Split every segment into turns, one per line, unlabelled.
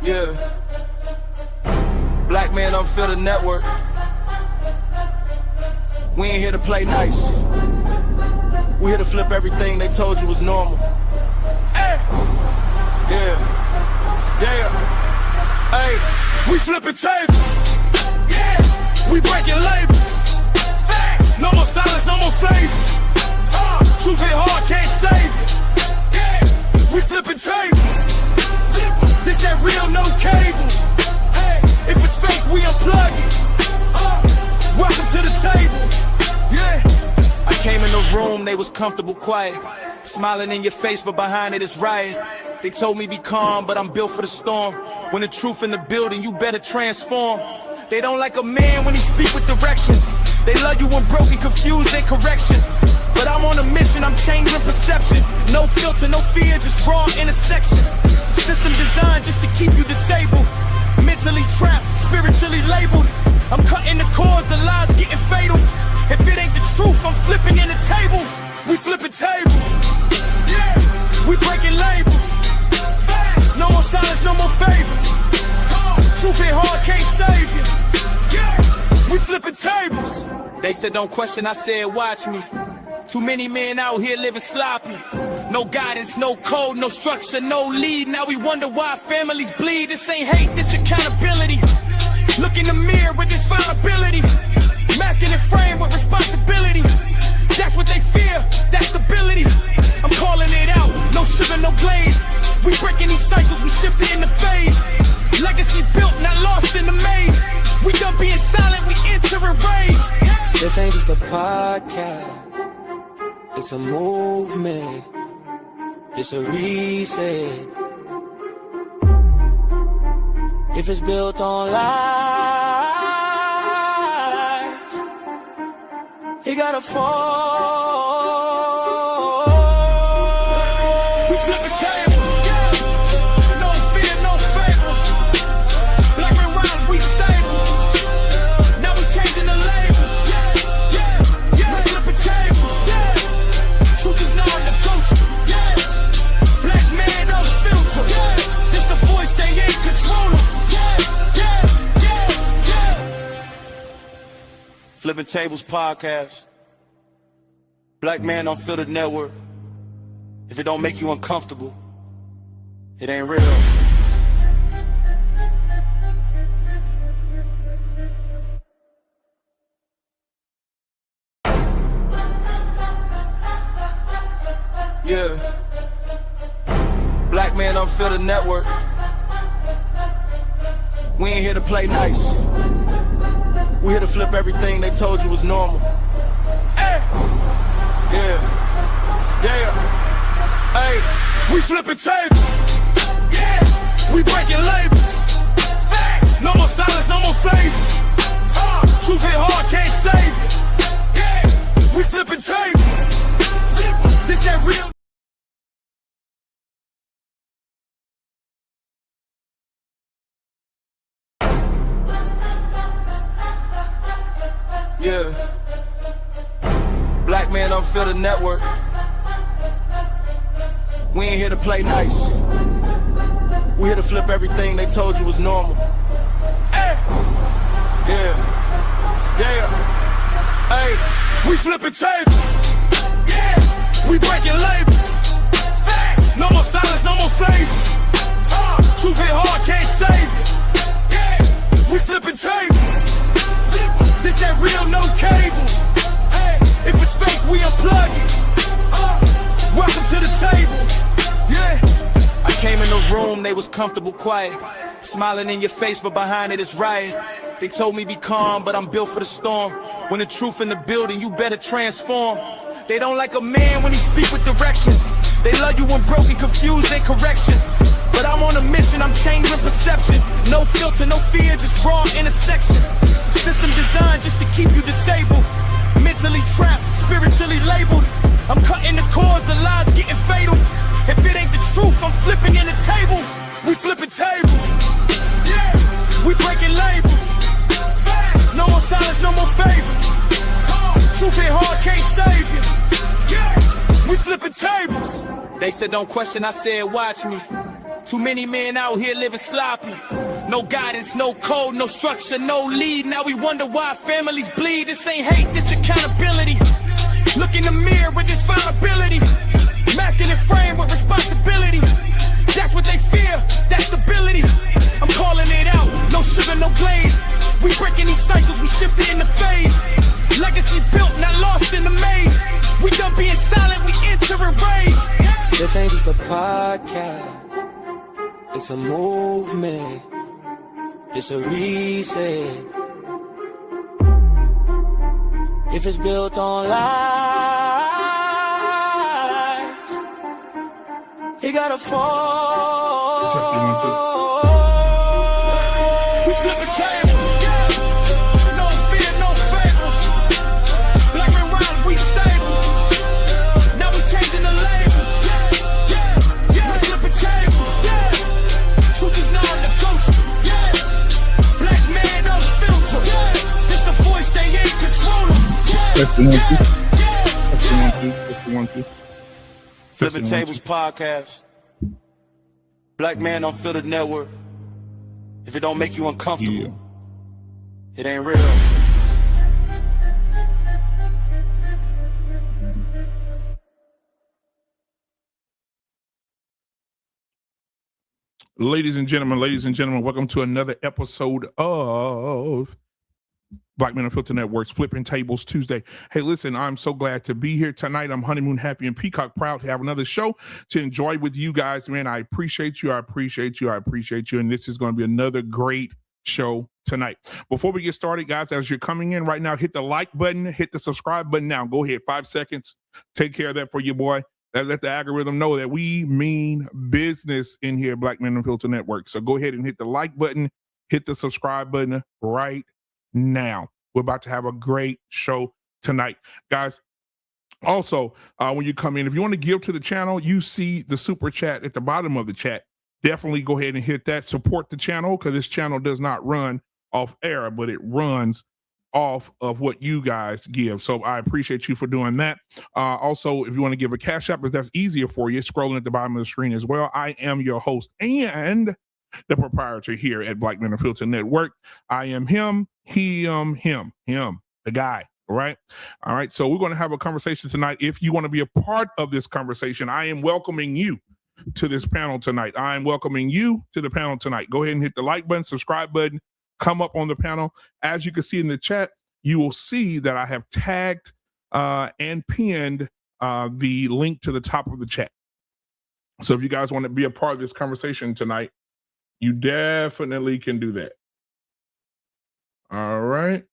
Yeah. Black Man Unfiltered Network. We ain't here to play nice. We here to flip everything they told you was normal. Hey! Yeah. Yeah. Hey! We flipping tables. Yeah! We breaking labels. Facts! No more silence, no more favors. Truth hit hard, can't save it. Yeah! We flipping tables. This that real, no cable. Hey! If it's fake, we unplug it. Welcome to the table. Yeah. I came in the room, they was comfortable, quiet, smiling in your face, but behind it is riot. They told me be calm, but I'm built for the storm. When the truth in the building, you better transform. They don't like a man when he speak with direction. They love you when broken, confused, and correction. But I'm on a mission, I'm changing perception. No filter, no fear, just raw intersection. System designed just to keep you disabled. Mentally trapped, spiritually labeled. I'm cutting the cords, the lies getting fatal. If it ain't the truth, I'm flipping in the table. We flipping tables. Yeah. We breaking labels. Facts. No more silence, no more favors. Truth hit hard, can't save you. Yeah. We flipping tables. They said don't question, I said watch me. Too many men out here living sloppy. No guidance, no code, no structure, no lead. Now we wonder why families bleed. This ain't hate, this accountability. Look in the mirror with this vulnerability. Masking and frame with responsibility. That's what they fear, that's stability. I'm calling it out, no sugar, no glaze. We breaking these cycles, we shifting in the phase. Legacy built, not lost in the maze. We done being silent, we enter a rage.
This ain't just a podcast, it's a movement, it's a reset. If it's built on lies, it gotta fall.
We flipping tables, no fear, no fables. Black Man rise, we stable. Now we changing the label. We flipping tables. Truth is non-negotiable. Black Man Unfiltered. This the voice they ain't controlling. Flipping Tables podcast. Black Man Unfiltered Network. If it don't make you uncomfortable, it ain't real. Yeah. Black Man Unfiltered Network. We ain't here to play nice. We here to flip everything they told you was normal. Hey! Yeah. Yeah. Hey! We flipping tables. Yeah! We breaking labels. Facts! No more silence, no more favors. Truth hit hard, can't save it. Yeah! We flipping tables. This that real. Yeah. Black Man Unfiltered Network. We ain't here to play nice. We here to flip everything they told you was normal. Hey! Yeah. Yeah. Hey! We flipping tables. Yeah! We breaking labels. Facts! No more silence, no more favors. Truth hit hard, can't save it. Yeah! We flipping tables. This that real, no cable. Hey, if it's fake, we unplug it. Welcome to the table. Yeah. I came in the room, they was comfortable, quiet, smiling in your face, but behind it is riot. They told me be calm, but I'm built for the storm. When the truth in the building, you better transform. They don't like a man when he speak with direction. They love you when broken, confused, and correction. But I'm on a mission, I'm changing perception. No filter, no fear, just raw intersection. System designed just to keep you disabled. Mentally trapped, spiritually labeled. I'm cutting the cords, the lies getting fatal. If it ain't the truth, I'm flipping in the table. We flipping tables. Yeah. We breaking labels. Facts. No more silence, no more favors. Truth hit hard, can't save you. Yeah. We flipping tables. They said don't question, I said watch me. Too many men out here living sloppy. No guidance, no code, no structure, no lead. Now we wonder why families bleed. This ain't hate, this accountability. Look in the mirror with this vulnerability. Masking and frame with responsibility. That's what they fear, that's stability. I'm calling it out, no sugar, no glaze. We breaking these cycles, we shifting in the phase. Legacy built, not lost in the maze. We done being silent, we enter a rage.
This ain't just a podcast, it's a movement, it's a reset. If it's built on lies, it gotta fall.
We flipping tables, no fear, no fables. Black men rise, we stable. Now we changing the label. We flipping tables, truth is non-negotiable. Black man unfiltered, this the voice they ain't controlling.
That's the one, two.
Flipping Tables podcast. Black Man Unfiltered Network. If it don't make you uncomfortable, it ain't real.
Ladies and gentlemen, welcome to another episode of Black Man Unfiltered Network's Flipping Tables Tuesday. Hey, listen, I'm so glad to be here tonight. I'm honeymoon happy and peacock proud to have another show to enjoy with you guys. Man, I appreciate you. And this is going to be another great show tonight. Before we get started, guys, as you're coming in right now, hit the like button, hit the subscribe button now. Go ahead, 5 seconds. Take care of that for you, boy. Let the algorithm know that we mean business in here, Black Men Unfiltered Network. So go ahead and hit the like button, hit the subscribe button right now. We're about to have a great show tonight, guys. Also, when you come in, if you want to give to the channel, you see the super chat at the bottom of the chat. Definitely go ahead and hit that. Support the channel, because this channel does not run off air, but it runs off of what you guys give. So I appreciate you for doing that. Also, if you want to give a cash app, if that's easier for you, scrolling at the bottom of the screen as well. I am your host and the proprietor here at Black Men Unfiltered Network. I am him, the guy. All right. So we're going to have a conversation tonight. If you want to be a part of this conversation, I am welcoming you to this panel tonight. Go ahead and hit the like button, subscribe button, come up on the panel. As you can see in the chat, you will see that I have tagged and pinned the link to the top of the chat. So if you guys want to be a part of this conversation tonight, you definitely can do that. All right.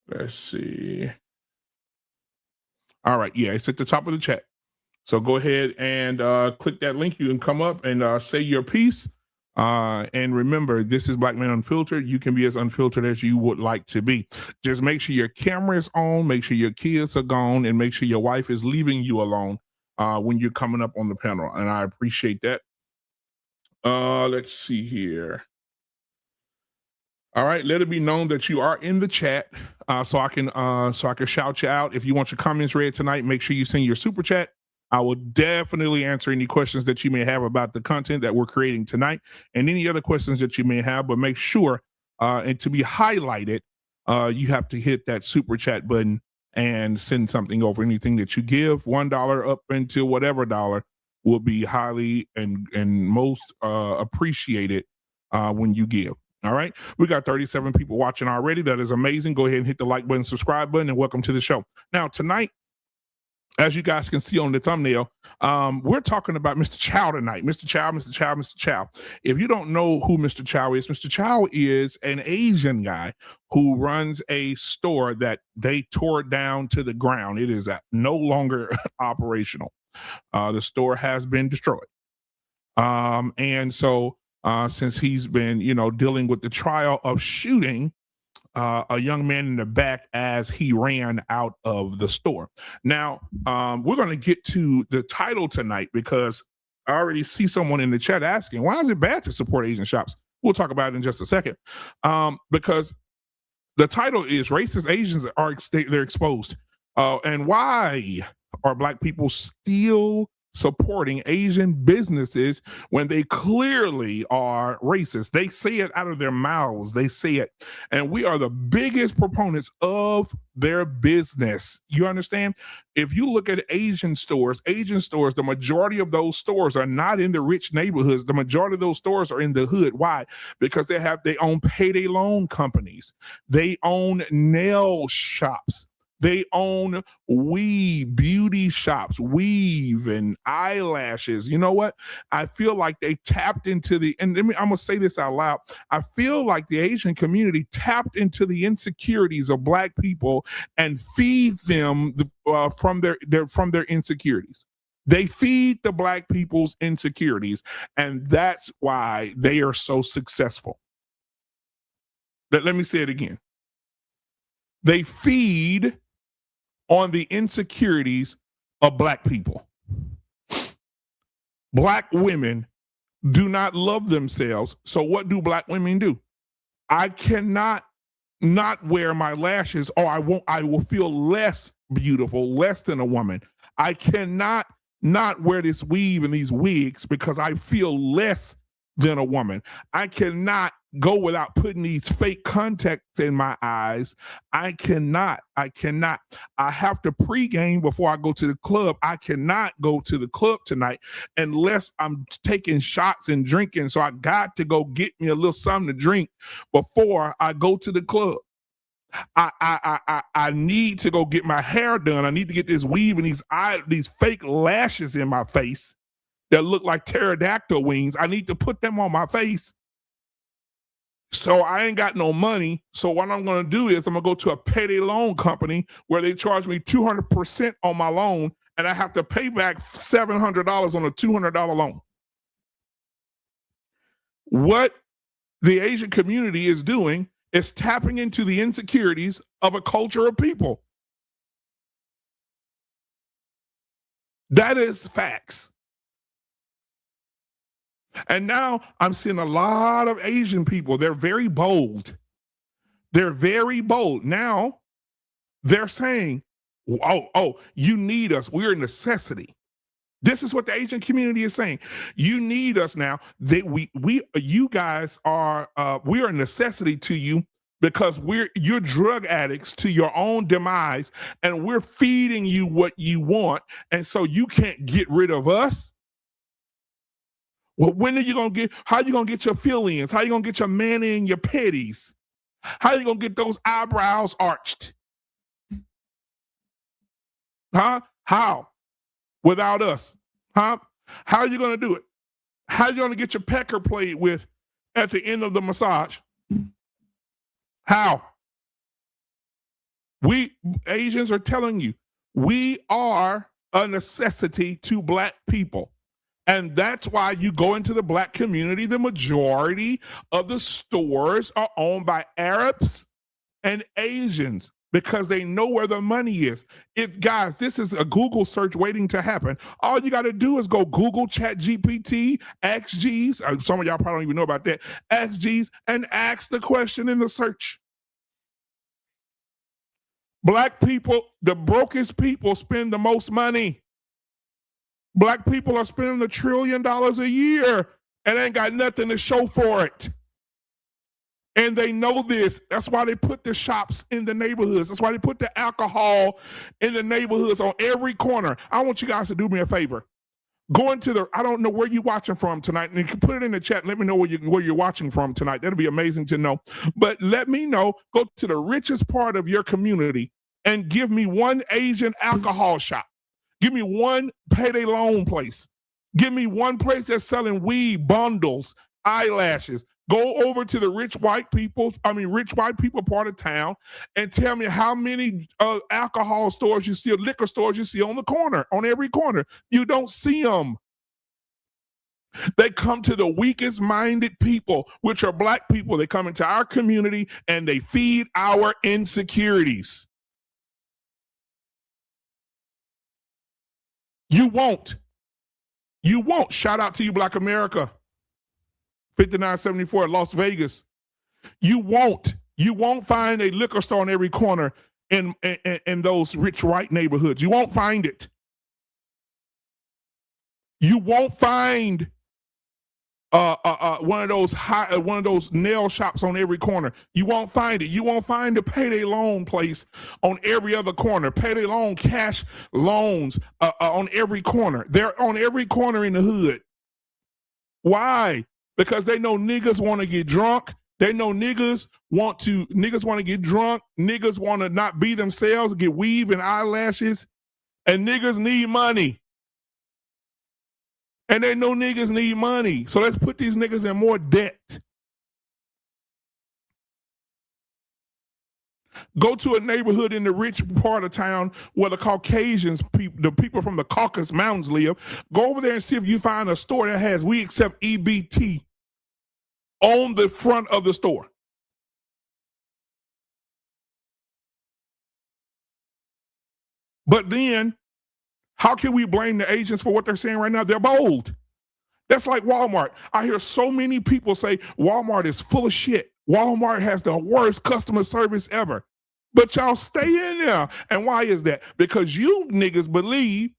Let's see. All right. Yeah, it's at the top of the chat. So go ahead and click that link. You can come up and say your piece. And remember, this is Black Man Unfiltered. You can be as unfiltered as you would like to be. Just make sure your camera is on, make sure your kids are gone, and make sure your wife is leaving you alone when you're coming up on the panel. And I appreciate that. Let's see here. All right, let it be known that you are in the chat, so I can shout you out. If you want your comments read tonight, make sure you send your super chat. I will definitely answer any questions that you may have about the content that we're creating tonight, and any other questions that you may have. But make sure, and to be highlighted, you have to hit that super chat button and send something over. Anything that you give, $1 up until whatever dollar, will be highly and most appreciated when you give. All right. We got 37 people watching already. That is amazing. Go ahead and hit the like button, subscribe button, and welcome to the show. Now, tonight, as you guys can see on the thumbnail, we're talking about Mr. Chow tonight. Mr. Chow. If you don't know who Mr. Chow is an Asian guy who runs a store that they tore down to the ground. It is no longer operational. The store has been destroyed. And so since he's been, dealing with the trial of shooting a young man in the back as he ran out of the store. Now, we're going to get to the title tonight because I already see someone in the chat asking, why is it bad to support Asian shops? We'll talk about it in just a second. Because the title is Racist Asians they're exposed. And why are Black people still supporting Asian businesses when they clearly are racist. They say it out of their mouths. They say it. And we are the biggest proponents of their business. You understand? If you look at Asian stores, the majority of those stores are not in the rich neighborhoods. The majority of those stores are in the hood. Why? Because they own payday loan companies. They own nail shops. They own beauty shops, weave and eyelashes. You know what? I feel like they tapped into I'm going to say this out loud. I feel like the Asian community tapped into the insecurities of Black people and feed them from their insecurities. They feed the Black people's insecurities, and that's why they are so successful. Let me say it again. They feed on the insecurities of Black people. Black women do not love themselves. So what do Black women do? I cannot not wear my lashes, or I will feel less beautiful, less than a woman. I cannot not wear this weave and these wigs because I feel less than a woman. I cannot go without putting these fake contacts in my eyes. I cannot. I have to pregame before I go to the club. I cannot go to the club tonight unless I'm taking shots and drinking. So I got to go get me a little something to drink before I go to the club. I need to go get my hair done. I need to get this weave and these fake lashes in my face that look like pterodactyl wings. I need to put them on my face. So I ain't got no money. So what I'm going to do is I'm going to go to a payday loan company where they charge me 200% on my loan, and I have to pay back $700 on a $200 loan. What the Asian community is doing is tapping into the insecurities of a culture of people. That is facts. And now I'm seeing a lot of Asian people. They're very bold. Now they're saying, oh, you need us. We're a necessity. This is what the Asian community is saying. You need us now. You guys are, we are a necessity to you because you're drug addicts to your own demise, and we're feeding you what you want. And so you can't get rid of us. Well, how you going to get your fill-ins? How you going to get your mani and your petties? How you going to get those eyebrows arched? Huh? How? Without us? Huh? How are you going to do it? How are you going to get your pecker played with at the end of the massage? How? We Asians are telling you, we are a necessity to Black people. And that's why you go into the Black community, the majority of the stores are owned by Arabs and Asians because they know where the money is. Guys, this is a Google search waiting to happen. All you got to do is go Google ChatGPT, ask Jeeves. Some of y'all probably don't even know about that. Ask Jeeves and ask the question in the search. Black people, the brokest people, spend the most money. Black people are spending $1 trillion a year and ain't got nothing to show for it. And they know this. That's why they put the shops in the neighborhoods. That's why they put the alcohol in the neighborhoods on every corner. I want you guys to do me a favor. Go into I don't know where you're watching from tonight. And you can put it in the chat. Let me know where you're watching from tonight. That'll be amazing to know. But let me know. Go to the richest part of your community and give me one Asian alcohol shop. Give me one payday loan place. Give me one place that's selling weed, bundles, eyelashes. Go over to the rich white people part of town and tell me how many alcohol stores you see, liquor stores you see on every corner. You don't see them. They come to the weakest minded people, which are Black people. They come into our community and they feed our insecurities. You won't. Shout out to you, Black America. 5974 Las Vegas. You won't find a liquor store on every corner in those rich white neighborhoods. You won't find it. You won't find one of those nail shops on every corner. You won't find it. You won't find the payday loan place on every other corner. Payday loan, cash loans on every corner. They're on every corner in the hood. Why? Because they know niggas want to get drunk. They know niggas want to get drunk. Niggas want to not be themselves, get weave and eyelashes, and niggas need money. And they know niggas need money. So let's put these niggas in more debt. Go to a neighborhood in the rich part of town where the Caucasians, the people from the Caucasus Mountains live. Go over there and see if you find a store that has "We accept EBT" on the front of the store. But then, how can we blame the Asians for what they're saying right now? They're bold. That's like Walmart. I hear so many people say Walmart is full of shit. Walmart has the worst customer service ever. But y'all stay in there. And why is that? Because you niggas believe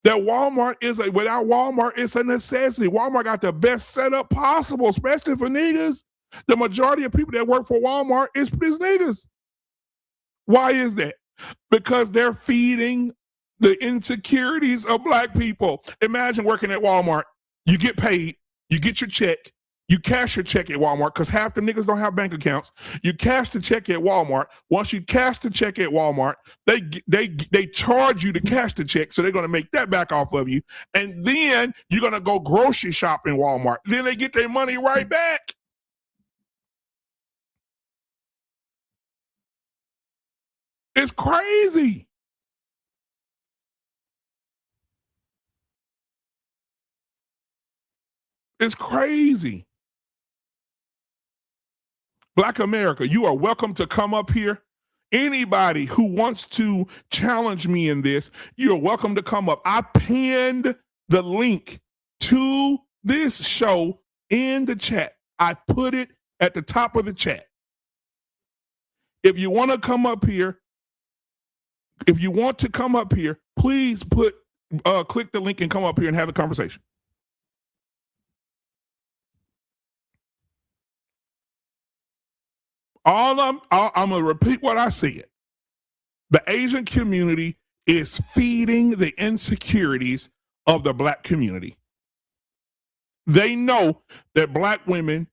that without Walmart, it's a necessity. Walmart got the best setup possible, especially for niggas. The majority of people that work for Walmart is niggas. Why is that? Because they're feeding the insecurities of black people. Imagine working at Walmart. You get paid. You get your check. You cash your check at Walmart because half the niggas don't have bank accounts. You cash the check at Walmart. Once you cash the check at Walmart, they charge you to cash the check, so they're going to make that back off of you. And then you're going to go grocery shop in Walmart. Then they get their money right back. It's crazy. It's crazy. Black America, you are welcome to come up here. Anybody who wants to challenge me in this, you're welcome to come up. I pinned the link to this show in the chat. I put it at the top of the chat. If you want to come up here, please click the link and come up here and have a conversation. I'm going to repeat what I said. The Asian community is feeding the insecurities of the black community. They know that black women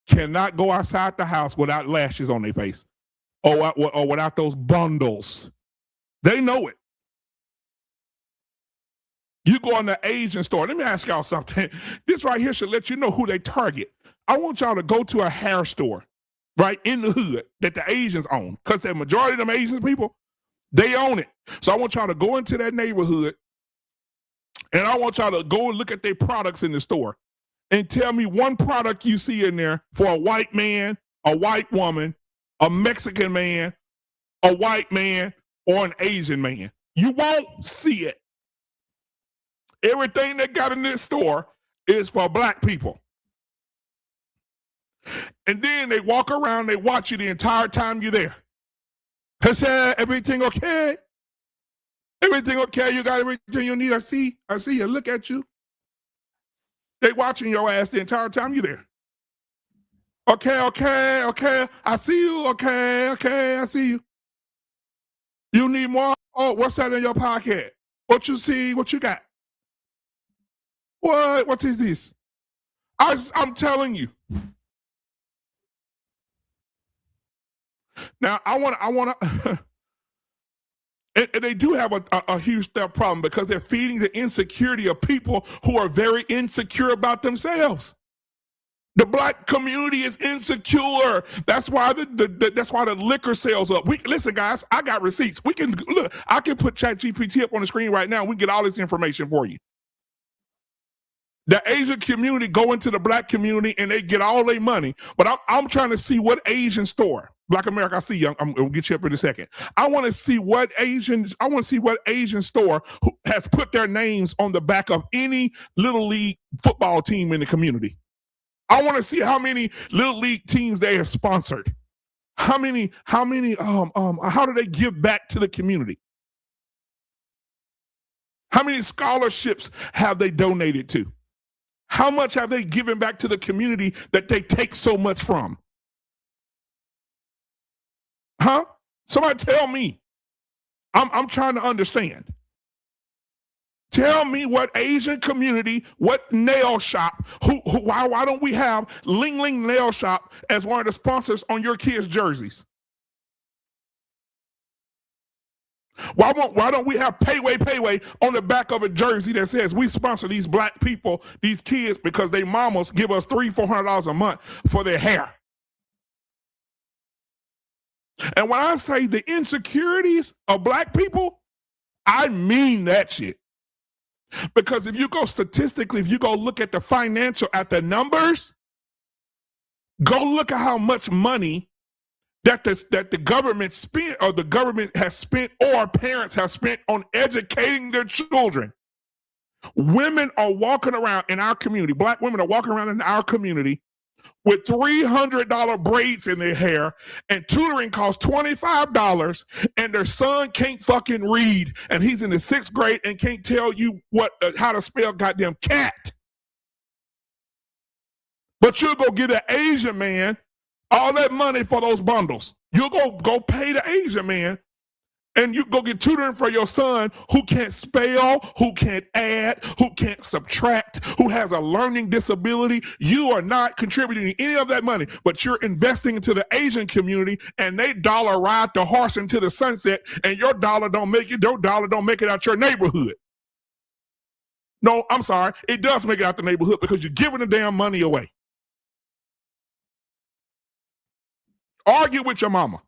cannot go outside the house without lashes on their face or without those bundles. They know it. You go in the Asian store. Let me ask y'all something. This right here should let you know who they target. I want y'all to go to a hair store, right, in the hood that the Asians own, because the majority of them Asian people, they own it. So I want y'all to go into that neighborhood, and I want y'all to go and look at their products in the store and tell me one product you see in there for a white man, a white woman, a Mexican man, a white man, or an Asian man. You won't see it. Everything they got in this store is for black people. And then they walk around, they watch you the entire time you're there. They say, everything okay? Everything okay? You got everything you need? I see you. Look at you. They watching your ass the entire time you're there. Okay. I see you. Okay. I see you. You need more? Oh, what's that in your pocket? What you see? What you got? What is this? I'm telling you. Now, I want to, and they do have a huge step problem because they're feeding the insecurity of people who are very insecure about themselves. The black community is insecure. That's why the liquor sales up. Listen, guys, I got receipts. I can put ChatGPT up on the screen right now. We can get all this information for you. The Asian community go into the black community and they get all their money. But I'm trying to see what Asian store. Black America, I see you. I'm gonna get you up in a second. I want to see what Asian store has put their names on the back of any little league football team in the community. I want to see how many little league teams they have sponsored. How do they give back to the community? How many scholarships have they donated to? How much have they given back to the community that they take so much from? Huh? Somebody tell me. I'm trying to understand. Tell me what Asian community, what nail shop, why don't we have Ling Ling Nail Shop as one of the sponsors on your kids' jerseys? Why don't we have Payway on the back of a jersey that says we sponsor these black people, these kids, because they mamas give us $300-400 a month for their hair? And when I say the insecurities of black people, I mean that shit. Because if you go statistically, if you go look at the financial, at the numbers, go look at how much money that the government spent, or the government has spent, or parents have spent on educating their children. Women are walking around in our community, black women are walking around in our community with $300 braids in their hair, and tutoring costs $25, and their son can't fucking read, and he's in the 6th grade and can't tell you how to spell goddamn cat. But you'll go get an Asian man all that money for those bundles. You'll go pay the Asian man, and you go get tutoring for your son who can't spell, who can't add, who can't subtract, who has a learning disability. You are not contributing any of that money, but you're investing into the Asian community, and they dollar ride the horse into the sunset, and your dollar don't make it out your neighborhood. No, I'm sorry. It does make it out the neighborhood, because you're giving the damn money away. Argue with your mama.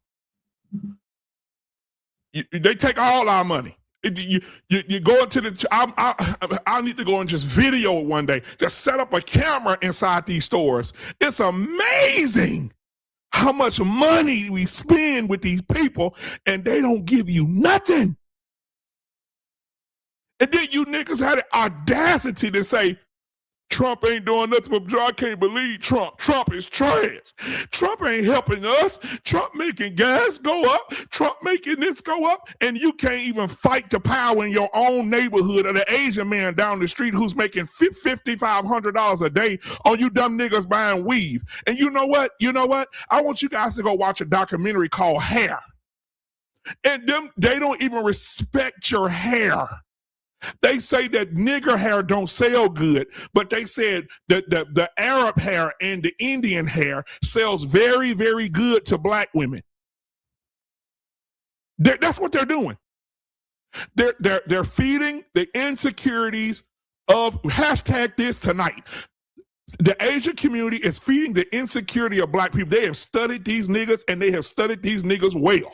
They take all our money. You go into the. I need to go and just video it one day. Just set up a camera inside these stores. It's amazing how much money we spend with these people, and they don't give you nothing. And then you niggas had the audacity to say, Trump ain't doing nothing, but I can't believe Trump. Trump is trash. Trump ain't helping us. Trump making gas go up. Trump making this go up. And you can't even fight the power in your own neighborhood of the Asian man down the street who's making $5,500 a day on you dumb niggas buying weave. And you know what? I want you guys to go watch a documentary called Hair. And they don't even respect your hair. They say that nigger hair don't sell good, but they said that the Arab hair and the Indian hair sells very, very good to black women. That's what they're doing. They're feeding the insecurities of #ThisTonight. The Asian community is feeding the insecurity of black people. They have studied these niggas, and they have studied these niggas well.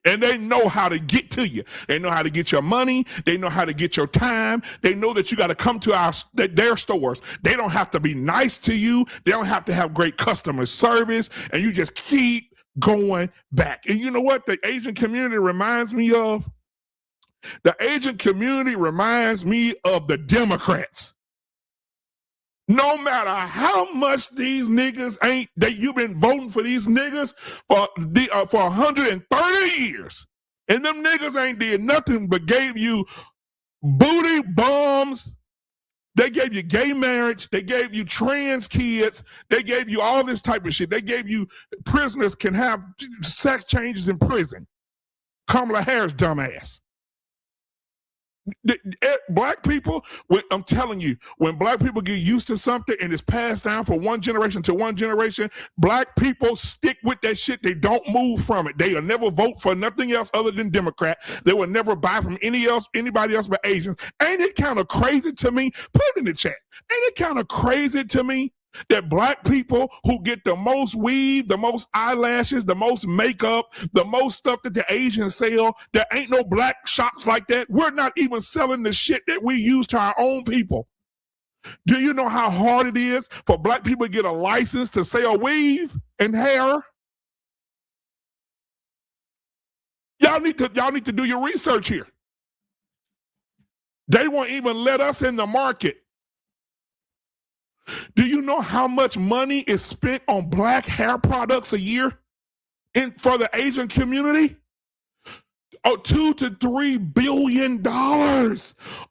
And they know how to get to you. They know how to get your money. They know how to get your time. They know that you got to come to their stores. They don't have to be nice to you. They don't have to have great customer service. And you just keep going back. And you know what the Asian community reminds me of? The Asian community reminds me of the Democrats. No matter how much these niggas you've been voting for these niggas for 130 years, and them niggas ain't did nothing but gave you booty bombs. They gave you gay marriage. They gave you trans kids. They gave you all this type of shit. They gave you prisoners can have sex changes in prison. Kamala Harris, dumbass. Black people, I'm telling you, when black people get used to something and it's passed down from one generation to one generation, black people stick with that shit. They don't move from it. They'll never vote for nothing else other than Democrat. They will never buy from anybody else but Asians. Ain't it kind of crazy to me? Put it in the chat. Ain't it kind of crazy to me that black people who get the most weave, the most eyelashes, the most makeup, the most stuff that the Asians sell, there ain't no black shops like that? We're not even selling the shit that we use to our own people. Do you know how hard it is for black people to get a license to sell weave and hair? Y'all need to do your research here. They won't even let us in the market. Do you know how much money is spent on black hair products a year for the Asian community? $2 to $3 billion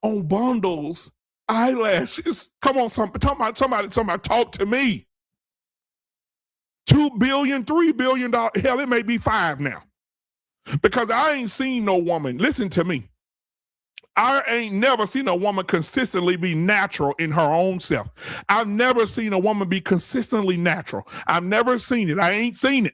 on bundles, eyelashes. Come on, somebody talk to me. $2 billion, $3 billion. Hell, it may be 5 now. Because I ain't seen no woman, listen to me. I ain't never seen a woman consistently be natural in her own self. I've never seen a woman be consistently natural. I've never seen it. I ain't seen it.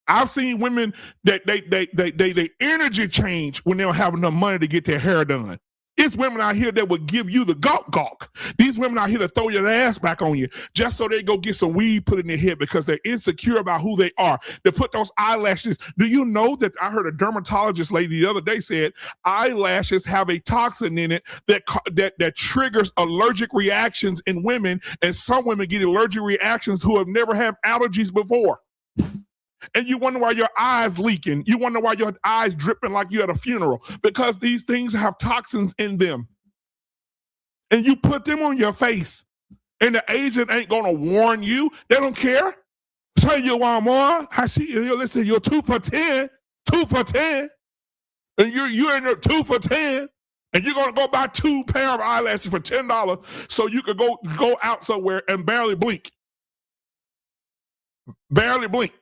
I've seen women that they energy change when they don't have enough money to get their hair done. It's women out here that will give you the gawk. These women out here to throw your ass back on you just so they go get some weed put in their head because they're insecure about who they are. They put those eyelashes. Do you know that I heard a dermatologist lady the other day said eyelashes have a toxin in it that triggers allergic reactions in women, and some women get allergic reactions who have never had allergies before. And you wonder why your eyes leaking. You wonder why your eyes dripping like you at a funeral, because these things have toxins in them. And you put them on your face, and the agent ain't gonna warn you. They don't care. Tell you one more. Listen, you're 2 for 10, 2 for 10, and you're in there 2 for 10, and you're gonna go buy 2 pair of eyelashes for $10 so you could go out somewhere and barely blink. Barely blink.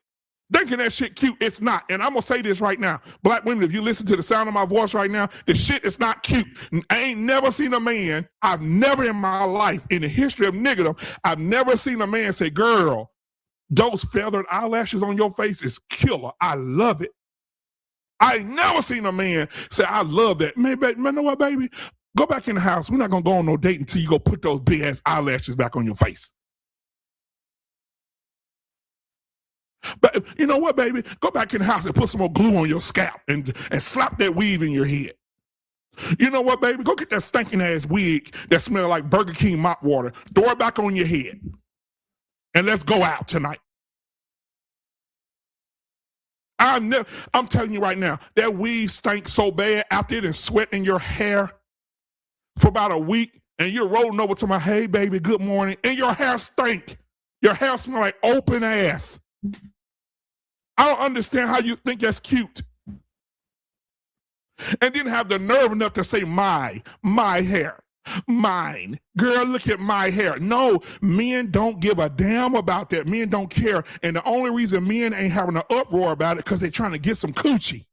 Thinking that shit cute, it's not. And I'm gonna say this right now. Black women, if you listen to the sound of my voice right now, the shit is not cute. I ain't never seen a man, I've never in my life, in the history of niggerdom, I've never seen a man say, girl, those feathered eyelashes on your face is killer. I love it. I ain't never seen a man say, I love that. Man, you know what, baby? Go back in the house. We're not gonna go on no date until you go put those big ass eyelashes back on your face. But you know what, baby? Go back in the house and put some more glue on your scalp and slap that weave in your head. You know what, baby? Go get that stinking ass wig that smells like Burger King mop water. Throw it back on your head. And let's go out tonight. I'm telling you right now, that weave stinks so bad after it and sweat in your hair for about a week, and you're rolling over to my, hey, baby, good morning, and your hair stink. Your hair smells like open ass. I don't understand how you think that's cute. And then have the nerve enough to say my hair, mine. Girl, look at my hair. No, men don't give a damn about that. Men don't care. And the only reason men ain't having an uproar about it because they're trying to get some coochie.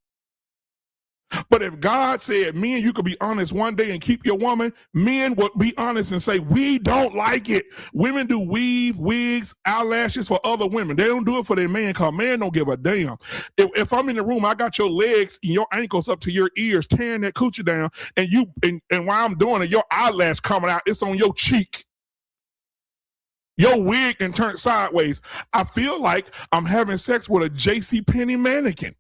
But if God said, men, you could be honest one day and keep your woman, men would be honest and say, we don't like it. Women do weave, wigs, eyelashes for other women. They don't do it for their man because man don't give a damn. If I'm in the room, I got your legs and your ankles up to your ears, tearing that coochie down, and while I'm doing it, your eyelash coming out, it's on your cheek. Your wig and turned sideways. I feel like I'm having sex with a JCPenney mannequin.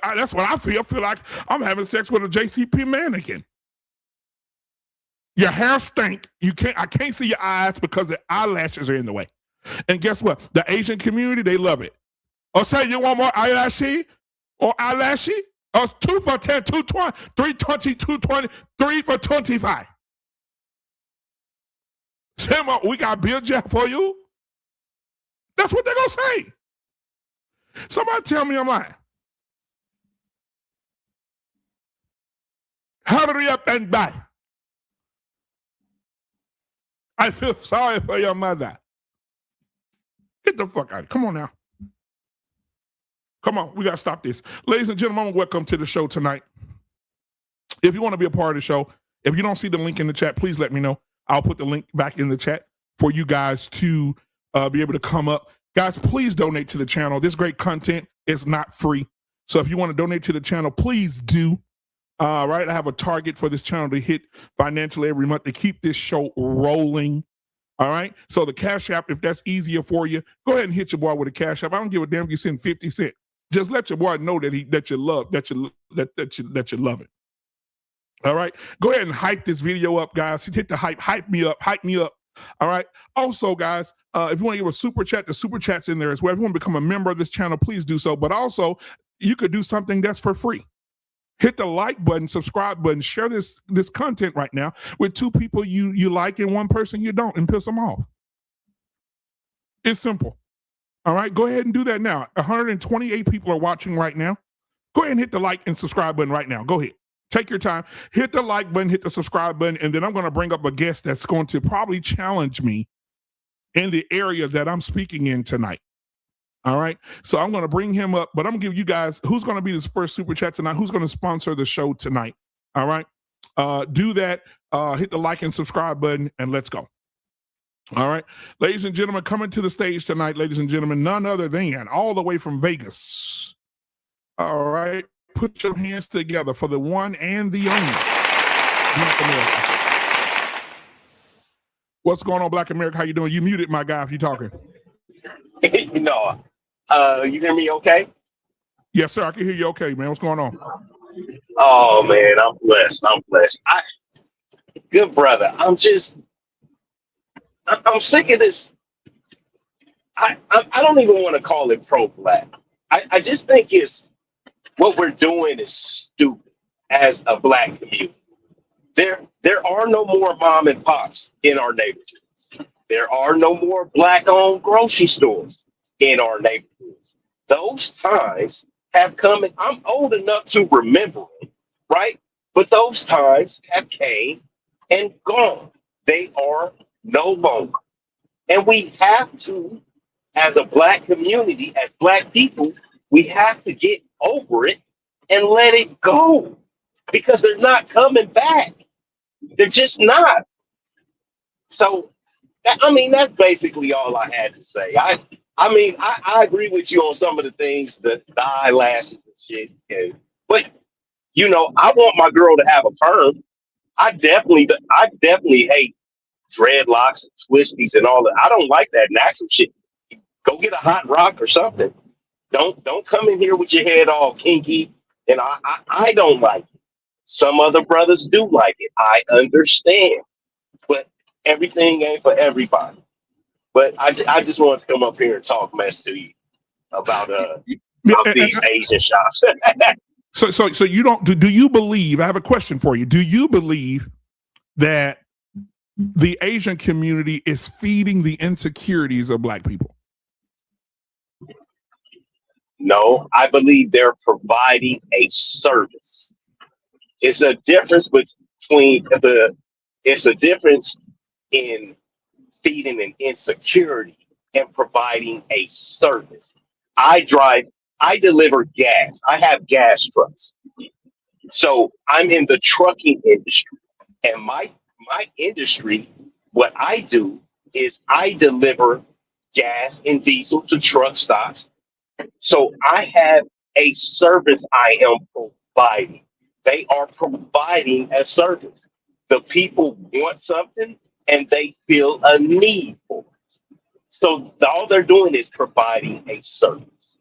That's what I feel. I feel like I'm having sex with a JCP mannequin. Your hair stink. I can't see your eyes because the eyelashes are in the way. And guess what? The Asian community, they love it. Or say you want more eyelashy or eyelashy? Or 2 for 10, 220, 320, 220, 3 for 25. Say, we got Bill Jack for you. That's what they're gonna say. Somebody tell me I'm lying. Hurry up and buy. I feel sorry for your mother. Get the fuck out. Come on now. Come on, we got to stop this. Ladies and gentlemen, welcome to the show tonight. If you want to be a part of the show, if you don't see the link in the chat, please let me know. I'll put the link back in the chat for you guys to be able to come up. Guys, please donate to the channel. This great content is not free. So if you want to donate to the channel, please do. Right, I have a target for this channel to hit financially every month to keep this show rolling. All right, so the Cash App, if that's easier for you, go ahead and hit your boy with a Cash App. I don't give a damn if you send 50 cents. Just let your boy know that you love it. All right, go ahead and hype this video up, guys. Hit the hype me up. All right. Also, guys, if you want to give a super chat, the super chat's in there as well. If you want to become a member of this channel, please do so. But also, you could do something that's for free. Hit the like button, subscribe button, share this content right now with 2 people you like and 1 person you don't, and piss them off. It's simple. All right, go ahead and do that now. 128 people are watching right now. Go ahead and hit the like and subscribe button right now. Go ahead. Take your time. Hit the like button, hit the subscribe button, and then I'm going to bring up a guest that's going to probably challenge me in the area that I'm speaking in tonight. All right. So I'm going to bring him up, but I'm going to give you guys who's going to be this first super chat tonight, who's going to sponsor the show tonight. All right. Do that. Hit the like and subscribe button, and let's go. All right. Ladies and gentlemen, coming to the stage tonight, ladies and gentlemen, none other than all the way from Vegas. All right. Put your hands together for the one and the only Black America. What's going on, Black America? How you doing? You muted, my guy, if you're talking.
You hear me okay?
Yes, sir. I can hear you okay, man. What's going on?
Oh, man, I'm blessed. Good brother. I'm sick of this. I don't even want to call it pro-black. I just think what we're doing is stupid as a black community. There are no more mom and pops in our neighborhoods. There are no more black-owned grocery stores in our neighborhoods. Those times have come, and I'm old enough to remember it, right? But those times have came and gone. They are no longer. And we have to, as a black community, as black people, we have to get over it and let it go, because they're not coming back. They're just not. So, that's basically all I had to say. I agree with you on some of the things, the eyelashes and shit. But I want my girl to have a perm. I definitely hate dreadlocks and twisties and all that. I don't like that natural shit. Go get a hot rock or something. Don't come in here with your head all kinky. And I don't like it. Some other brothers do like it. I understand. But everything ain't for everybody. But I just wanted to come up here and talk mess to you about these Asian shops.
So you don't do you believe? I have a question for you. Do you believe that the Asian community is feeding the insecurities of black people?
No, I believe they're providing a service. It's a difference in feeding an insecurity and providing a service. I deliver gas. I have gas trucks. So I'm in the trucking industry. And my industry, what I do is I deliver gas and diesel to truck stops. So I have a service I am providing. They are providing a service. The people want something and they feel a need for it. So all they're doing is providing a service.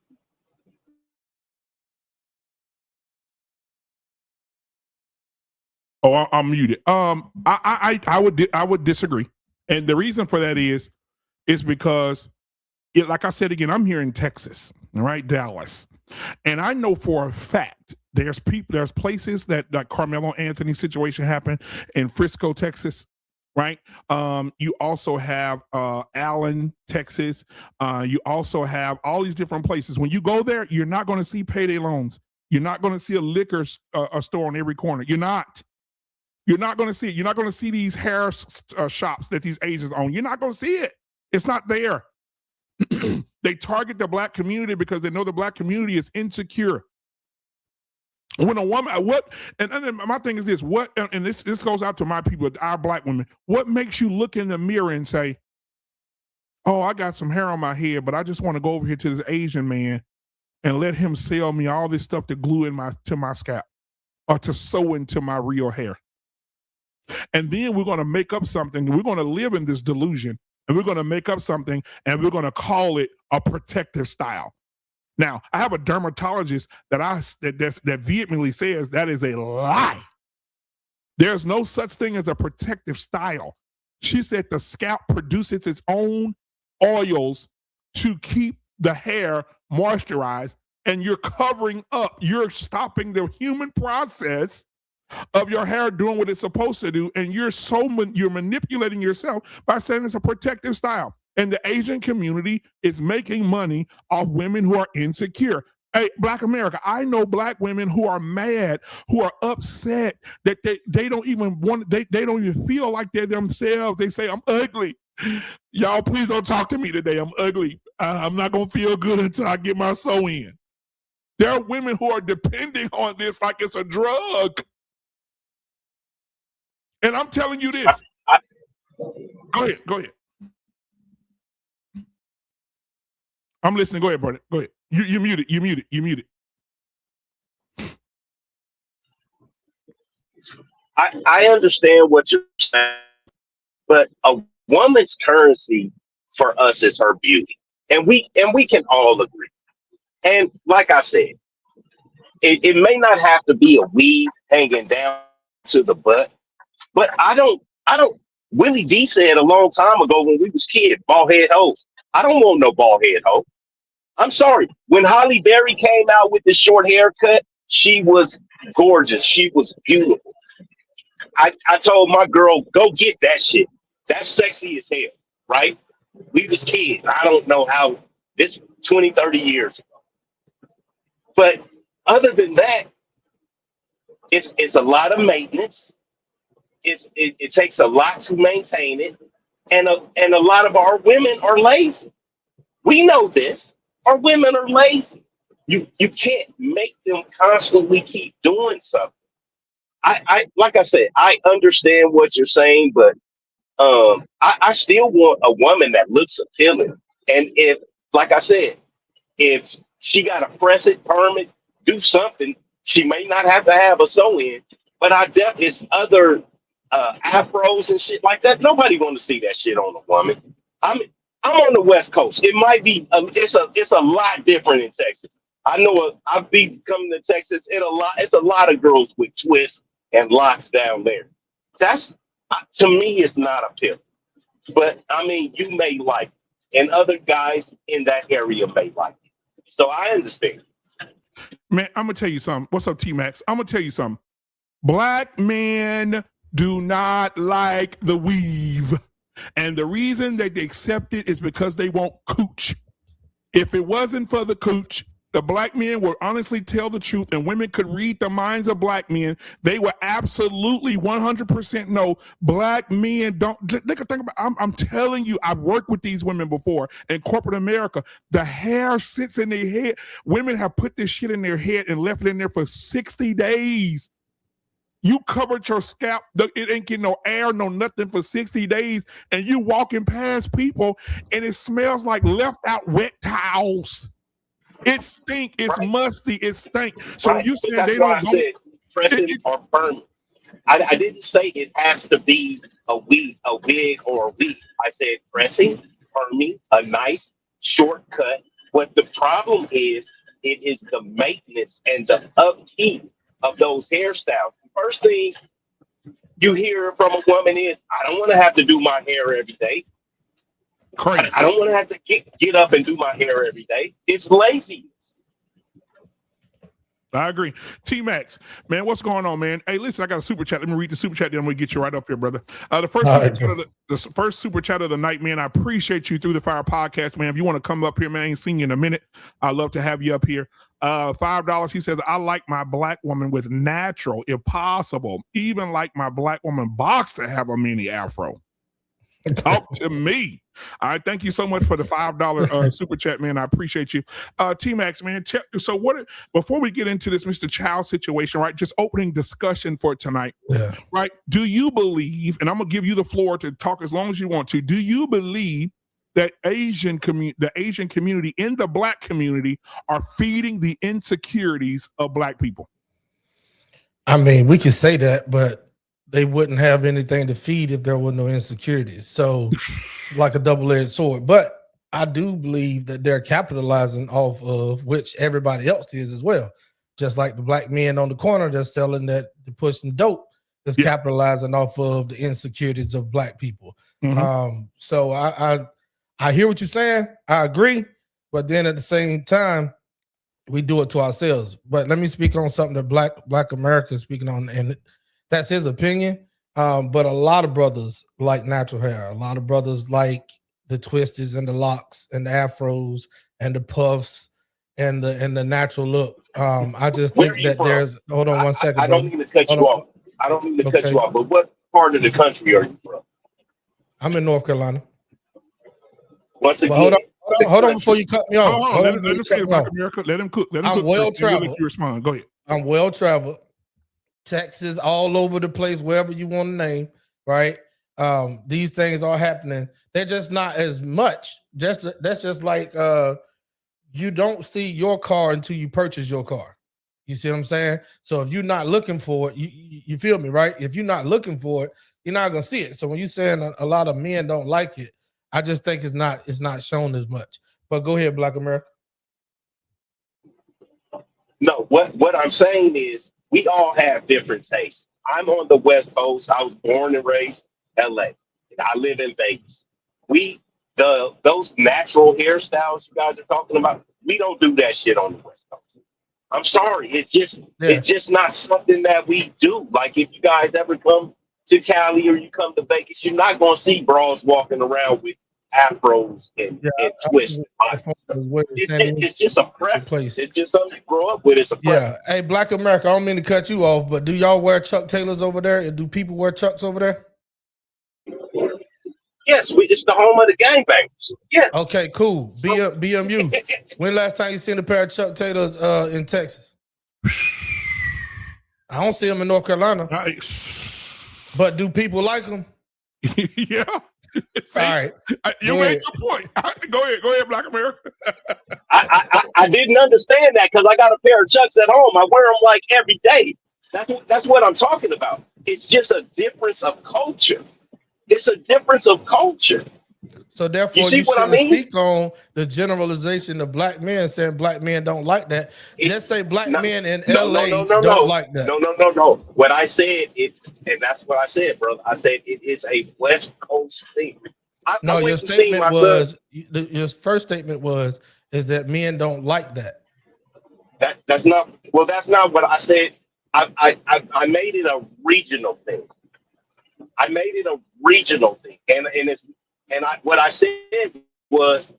Oh, I'm muted. I would disagree, and the reason for that is because, like I said again, I'm here in Texas, right, Dallas, and I know for a fact there's places that Carmelo Anthony situation happened in Frisco, Texas, right? You also have Allen, Texas. You also have all these different places. When you go there, you're not going to see payday loans. You're not going to see a liquor store on every corner. You're not going to see it. You're not going to see these hair shops that these Asians own. You're not going to see it. It's not there. They target the black community because they know the black community is insecure. When a woman, and my thing is this, and this goes out to my people, our black women, what makes you look in the mirror and say, oh, I got some hair on my head, but I just want to go over here to this Asian man and let him sell me all this stuff to glue to my scalp or to sew into my real hair. And then we're going to make up something. We're going to live in this delusion, and we're going to make up something, and we're going to call it a protective style. Now, I have a dermatologist that vehemently says that is a lie. There's no such thing as a protective style. She said the scalp produces its own oils to keep the hair moisturized, and you're covering up. You're stopping the human process of your hair doing what it's supposed to do, and you're manipulating yourself by saying it's a protective style. And the Asian community is making money off women who are insecure. Hey, Black America, I know Black women who are mad, who are upset that they don't even want, they don't even feel like they're themselves. They say, I'm ugly. Y'all, please don't talk to me today. I'm ugly. I'm not going to feel good until I get my sew in. There are women who are depending on this like it's a drug. And I'm telling you this. Go ahead. I'm listening. Go ahead, brother. Go ahead. You muted.
I understand what you're saying, but a woman's currency for us is her beauty. And we can all agree. And like I said, it may not have to be a weave hanging down to the butt, but I don't Willie D said a long time ago when we was kids, bald head hoes. I don't want no bald head hoe. I'm sorry. When Holly Berry came out with the short haircut, she was gorgeous. She was beautiful. I told my girl, go get that shit. That's sexy as hell, right? We was kids. I don't know how this 20, 30 years ago. But other than that, it's a lot of maintenance. It takes a lot to maintain it. And a lot of our women are lazy. We know this. Our women are lazy. You can't make them constantly keep doing something. I like I said, I understand what you're saying, but I still want a woman that looks appealing. And if, like I said, if she got to press it, perm it, do something, she may not have to have a sew-in, but it's other afros and shit like that. Nobody want to see that shit on a woman. I'm on the West Coast. It might be it's a lot different in Texas. I know I've been coming to Texas. It's a lot of girls with twists and locks down there. That's to me, it's not appealing. But I mean, you may like it, and other guys in that area may like it. So I understand.
Man, I'm gonna tell you something. What's up, T-Max? I'm gonna tell you something. Black men do not like the weave. And the reason that they accept it is because they want cooch. If it wasn't for the cooch, the black men would honestly tell the truth, and women could read the minds of black men. They would absolutely 100% know black men don't. Think about. I'm telling you, I've worked with these women before in corporate America. The hair sits in their head. Women have put this shit in their head and left it in there for 60 days. You covered your scalp. It ain't getting no air, no nothing for 60 days. And you walking past people and it smells like left out wet towels. It stink. It's musty. It stink. So when you say they don't go,
press it or burn. I didn't say it has to be a wig or a weave. I said pressing, burning, a nice shortcut. But the problem is, it is the maintenance and the upkeep of those hairstyles. First thing you hear from a woman is, I don't want to have to do my hair every day.
Crazy.
I don't want to have to get up and do my hair every day. It's laziness.
I agree. T-Max, man, what's going on, man? Hey, listen, I got a super chat. Let me read the super chat, then I'm going to get you right up here, brother. The first super chat of the night, man, I appreciate you through the Fire podcast, man. If you want to come up here, man, I ain't seen you in a minute. I'd love to have you up here. $5. He says, I like my black woman with natural, if possible. Even like my black woman box to have a mini afro. Talk to me. All right, thank you so much for the $5 super chat, man. I appreciate you. T-Max, man. So before we get into this Mr. Child situation, right? Just opening discussion for tonight.
Yeah.
Right? Do you believe, and I'm gonna give you the floor to talk as long as you want to, do you believe that the Asian community and the black community are feeding the insecurities of black people?
I mean, we could say that, but they wouldn't have anything to feed if there were no insecurities. So like a double-edged sword. But I do believe that they're capitalizing off of which everybody else is as well. Just like the black men on the corner that's selling that, pushing dope, that's capitalizing off of the insecurities of black people.
Mm-hmm.
So I hear what you're saying. I agree. But then at the same time, we do it to ourselves. But let me speak on something that Black America is speaking on, and that's his opinion. But a lot of brothers like natural hair. A lot of brothers like the twisties and the locks and the afros and the puffs and the natural look. I just
Where are
think
you
that
from?
there's hold on one second,
I don't
brother.
mean to cut you
Hold on.
off. I don't mean to cut
Okay.
you off, but what part of the country are you from?
I'm in North Carolina.
Once
But
again,
hold on before you cut me off.
Hold on. Let him finish, Black America. Let him cook. Let him
I'm
cook
well
first, and we'll let
traveled.
you respond. Go ahead.
I'm well traveled. Texas, all over the place, wherever you want to name, right? These things are happening. They're just not as much. That's just like you don't see your car until you purchase your car. You see what I'm saying? So if you're not looking for it, you feel me, right? If you're not looking for it, you're not gonna see it. So when you're saying a lot of men don't like it, I just think it's not shown as much. But go ahead, Black America.
no, what I'm saying is we all have different tastes. I'm on the West Coast. I was born and raised LA. I live in Vegas. Those natural hairstyles you guys are talking about, we don't do that shit on the West Coast. I'm sorry. It's just not something that we do. Like if you guys ever come to Cali or you come to Vegas, you're not gonna see bras walking around with afros and twists. It's just a preference. It's just something you grow up with. It's a preference.
Yeah. Hey, Black America, I don't mean to cut you off, but do y'all wear Chuck Taylors over there? Do people wear Chucks over there?
Yes, it's the home of the gangbangers. Yeah.
Okay, cool. BMU. When last time you seen a pair of Chuck Taylors in Texas? I don't see them in North Carolina. But do people like them?
Yeah. See,
all right.
You made your point. Go ahead, Black America.
I didn't understand that because I got a pair of Chucks at home. I wear them like every day. That's what I'm talking about. It's just a difference of culture. It's a difference of culture.
So therefore, you shouldn't speak on the generalization of black men saying black men don't like that. Just say black men in LA don't like that.
No. What I said, and that's what I said, brother. I said it is a West Coast thing.
Your statement was your first statement is that men don't like that.
That's not what I said. I made it a regional thing. What I said was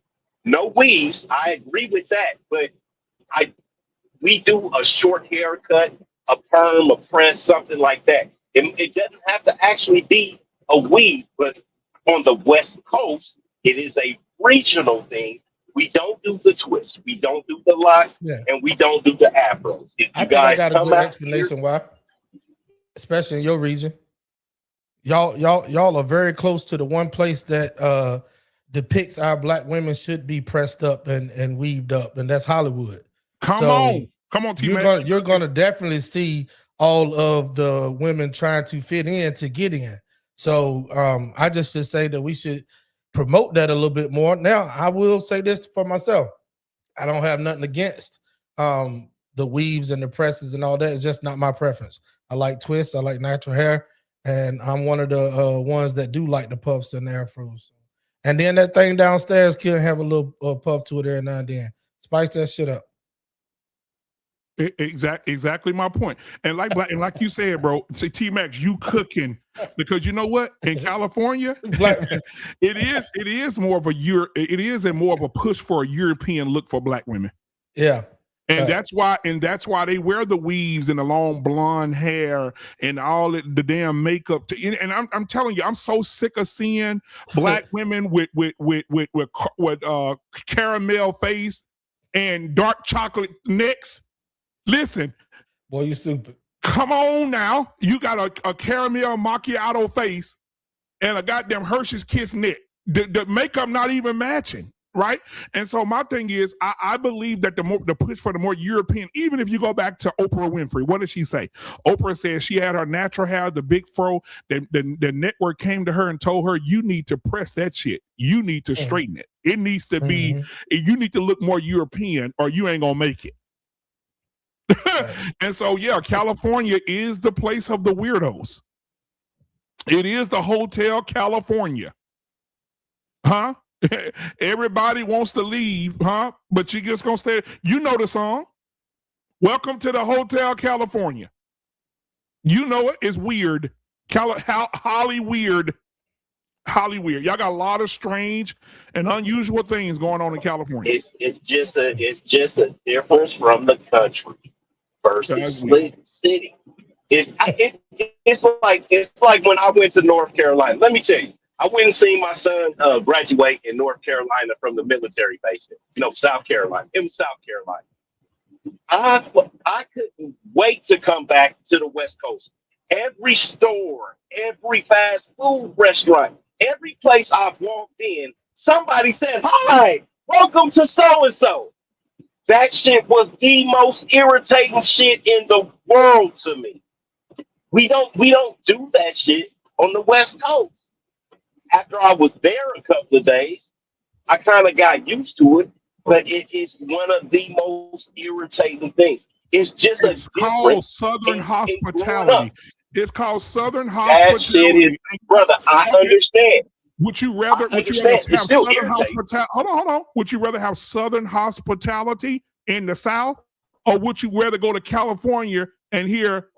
no weaves. I agree with that, but we do a short haircut, a perm, a press, something like that. It doesn't have to actually be a weave, but on the West Coast, it is a regional thing. We don't do the twist, we don't do the locks, and we don't do the afros. If you guys
got a good explanation why, especially in your region. Y'all are very close to the one place that depicts our black women should be pressed up and weaved up, and that's Hollywood. Come on, T-Max. You're gonna definitely see all of the women trying to fit in to get in. So I just should say that we should promote that a little bit more. Now, I will say this for myself. I don't have nothing against the weaves and the presses and all that. It's just not my preference. I like twists. I like natural hair. And I'm one of the ones that do like the puffs and the afros. And then that thing downstairs can have a little puff to it every now and then. Spice that shit up.
Exactly my point. And like you said, bro, say T-Max, you cooking because you know what? In California, it is more of a push for a European look for black women.
Yeah.
And that's why they wear the weaves and the long blonde hair and all the damn makeup. And I'm telling you, I'm so sick of seeing black women with caramel face and dark chocolate necks. Listen,
boy, you stupid.
Come on now, you got a caramel macchiato face and a goddamn Hershey's Kiss neck. The makeup not even matching. Right. And so my thing is, I believe that the push for the more European, even if you go back to Oprah Winfrey, what did she say? Oprah said she had her natural hair, the big fro. The network came to her and told her, you need to press that shit. You need to straighten it. It needs to be, you need to look more European or you ain't going to make it. And so, yeah, California is the place of the weirdos. It is the Hotel California. Huh? Everybody wants to leave, huh? But you just gonna stay. You know the song. Welcome to the Hotel California. You know it. It's weird. Holly weird. Highly weird. Y'all got a lot of strange and unusual things going on in California.
It's just a difference from the country versus city. It's like when I went to North Carolina. Let me tell you, I went and seen my son graduate in North Carolina from the military base. South Carolina. It was South Carolina. I couldn't wait to come back to the West Coast. Every store, every fast food restaurant, every place I've walked in, somebody said, "Hi, welcome to so and so." That shit was the most irritating shit in the world to me. We don't do that shit on the West Coast. After I was there a couple of days, I kind of got used to it, but it is one of the most irritating things. It's
called Southern hospitality. It's called Southern
hospitality. That shit is, brother. I understand.
Would you rather have Southern hospitality? Hold on. Would you rather have Southern hospitality in the South, or would you rather go to California and hear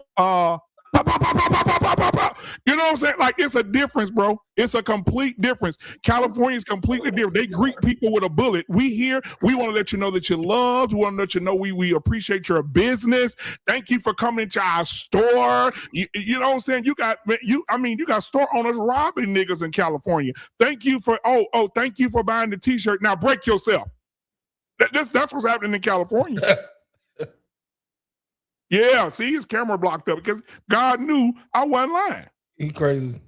you know what I'm saying? Like, it's a difference, bro. It's a complete difference. California is completely different. They greet people with a bullet. We want to let you know that you're loved. We want to let you know we appreciate your business. Thank you for coming into our store. You know what I'm saying? You got store owners robbing niggas in California. Thank you for thank you for buying the t-shirt. Now break yourself. That's what's happening in California. Yeah, see, his camera blocked up because God knew I wasn't lying.
He crazy.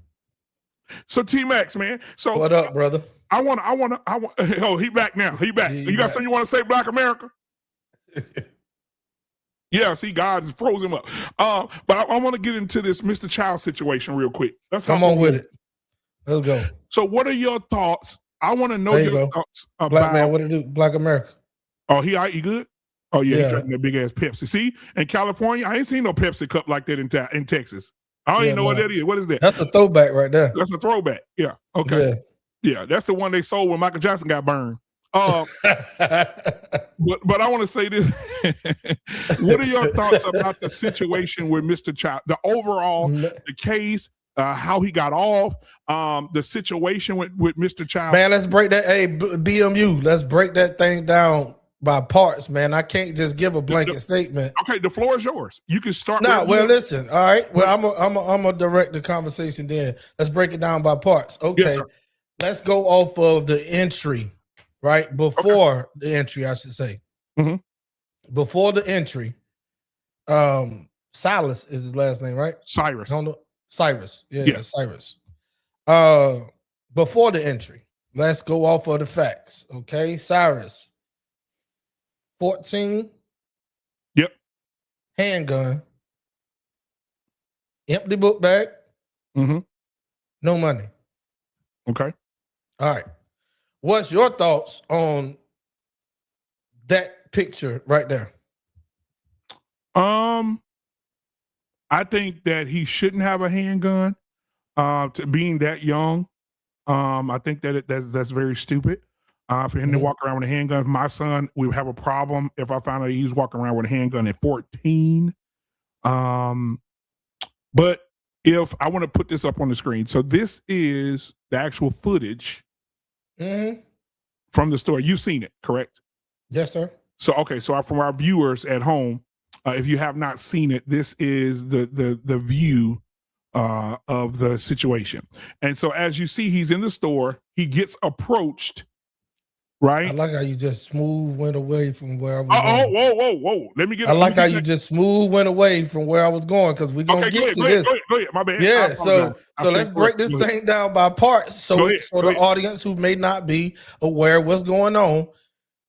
So T-Max, man. So
what up, brother?
I want. Oh, he back now. He back. You got something you want to say, Black America? Yeah, see, God has froze him up. But I want to get into this Mr. Child situation real quick.
Come on with it. Let's go.
So what are your thoughts? I want to know your thoughts about
Black man. What it do, Black America?
Oh, he good? Oh, yeah, he drinking that big-ass Pepsi. See, in California, I ain't seen no Pepsi cup like that in Texas. I don't even know what that is. What is that?
That's a throwback right there.
That's a throwback. Yeah, okay. Yeah, that's the one they sold when Michael Jackson got burned. But I want to say this. What are your thoughts about the situation with Mr. Child? The overall, the case, how he got off, the situation with Mr. Child.
Man, let's break that. Hey, BMU, let's break that thing down by parts, man. I can't just give a blanket statement.
Okay, the floor is yours. You can start.
Listen. All right. Well, I'm gonna direct the conversation. Then let's break it down by parts. Okay. Yes, let's go off of the entry, right before the entry. I should say.
Mm-hmm.
Before the entry, Silas is his last name, right?
Cyrus.
Cyrus. Yeah, Cyrus. Before the entry, let's go off of the facts. Okay, Cyrus. 14.
Yep.
Handgun. Empty book bag.
Mm-hmm.
No money.
Okay.
All right. What's your thoughts on that picture right there?
I think that he shouldn't have a handgun. To being that young, I think that's very stupid. For him to walk around with a handgun, my son would have a problem if I found out he was walking around with a handgun at 14. But if I want to put this up on the screen, so this is the actual footage from the store. You've seen it, correct?
Yes, sir.
So from our viewers at home, if you have not seen it, this is the view of the situation. And so as you see, he's in the store. He gets approached. Right.
I like how you just smooth went away from where I was going.
Whoa. Let me get.
I like how you just smooth went away from where I was going because we're gonna get to this.
Go ahead. My bad.
Yeah. So let's break this thing down by parts. So the audience who may not be aware of what's going on,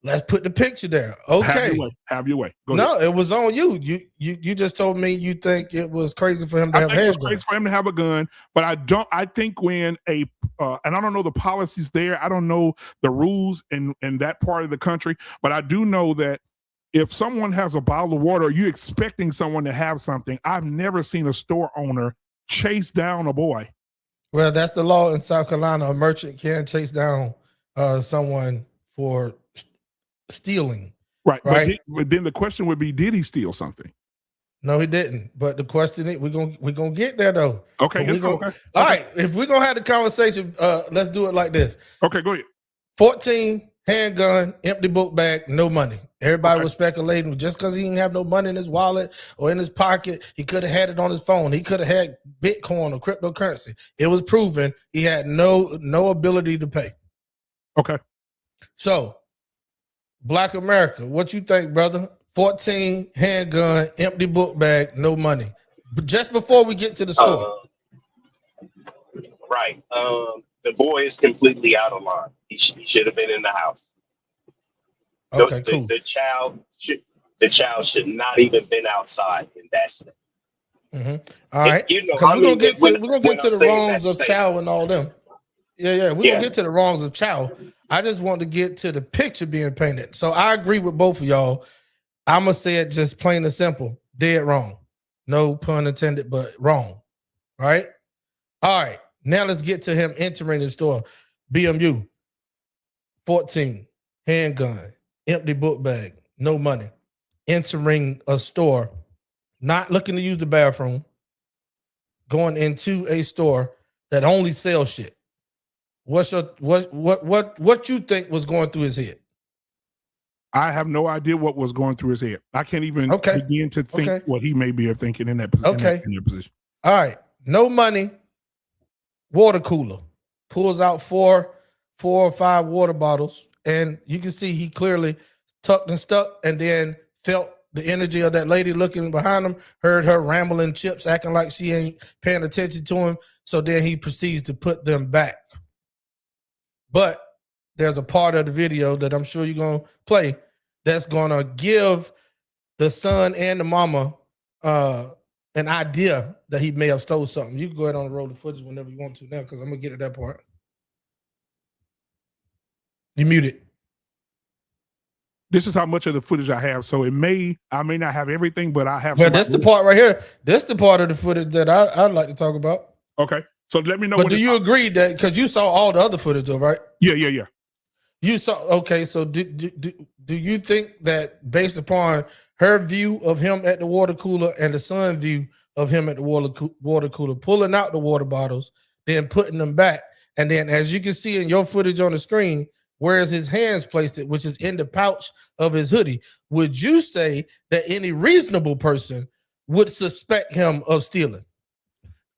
let's put the picture there. Okay.
Have your way.
No, it was on you. You just told me you think it was crazy for him to have a handgun.
Crazy for him to have a gun, but I think when and I don't know the policies there. I don't know the rules in that part of the country, but I do know that if someone has a bottle of water, are you expecting someone to have something? I've never seen a store owner chase down a boy.
Well, that's the law in South Carolina. A merchant can chase down someone for stealing.
Right. But then the question would be, did he steal something?
No, he didn't. But the question is, we're gonna get there though.
Okay,
But
let's go. Okay.
All right. If we're gonna have the conversation, let's do it like this.
Okay, go ahead.
14, handgun, empty book bag, no money. Everybody
Okay.
was speculating just because he didn't have no money in his wallet or in his pocket, he could have had it on his phone. He could have had Bitcoin or cryptocurrency. It was proven he had no ability to pay.
Okay.
So, Black America, what you think, brother? 14, handgun, empty book bag, no money. But just before we get to the store.
Right. The boy is completely out of line. He should have been in the house.
Okay, cool.
The child should not even been outside in that state.
Mm-hmm. All right.
You know,
we're gonna get to the wrongs of Chow and all them. Yeah. We're gonna get to the wrongs of Chow. I just want to get to the picture being painted. So I agree with both of y'all. I'm gonna say it just plain and simple. Dead wrong. No pun intended, but wrong. Right? All right. Now let's get to him entering the store. BMU, 14, handgun, empty book bag, no money. Entering a store, not looking to use the bathroom, going into a store that only sells shit. What you think was going through his head?
I have no idea what was going through his head. I can't even begin to think what he may be thinking in that position. In that position.
All right. No money. Water cooler. Pulls out four or five water bottles. And you can see he clearly tucked and stuck and then felt the energy of that lady looking behind him, heard her rambling chips, acting like she ain't paying attention to him. So then he proceeds to put them back. But there's a part of the video that I'm sure you're going to play that's going to give the son and the mama an idea that he may have stole something. You can go ahead on the roll the footage whenever you want to now, because I'm going to get at that part. You muted.
This is how much of the footage I have. So I may not have everything, but I have.
Well, that's the part right here. That's the part of the footage that I'd like to talk about.
Okay. So let me know.
But do you agree that, because you saw all the other footage though, right?
Yeah.
You saw, okay, so do you think that based upon her view of him at the water cooler and the son's view of him at the water cooler, pulling out the water bottles, then putting them back, and then as you can see in your footage on the screen, whereas his hands placed it, which is in the pouch of his hoodie, would you say that any reasonable person would suspect him of stealing?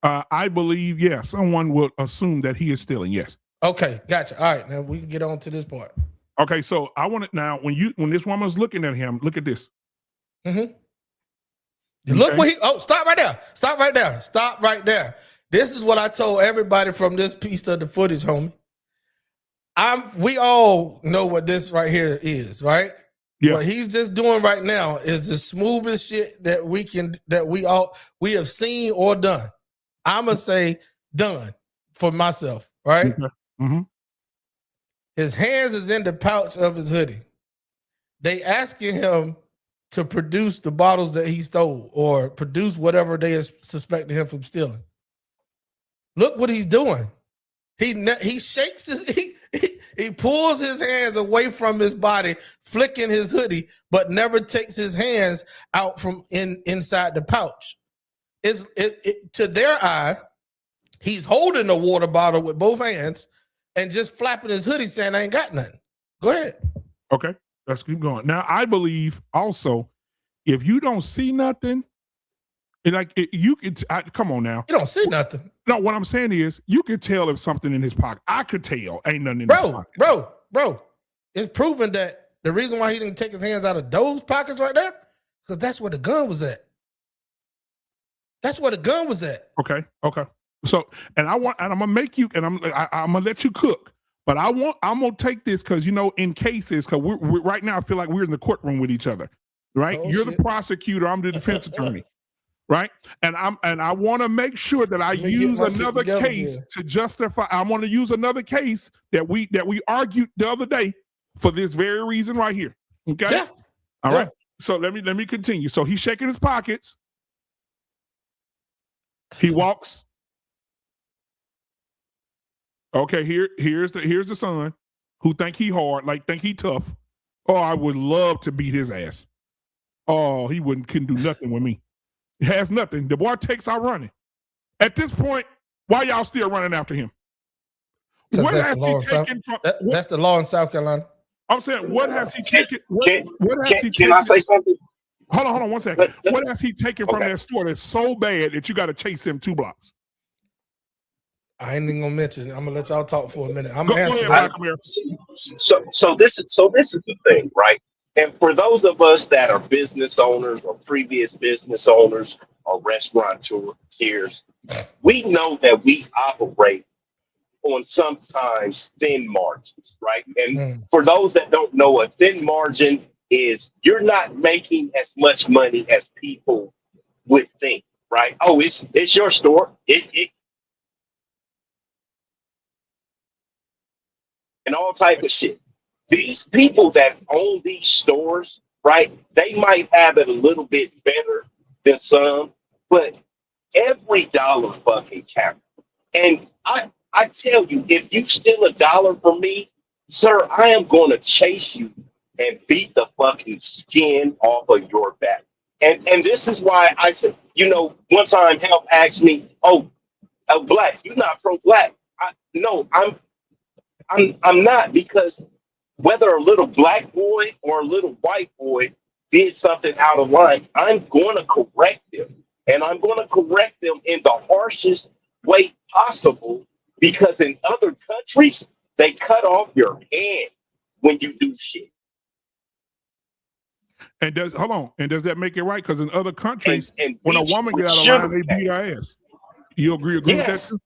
I believe, yes. Someone would assume that he is stealing, yes.
Okay, gotcha. All right, now we can get on to this part.
Okay, so I want it now. When this woman's looking at him, look at this.
Mm-hmm. Look what stop right there. This is what I told everybody from this piece of the footage, homie. We all know what this right here is, right? Yeah. What he's just doing right now is the smoothest shit that we have seen or done. I'ma say done for myself, right?
Okay. Mm-hmm.
His hands is in the pouch of his hoodie. They asking him to produce the bottles that he stole or produce whatever they are suspecting him from stealing. Look what he's doing. He shakes he pulls his hands away from his body, flicking his hoodie, but never takes his hands out from inside the pouch. To their eye, he's holding the water bottle with both hands and just flapping his hoodie saying, I ain't got nothing. Go ahead.
Okay, let's keep going. Now, I believe also, if you don't see nothing, you could come on now.
You don't see nothing.
No, what I'm saying is, you could tell if something in his pocket. I could tell ain't nothing in his pocket.
Bro. It's proven that the reason why he didn't take his hands out of those pockets right there, because that's where the gun was at. That's where the gun was at.
Okay. So, and I'm gonna make you, and I'm gonna let you cook. But I'm gonna take this because in cases, because we're right now I feel like we're in the courtroom with each other, right? You're the prosecutor, I'm the defense attorney. Right, and I want to make sure that I use another case to justify. I want to use another case that we argued the other day for this very reason right here. Okay,
yeah.
All right. So let me continue. So he's shaking his pockets. He walks. Okay, here's the son who think he hard, think he tough. Oh, I would love to beat his ass. Oh, he couldn't do nothing with me. He has nothing. The boy takes out running. At this point, why y'all still running after him? What has he taken from?
That's the law in South Carolina.
I'm saying, what has he taken?
Can I say something?
Hold on 1 second. What has he taken from that store that's so bad that you got to chase him 2 blocks?
I ain't even gonna mention it. I'm gonna let y'all talk for a minute. I'm
Go
answering.
ahead,
So this is the thing, right? And for those of us that are business owners or previous business owners or restaurateurs, we know that we operate on sometimes thin margins, right? And for those that don't know, a thin margin is you're not making as much money as people would think, right? Oh, it's your store. It and all type of shit. These people that own these stores, right? They might have it a little bit better than some, but every dollar fucking counts. And I tell you, if you steal $1 from me, sir, I am going to chase you and beat the fucking skin off of your back. And this is why I said, one time Help asked me, "Oh, Black, you're not pro-Black." No, I'm not, because whether a little black boy or a little white boy did something out of line, I'm going to correct them. And I'm going to correct them in the harshest way possible, because in other countries, they cut off your hand when you do shit.
And does that make it right? Because in other countries,
and
when a woman gets out of line, they beat her ass. You agree with that too?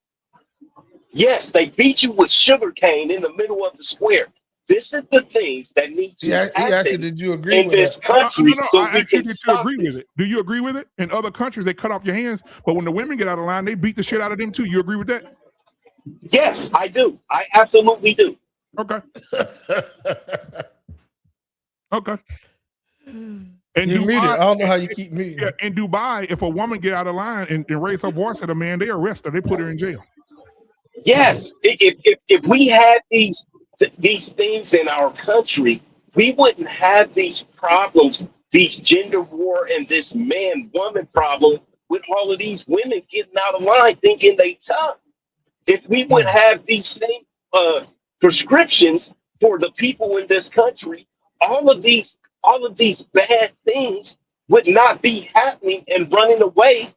Yes, they beat you with sugar cane in the middle of the square. This is the things that need to happen.
Did you agree
in
with
this
that?
country?
No, I actually did you agree with it. Do you agree with it? In other countries, they cut off your hands, but when the women get out of line, they beat the shit out of them too. You agree with that?
Yes, I do. I absolutely do.
Okay. Okay. And
you muted. I don't know how you keep muting.
Yeah, in Dubai, if a woman get out of line and raise her voice at a man, they arrest her. They put her in jail.
Yes, if we had these things in our country, we wouldn't have these problems, these gender war and this man-woman problem with all of these women getting out of line thinking they tough. If we would have these same prescriptions for the people in this country, all of these bad things would not be happening and running away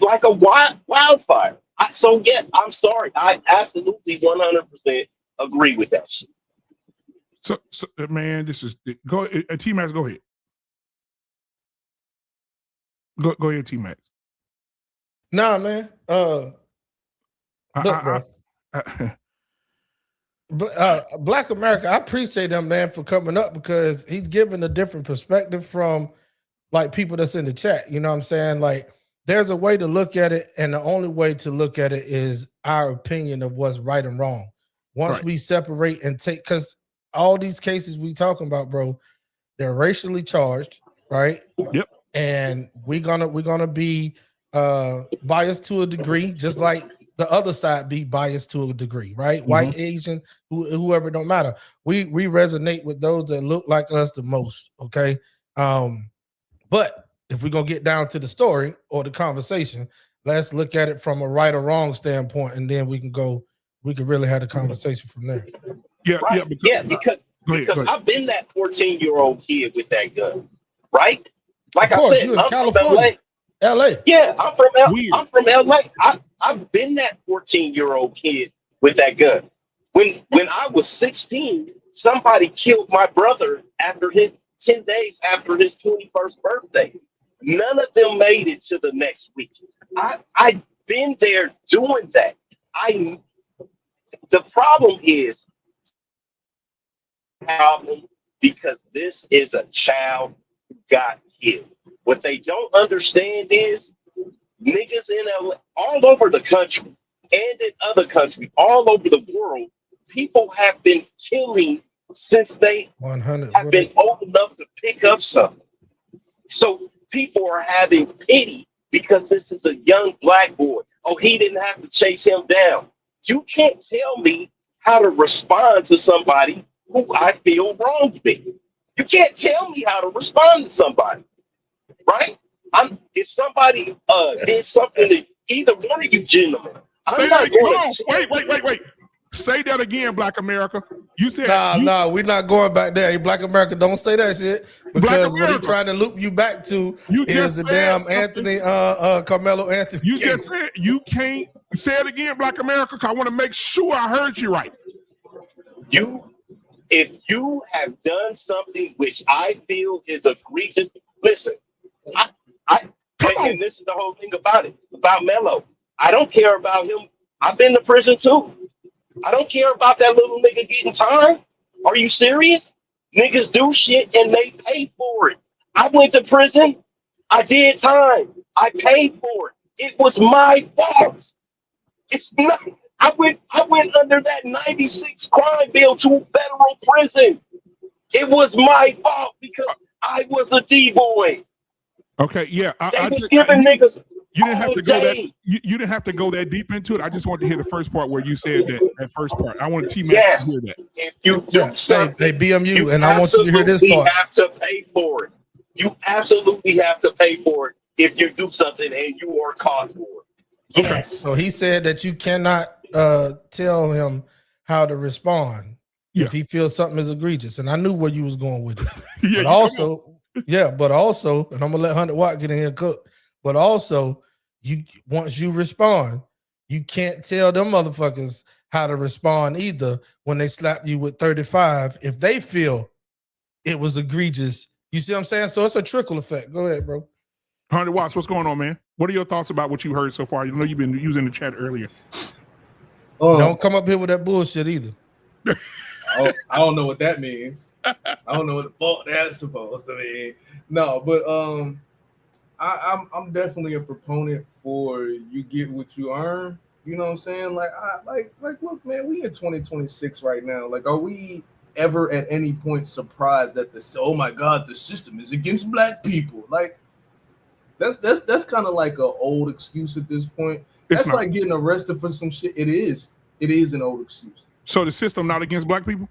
like a wildfire. So yes, I'm sorry. I absolutely 100% agree with that shit.
So man, this is go. T-Max, go ahead. Go ahead, T-Max.
Nah, man. Look, bro. Black America, I appreciate them, man, for coming up, because he's giving a different perspective from like people that's in the chat. You know what I'm saying? Like, there's a way to look at it, and the only way to look at it is our opinion of what's right and wrong. Once we separate and take, because all these cases we talking about, bro, they're racially charged, right?
Yep.
And we're gonna be biased to a degree, just like the other side be biased to a degree, right? White, Asian, whoever, don't matter. We resonate with those that look like us the most, okay? But if we're gonna get down to the story or the conversation, let's look at it from a right or wrong standpoint, and then we can really have the conversation from there.
Yeah,
right. Because I've been that 14-year-old kid with that gun, right? Like I said,
I'm California. From LA.
Yeah, I'm from LA. I've been that 14-year-old kid with that gun. When I was 16, somebody killed my brother after 10 days after his 21st birthday. None of them made it to the next week. I've been there doing that. The problem is because this is a child who got killed. What they don't understand is niggas in LA, all over the country and in other countries, all over the world, people have been killing since they have been old enough to pick up something. So people are having pity because this is a young black boy. Oh, he didn't have to chase him down. You can't tell me how to respond to somebody who I feel wronged me. You can't tell me how to respond to somebody, right? If somebody did something to either one of you gentlemen,
Say
I'm
that
not
again.
going
Hold
to
on. Wait. Say that again, Black America. You said
Nah, we're not going back there. Hey, Black America, don't say that shit
Black
because what he
America.
trying to loop you back to
You
is
just
the
said
damn
something.
Anthony, Carmelo Anthony.
You
case.
just said you can't say it again, Black America, because I want to make sure I heard you right.
If you have done something which I feel is egregious, listen, and this is the whole thing about Melo. I don't care about him. I've been to prison too. I don't care about that little nigga getting time. Are you serious? Niggas do shit and they pay for it. I went to prison. I did time. I paid for it. It was my fault. It's not. I went under that 96 crime bill to federal prison. It was my fault because I was a D-boy.
Okay, yeah.
They was giving niggas.
You didn't have to go that. You didn't have to go that deep into it. I just wanted to hear the first part where you said that first part. I want T-Max to hear that.
If you do something,
hey, BMU, and I want you to hear this part.
You have to pay for it. You absolutely have to pay for it if you do something and you are caught for it.
Okay. So he said that you cannot tell him how to respond if he feels something is egregious. And I knew where you was going with it.
Yeah,
but also, and I'm gonna let 100 Watt get in here and cook. But also, once you respond, you can't tell them motherfuckers how to respond either when they slap you with 35 if they feel it was egregious. You see what I'm saying? So it's a trickle effect. Go ahead, bro.
100 Watts, what's going on, man? What are your thoughts about what you heard so far? You know you've been using the chat earlier.
Don't come up here with that bullshit either.
I don't know what that means. I don't know what the fuck that's supposed to mean. No, but I'm definitely a proponent for you get what you earn. You know what I'm saying? Like look, man, we in 2026 right now. Like, are we ever at any point surprised that oh my God, the system is against black people? Like, that's kind of like an old excuse at this point. That's like getting arrested for some shit. It is an old excuse.
So the system not against black people?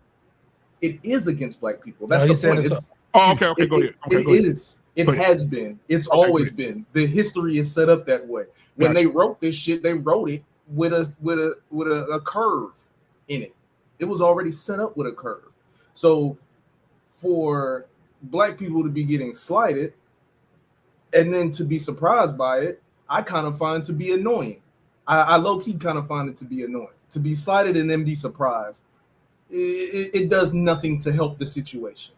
It is against black people. That's the point.
Okay, go ahead. Okay,
it is. It has been. It's always been. The history is set up that way. When they wrote this shit, they wrote it with a curve in it. It was already set up with a curve. So for black people to be getting slighted and then to be surprised by it, I kind of find to be annoying. I low-key kind of find it to be annoying. To be slighted and then be surprised, it does nothing to help the situation.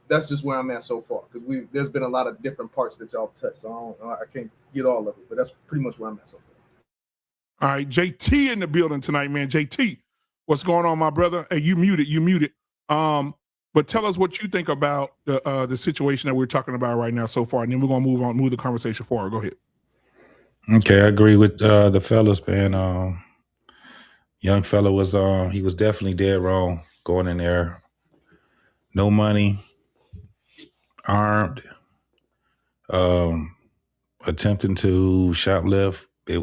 That's just where I'm at so far, because there's been a lot of different parts that y'all touched, so I can't get all of it, but that's pretty much where I'm at so far.
All right, JT in the building tonight, man. JT, what's going on, my brother? Hey, you muted. But tell us what you think about the situation that we're talking about right now so far, and then we're gonna move the conversation forward. Go ahead.
Okay, I agree with the fellas, man. Young fella was he was definitely dead wrong going in there. No money, armed, attempting to shoplift. It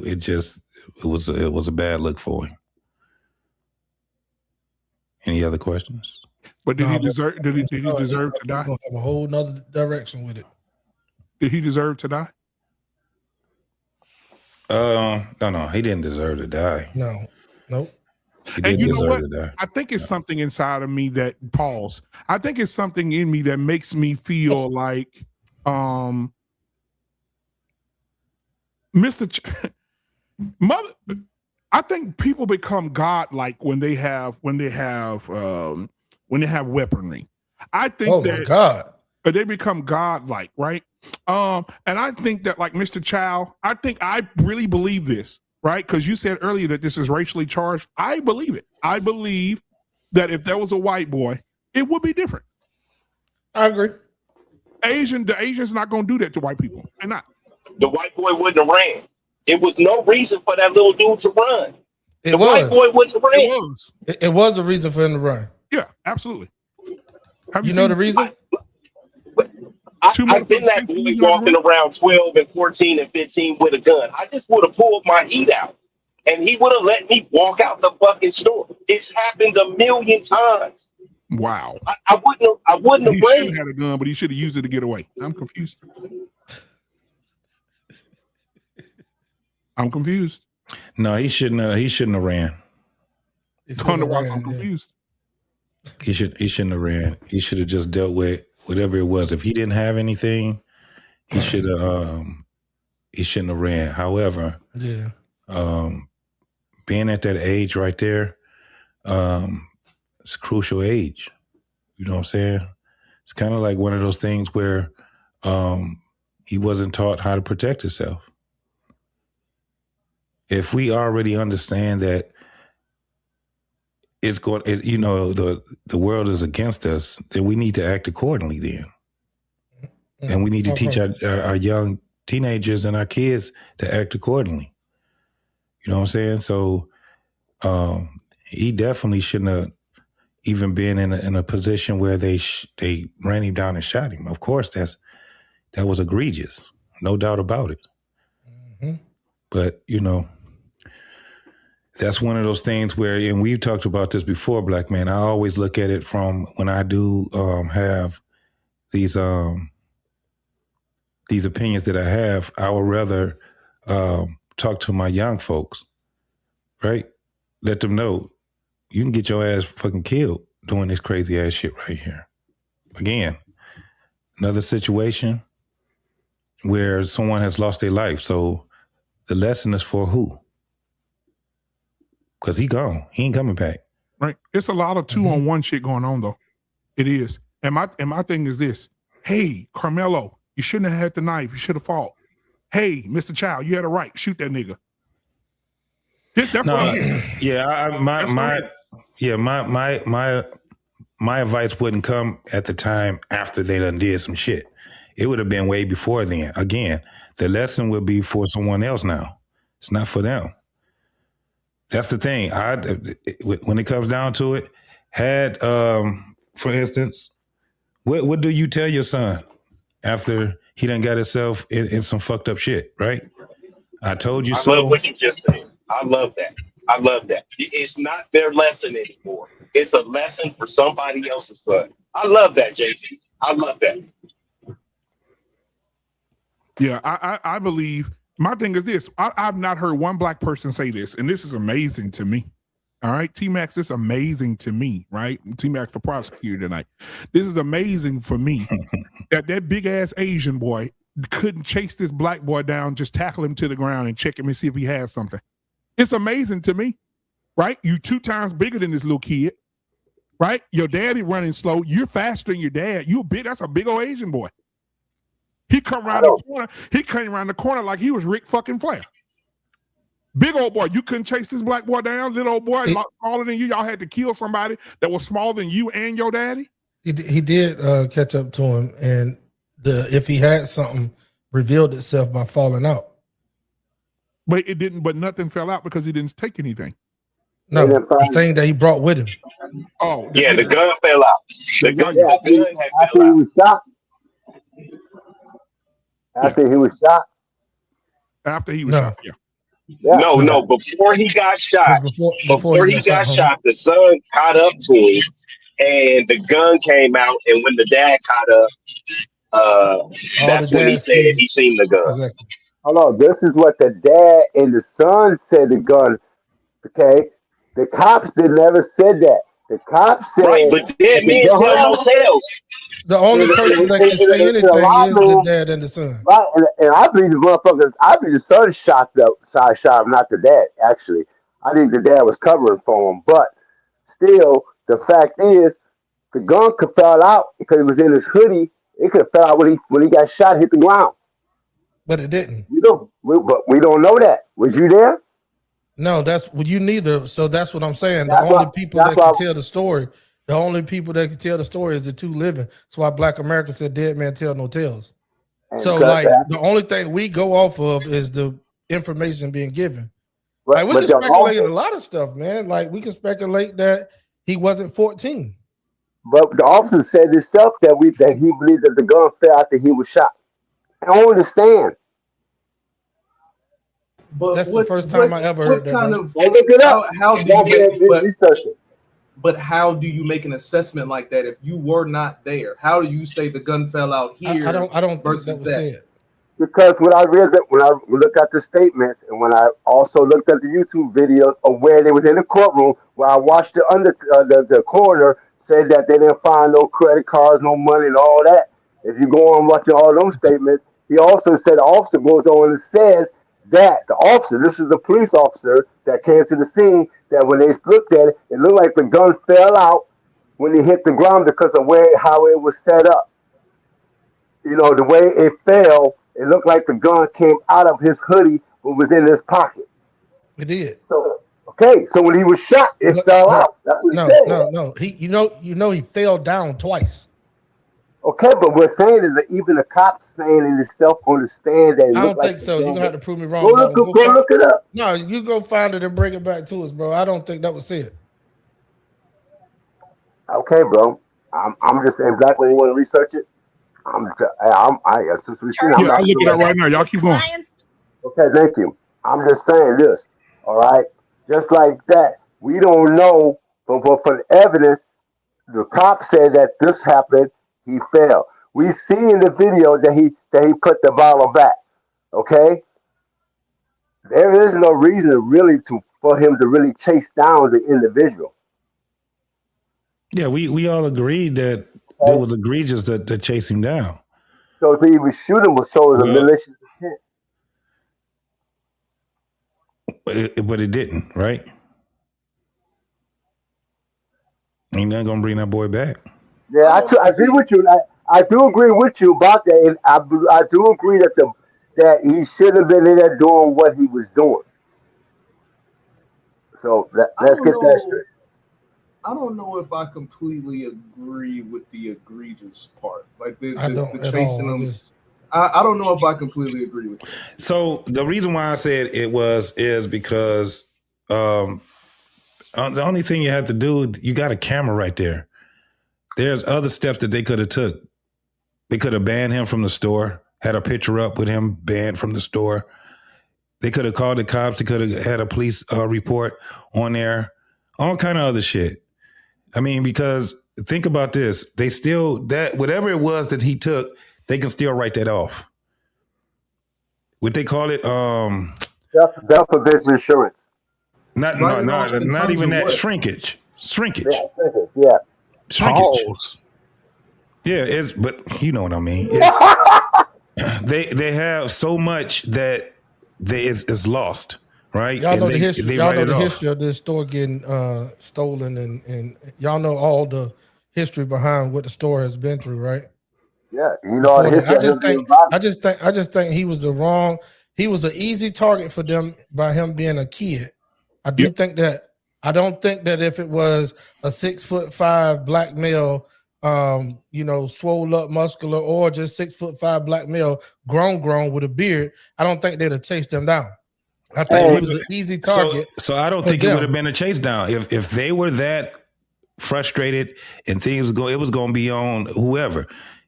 was a bad look for him. Any other questions?
But did he deserve to die?
We'll have a whole nother direction with it.
Did he deserve to die?
No, he didn't deserve to die.
No, nope.
And you know what? I think it's something inside of me that I think it's something in me that makes me feel like I think people become godlike when they have weaponry. I think they become godlike, right? And I think that, like Mr. Chow, I really believe this, right? Because you said earlier that this is racially charged. I believe it. I believe that if there was a white boy, it would be different.
I agree.
The Asians not going to do that to white people. They're not.
The white boy wouldn't have ran. It was no reason for that little dude to run. White boy wouldn't have ran.
It was a reason for him to run.
Yeah, absolutely.
You know the reason?
I've been that boy walking around 12 and 14 and 15 with a gun. I just would have pulled my heat out, and he would have let me walk out the fucking store. It's happened a million times.
Wow.
I wouldn't have.
He should have had a gun, but he should have used it to get away. I'm confused. I'm confused.
No, he shouldn't have ran.
Otherwise, I'm confused.
He shouldn't have ran. He should have just dealt with whatever it was. If he didn't have anything, he should have. He shouldn't have ran. However, being at that age right there, it's a crucial age. You know what I'm saying? It's kind of like one of those things where he wasn't taught how to protect himself. If we already understand that it's going, the world is against us, then we need to act accordingly then. And we need to teach our young teenagers and our kids to act accordingly. You know what I'm saying? So he definitely shouldn't have even been in a position where they ran him down and shot him. Of course, that was egregious, no doubt about it. Mm-hmm. But that's one of those things where, and we've talked about this before, Black Man. I always look at it from when I do have these opinions that I have. I would rather talk to my young folks, right? Let them know you can get your ass fucking killed doing this crazy ass shit right here. Again, another situation where someone has lost their life. So the lesson is for who? Because he gone. He ain't coming back.
Right. It's a lot of 2-on-1 shit going on though. It is. And my thing is this. Hey, Carmelo, you shouldn't have had the knife. You should have fought. Hey, Mr. Child, you had a right. Shoot that nigga. That's what I'm hearing.
Yeah, my advice wouldn't come at the time after they done did some shit. It would have been way before then. Again, the lesson would be for someone else now. It's not for them. That's the thing. When it comes down to it, for instance, what do you tell your son after he done got himself in some fucked up shit, right? I told you so.
I love what you just said. I love that. It's not their lesson anymore. It's a lesson for somebody else's son. I love that, JT. I love that.
Yeah, I believe, my thing is this. I've not heard one black person say this, and this is amazing to me. All right, T-Max, this is amazing to me, right? T-Max, the prosecutor tonight. This is amazing for me that big-ass Asian boy couldn't chase this black boy down, just tackle him to the ground and check him and see if he has something. It's amazing to me, right? You 2 times bigger than this little kid, right? Your daddy running slow. You're faster than your dad. That's a big old Asian boy. He come around the corner. He came around the corner like he was Rick fucking Flair. Big old boy. You couldn't chase this black boy down. Little old boy, a lot smaller than you. Y'all had to kill somebody that was smaller than you and your daddy.
He did catch up to him, and if he had something, revealed itself by falling out.
But it didn't. But nothing fell out because he didn't take anything.
No, the thing that he brought with him.
Oh, yeah, the gun fell out. The gun had
after
fell
he
out.
was shot. After he was shot.
After he was shot, yeah.
No. Before he got shot, before he got shot, the son caught up to him, and the gun came out. And when the dad caught up, that's when he said he seen the gun.
Exactly.
Hold on, this is what the dad and the son said. The gun. Okay, the cops never said that. The cops said,
right, but dead men tell no tales.
The only person that can say anything is the dad and the son.
Right, and I believe the motherfuckers. I believe the son shot him, not the dad. Actually, I think the dad was covering for him. But still, the fact is, the gun could fall out because it was in his hoodie. It could have fell out when he got shot, hit the ground.
But it didn't.
But we don't know that. Was you there?
No, you neither. So that's what I'm saying. The only people that can tell the story is the 2 living. That's why Black America said dead man tell no tales. So the only thing we go off of is the information being given. Like we can speculate a lot of stuff, man. Like we can speculate that he wasn't 14.
But the officer said himself that he believed that the gun fell after he was shot. I don't understand.
But
that's the first time I ever heard that.
Look it up.
But how do you make an assessment like that if you were not there? How do you say the gun fell out here?
I don't
versus
think that was said.
Because when I read that, when I looked at the statements, and when I also looked at the YouTube videos of where they was in the courtroom, where I watched the coroner said that they didn't find no credit cards, no money, and all that. If you go on watching all those statements, he also said the officer goes on and says that the officer, this is the police officer that came to the scene, that when they looked at it, it looked like the gun fell out when he hit the ground because of how it was set up. You know, the way it fell, it looked like the gun came out of his hoodie but was in his pocket.
It did.
So okay, so when he was shot, it
But-
fell
but-
out. That's what he
No,
said.
no. He fell down twice.
Okay, but we're saying is that even the cops saying in himself on the stand that it
I
looked
don't
like
think
the
so. You're
gun
gonna have to prove me wrong.
Go look it up.
No, you go find it and bring it back to us, bro. I don't think that was it.
Okay, bro. I'm just saying, Black, when you want to research it, since we've seen, I'm
Yeah,
not
I'm looking
sure.
at it right now. Y'all keep going.
Okay, thank you. I'm just saying this, all right? Just like that, we don't know, but for the evidence, the cop said that this happened, he fell. We see in the video that he put the bottle back, okay? There is no reason really for him to really chase down the individual.
Yeah, we all agreed that it was egregious to chase him down.
So to even shoot him was shows a malicious intent.
But it didn't, right? Ain't nothing gonna bring that boy back.
Yeah, I agree with you. I do agree with you about that, and I do agree that he should have been in there doing what he was doing. So let's get that straight.
I don't know if I completely agree with the egregious part, like the
chasing
them. I don't know if I completely agree with that.
So the reason why I said is because the only thing you have to do, you got a camera right there. There's other steps that they could have took. They could have banned him from the store, had a picture up with him banned from the store. They could have called the cops. They could have had a police report on there, all kind of other shit. I mean, because think about this. They still, that whatever it was that he took, they can still write that off. What they call it?
Death provision insurance.
Not even that. Shrinkage.
Yeah.
Shrinkage. Yeah, but you know what I mean. They have so much that it's lost, right?
Y'all know the history. Y'all know the
off.
history of this store getting stolen, and y'all know all the history behind what the store has been through, right?
Yeah, you know.
I just think he was he was an easy target for them by him being a kid. I don't think that if it was a 6'5" black male, swole up, muscular, or just 6'5" black male, grown with a beard, I don't think they'd have chased him down. I think he was an easy target.
So I don't think it would have been a chase down if they were that frustrated and things it was going to be on whoever.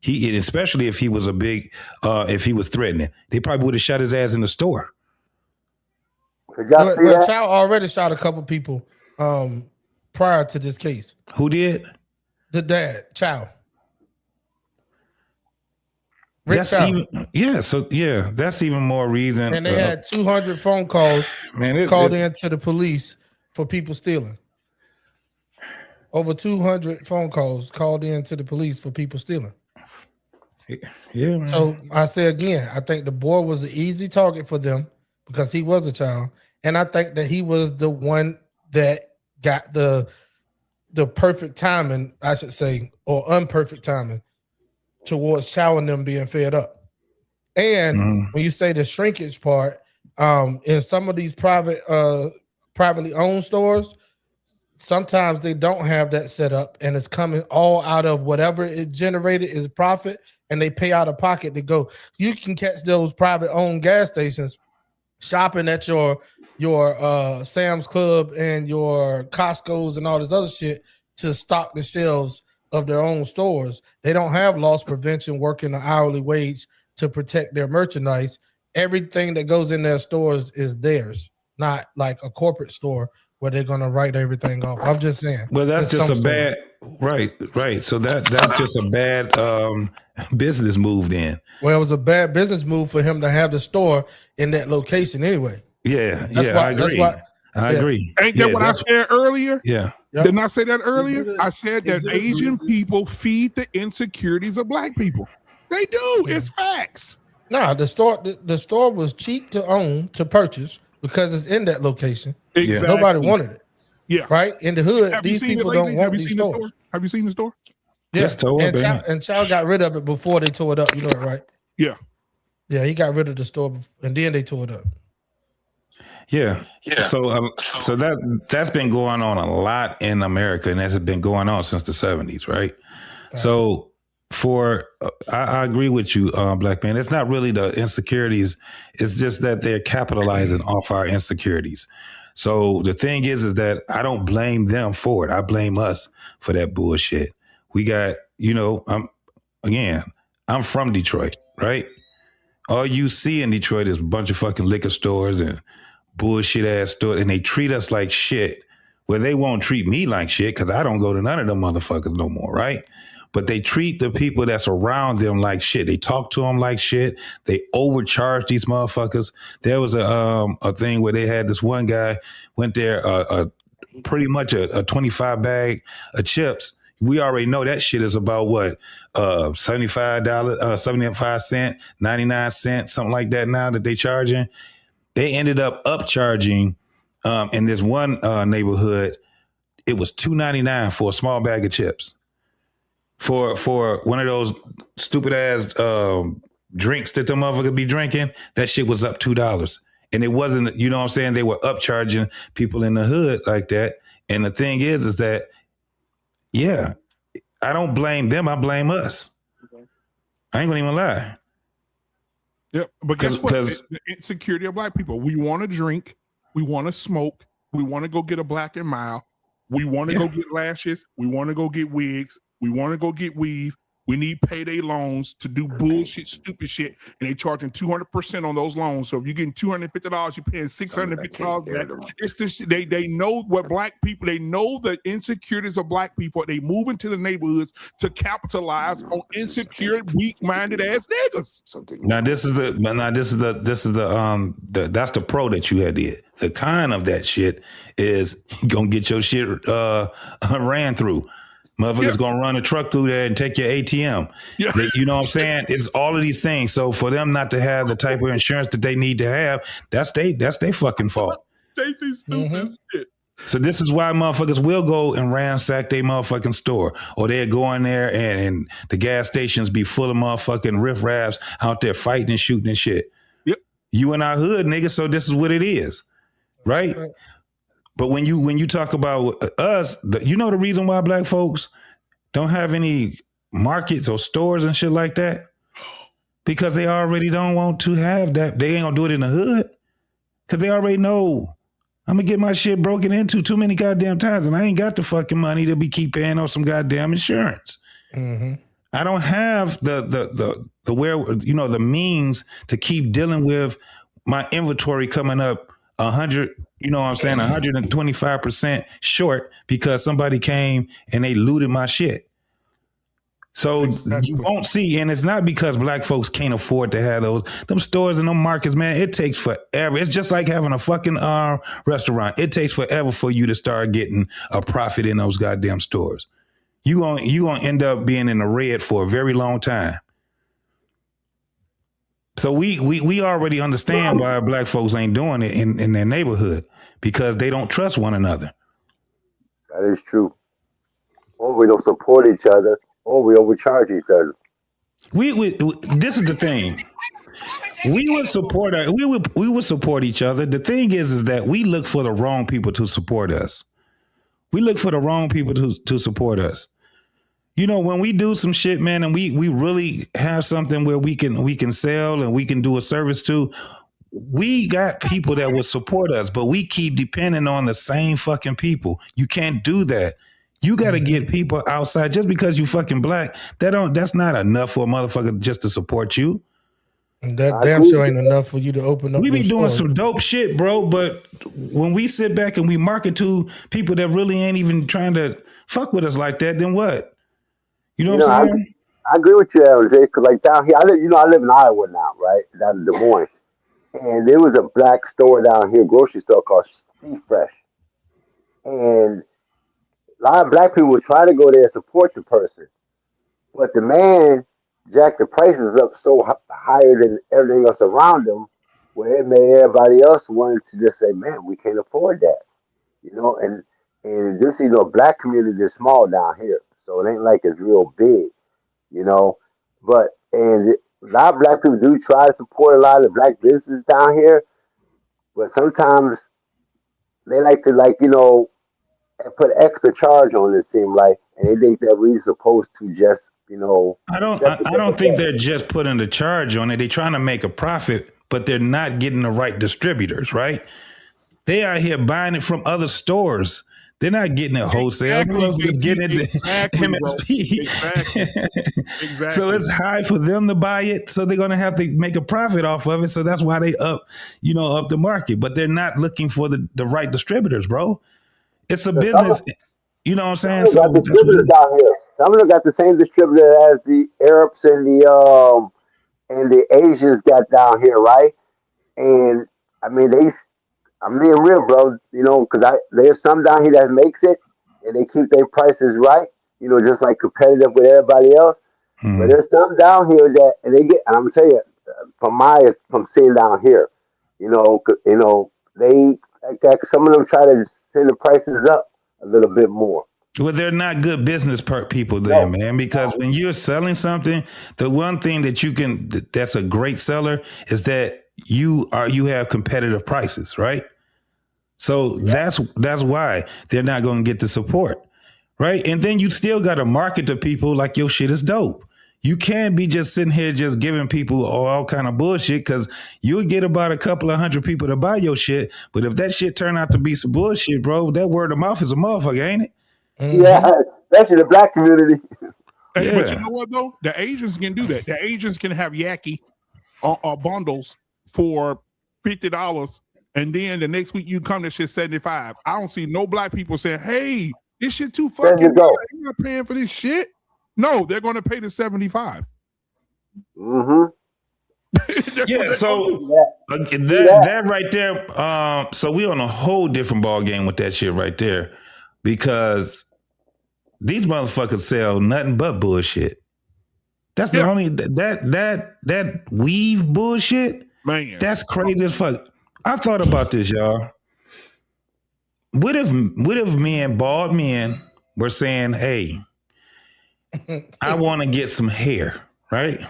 Especially if he was if he was threatening, they probably would have shot his ass in the store.
Well, Chow already shot a couple people prior to this case.
Who did?
The dad, Chow.
That's even more reason.
And they had 200 phone calls called in to the police for people stealing. Over 200 phone calls called in to the police for people stealing.
Yeah. Man.
So I say again, I think the boy was an easy target for them because he was a child, and I think that he was the one that got the perfect timing, I should say, or unperfect timing towards Chow and them being fed up. And when you say the shrinkage part, in some of these privately owned stores, sometimes they don't have that set up, and it's coming all out of whatever it generated is profit, and they pay out of pocket to go. You can catch those private owned gas stations shopping at your Sam's Club and your Costco's and all this other shit to stock the shelves of their own stores. They don't have loss prevention working an hourly wage to protect their merchandise. Everything that goes in their stores is theirs, not like a corporate store where they're gonna write everything off. I'm just saying.
Well, that's just a
some
bad right. So that's just a bad business move then.
Well, it was a bad business move for him to have the store in that location anyway.
Yeah,
That's why,
I agree. I agree.
Ain't that what I said earlier?
Yeah.
Yep.
Didn't I say that earlier? I said that Asian people feed the insecurities of black people. They do. Yeah. It's facts.
Nah, the store was cheap to own, to purchase, because it's in that location.
Exactly.
Nobody wanted it.
Yeah.
Right? In the hood, these people don't want these stores.
Have you seen the store?
Yeah. And Chow got rid of it before they tore it up. You know it, right?
Yeah.
Yeah, he got rid of the store and then they tore it up.
Yeah. So that's been going on a lot in America, and that's been going on since the 70s, right? Thanks. So I agree with you, Black Man. It's not really the insecurities. It's just that they're capitalizing off our insecurities. So the thing is that I don't blame them for it. I blame us for that bullshit. We got, I'm from Detroit, right? All you see in Detroit is a bunch of fucking liquor stores and bullshit ass stores, and they treat us like shit. Well, they won't treat me like shit because I don't go to none of them motherfuckers no more, right? But they treat the people that's around them like shit. They talk to them like shit. They overcharge these motherfuckers. There was a thing where they had this one guy went there, pretty much a 25 bag of chips. We already know that shit is about what, $75, 75 cents, 99 cents, something like that now that they charging. They ended up upcharging in this one neighborhood. It was $2.99 for a small bag of chips. For one of those stupid ass drinks that the motherfucker be drinking, that shit was up $2. And it wasn't, you know what I'm saying? They were upcharging people in the hood like that. And the thing is that, yeah, I don't blame them. I blame us. I ain't gonna even lie.
Yeah, but guess what? The insecurity of black people. We want to drink. We want to smoke. We want to go get a Black and Mild. We want to go get lashes. We want to go get wigs. We want to go get weave. We need payday loans to do bullshit, stupid shit, and they charging 200% on those loans. So if you're getting $250, you're paying $650. It's this. They know what black people. They know the insecurities of black people. They move into the neighborhoods to capitalize on insecure, weak-minded ass niggas.
That's the pro that you had did. The con of that shit is you gonna get your shit ran through. Motherfuckers gonna run a truck through there and take your ATM. Yeah. You know what I'm saying? It's all of these things. So for them not to have the type of insurance that they need to have, that's their fucking fault.
Stupid shit.
So this is why motherfuckers will go and ransack their motherfucking store, or they'll go in there and the gas stations be full of motherfucking riffraffs out there fighting and shooting and shit.
Yep.
You in our hood, nigga. So this is what it is, right? But when you talk about us, you know the reason why black folks don't have any markets or stores and shit like that? Because they already don't want to have that. They ain't gonna do it in the hood. Because they already know I'm gonna get my shit broken into too many goddamn times, and I ain't got the fucking money to keep paying off some goddamn insurance. Mm-hmm. I don't have the the means to keep dealing with my inventory coming up 100, you know what I'm saying, 125% short because somebody came and they looted my shit. So you won't see, and it's not because black folks can't afford to have them stores and them markets, man. It takes forever. It's just like having a fucking restaurant. It takes forever for you to start getting a profit in those goddamn stores. You gonna end up being in the red for a very long time. So we already understand why black folks ain't doing it in their neighborhood, because they don't trust one another.
That is true. Or we don't support each other, or we overcharge each other.
This is the thing. We would support each other. The thing is that we look for the wrong people to support us. We look for the wrong people to support us. You know, when we do some shit, man, and we really have something where we can sell and we can do a service to, we got people that will support us, but we keep depending on the same fucking people. You can't do that. You got to get people outside. Just because you fucking black, that's not enough for a motherfucker just to support you.
And that
I
damn
agree
sure
with
ain't enough for you to open up
We
your
be doing
store.
some dope shit, bro. But when we sit back and we market to people that really ain't even trying to fuck with us like that, then what? You know
you.
what
know,
I'm
I
saying?
I agree with you, LJ. Because like down here, I live in Iowa now, right? Down in Des Moines, and there was a black store down here, grocery store called Sea Fresh, and a lot of black people would try to go there and support the person, but the man jacked the prices up so higher than everything else around him, where it made everybody else wanted to just say, "Man, we can't afford that," you know. And just black community is small down here, so it ain't like it's real big, you know. But and a lot of black people do try to support a lot of the black businesses down here, but sometimes they like to put extra charge on it. Seem like, and they think that we're supposed to just
I don't.
accept it
I
as
don't
a
think
fact.
they're just putting the charge on it. They're trying to make a profit, but they're not getting the right distributors. Right? They out here buying it from other stores. They're not getting it wholesale. The
Exactly,
motherfuckers
JT.
getting it
Exactly, bro. Exactly.
MSP. So
Exactly.
it's high for them to buy it. So they're gonna have to make a profit off of it. So that's why they up the market. But they're not looking for the right distributors, bro. It's a
So some
business. You know what I'm
some
saying?
of them got
So that's what it
distributors
is.
down here. Some of them got the same distributor as the Arabs and the Asians got down here, right? And I mean I'm being real, bro. Because there's some down here that makes it, and they keep their prices right. Just like competitive with everybody else. But
Mhm.
there's some down here that, and I'm gonna tell you, from seeing down here, they like some of them try to send the prices up a little bit more.
Well, they're not good business people then,
No,
man, because when you're selling something, the one thing that that's a great seller is that you have competitive prices, right? So that's why they're not going to get the support, right? And then you still got to market to people like your shit is dope. You can't be just sitting here just giving people all kind of bullshit because you'll get about a couple of hundred people to buy your shit. But if that shit turn out to be some bullshit, bro, that word of mouth is a motherfucker, ain't it?
yeah,
Mm-hmm.
especially the black community.
But you
Yeah.
know what though? The Asians can do that. The Asians can have yaki bundles for $50, and then the next week you come to shit 75. I don't see no black people saying, "Hey, this shit too
There
fucking
you go.
high. I'm not paying for this shit." No, they're going to pay the 75.
Mm-hmm.
Yeah, so
Yeah, see
that
that.
that right there. So we on a whole different ball game with that shit right there, because these motherfuckers sell nothing but bullshit. That's the
Yeah,
only that weave bullshit.
man.
That's crazy as fuck. I thought about this, y'all. What if bald men were saying, "Hey, I want to get some hair, right?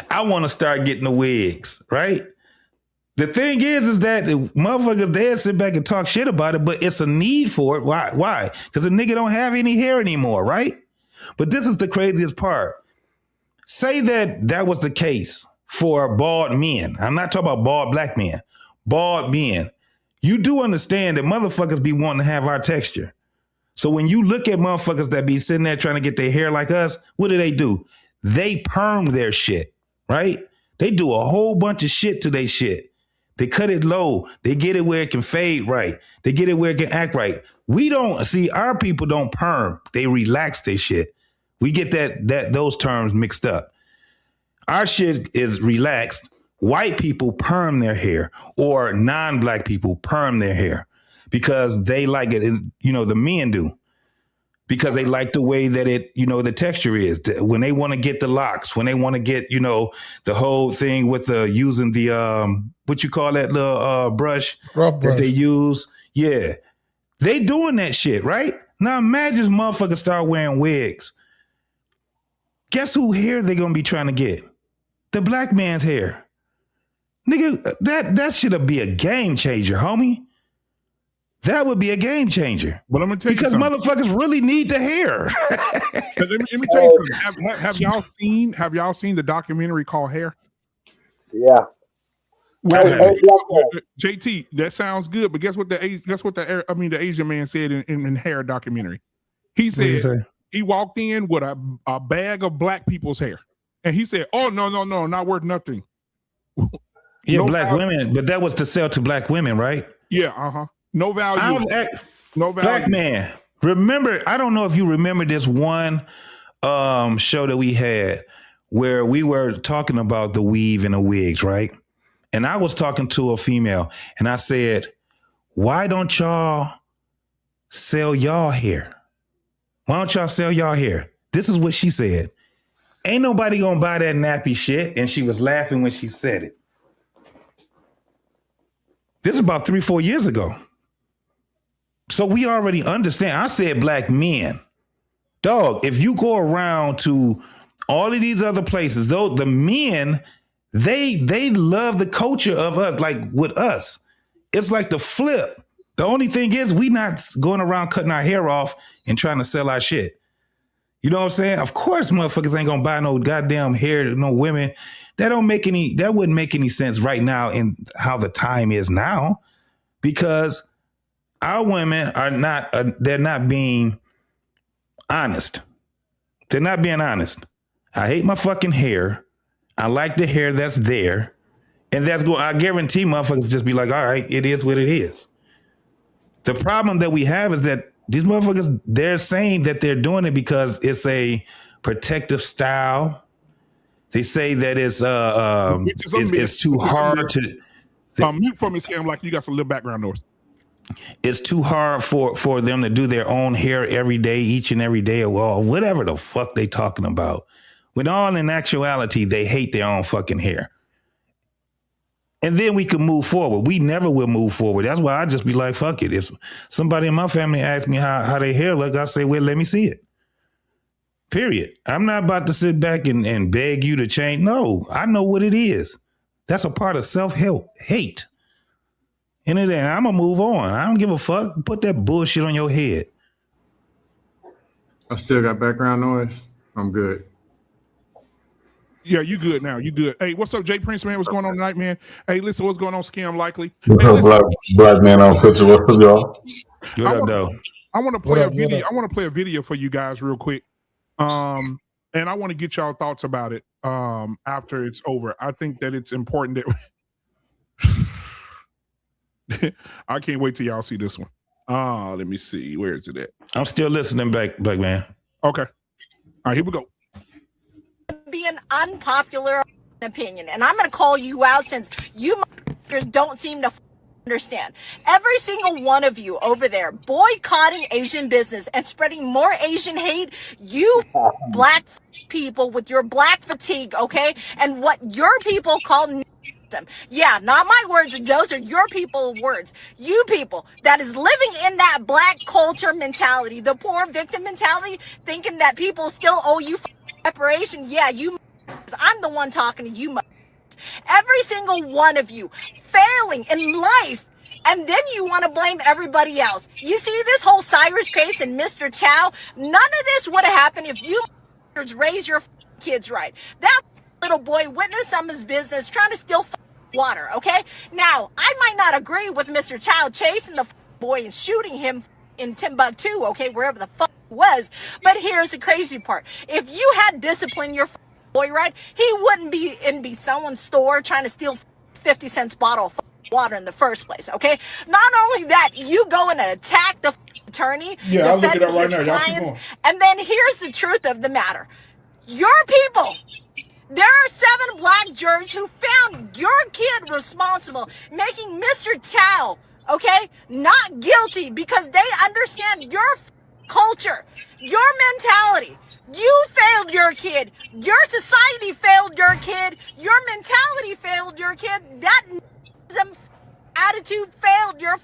I want to start getting the wigs, right?" The thing is that the motherfuckers they sit back and talk shit about it, but it's a need for it. Why? Why? Because the nigga don't have any hair anymore, right? But this is the craziest part. Say that was the case for bald men. I'm not talking about bald black men. Bald men. You do understand that motherfuckers be wanting to have our texture. So when you look at motherfuckers that be sitting there trying to get their hair like us, what do? They perm their shit, right? They do a whole bunch of shit to their shit. They cut it low. They get it where it can fade right. They get it where it can act right. We don't see our people don't perm. They relax their shit. We get those terms mixed up. Our shit is relaxed. White people perm their hair, or non-black people perm their hair because they like it. The men do, because they like the way that the texture is. When they want to get the locks, when they want to get, the whole thing with using the, what you call that little brush
Rough
that they
brush.
use. Yeah. They doing that shit, right? Now imagine motherfuckers start wearing wigs. Guess who hair they gonna be trying to get? The black man's hair. Nigga, that should be a game changer, homie. That would be a game changer.
But I'm gonna tell you
Because
something.
motherfuckers really need the hair.
Let me tell you something. Have y'all seen the documentary called Hair?
Yeah.
I
Well,
Hey,
haven't.
black man.
JT, that sounds good, but guess what the Asian man said in Hair documentary? He
What do you
said
say?
he walked in with a bag of black people's hair, And he said, "Oh no, not worth nothing."
Yeah,
No
black
value.
women, but that was to sell to black women, right?
Yeah, no value. No value.
Black man, remember? I don't know if you remember this one show that we had where we were talking about the weave and the wigs, right? And I was talking to a female, and I said, "Why don't y'all sell y'all hair? Why don't y'all sell y'all hair?" This is what she said. "Ain't nobody gonna buy that nappy shit." And she was laughing when she said it. This is about 3-4 years ago. So we already understand. I said black men. Dog, if you go around to all of these other places, though, the men, they love the culture of us, like with us. It's like the flip. The only thing is we not going around cutting our hair off and trying to sell our shit. You know what I'm saying? Of course, motherfuckers ain't gonna buy no goddamn hair, no women. That wouldn't make any sense right now in how the time is now, because our women are not, they're not being honest. They're not being honest. I hate my fucking hair. I like the hair that's there. And I guarantee motherfuckers just be like, all right, it is what it is. The problem that we have is that these motherfuckers, they're saying that they're doing it because it's a protective style. They say that it's too hard to
mute for me, Scam. Like you got some little background noise.
It's too hard for them to do their own hair every day, each and every day, or whatever the fuck they talking about. When all in actuality, they hate their own fucking hair. And then we can move forward. We never will move forward. That's why I just be like, fuck it. If somebody in my family asks me how their hair look, I say, well, let me see it. Period. I'm not about to sit back and beg you to change. No, I know what it is. That's a part of self-help, hate. And I'm going to move on. I don't give a fuck. Put that bullshit on your head.
I still got background noise. I'm good.
Yeah, you good now. You good. Hey, what's up, Jay Prince, man? What's going on tonight, man? Hey, listen, what's going on, Scam Likely?
What's up, Black Man Unfiltered? What's up, y'all?
What up, though?
I want to play a video. I want to play a video for you guys real quick. And I want to get y'all thoughts about it after it's over. I think that it's important that I can't wait till y'all see this one. Let me see. Where is it at?
I'm still listening back, Black Man.
Okay. All right, here we go.
Be an unpopular opinion, and I'm going to call you out since you don't seem to understand. Every single one of you over there boycotting Asian business and spreading more Asian hate, you black people with your black fatigue, okay? And what your people call racism. Yeah, not my words, those are your people words. You people that is living in that black culture mentality, the poor victim mentality, thinking that people still owe you reparation. Yeah, I'm the one talking to you. Every single one of you failing in life, and then you want to blame everybody else. You see this whole Cyrus case and Mr. Chow, none of this would have happened if you raise your kids right. That little boy witnessed some of his business trying to steal water, okay? Now, I might not agree with Mr. Chow chasing the boy and shooting him in Timbuktu, okay, wherever the fuck he was, but here's the crazy part. If you had disciplined your boy right, he wouldn't be in someone's store trying to steal 50 cents bottle of water in the first place, okay? Not only that, you go and attack the attorney, defend his clients, and then here's the truth of the matter. Your people, there are 7 black jurors who found your kid responsible, making Mr. Chow, okay, not guilty because they understand your culture, your mentality. You failed your kid. Your society failed your kid. Your mentality failed your kid. That attitude failed your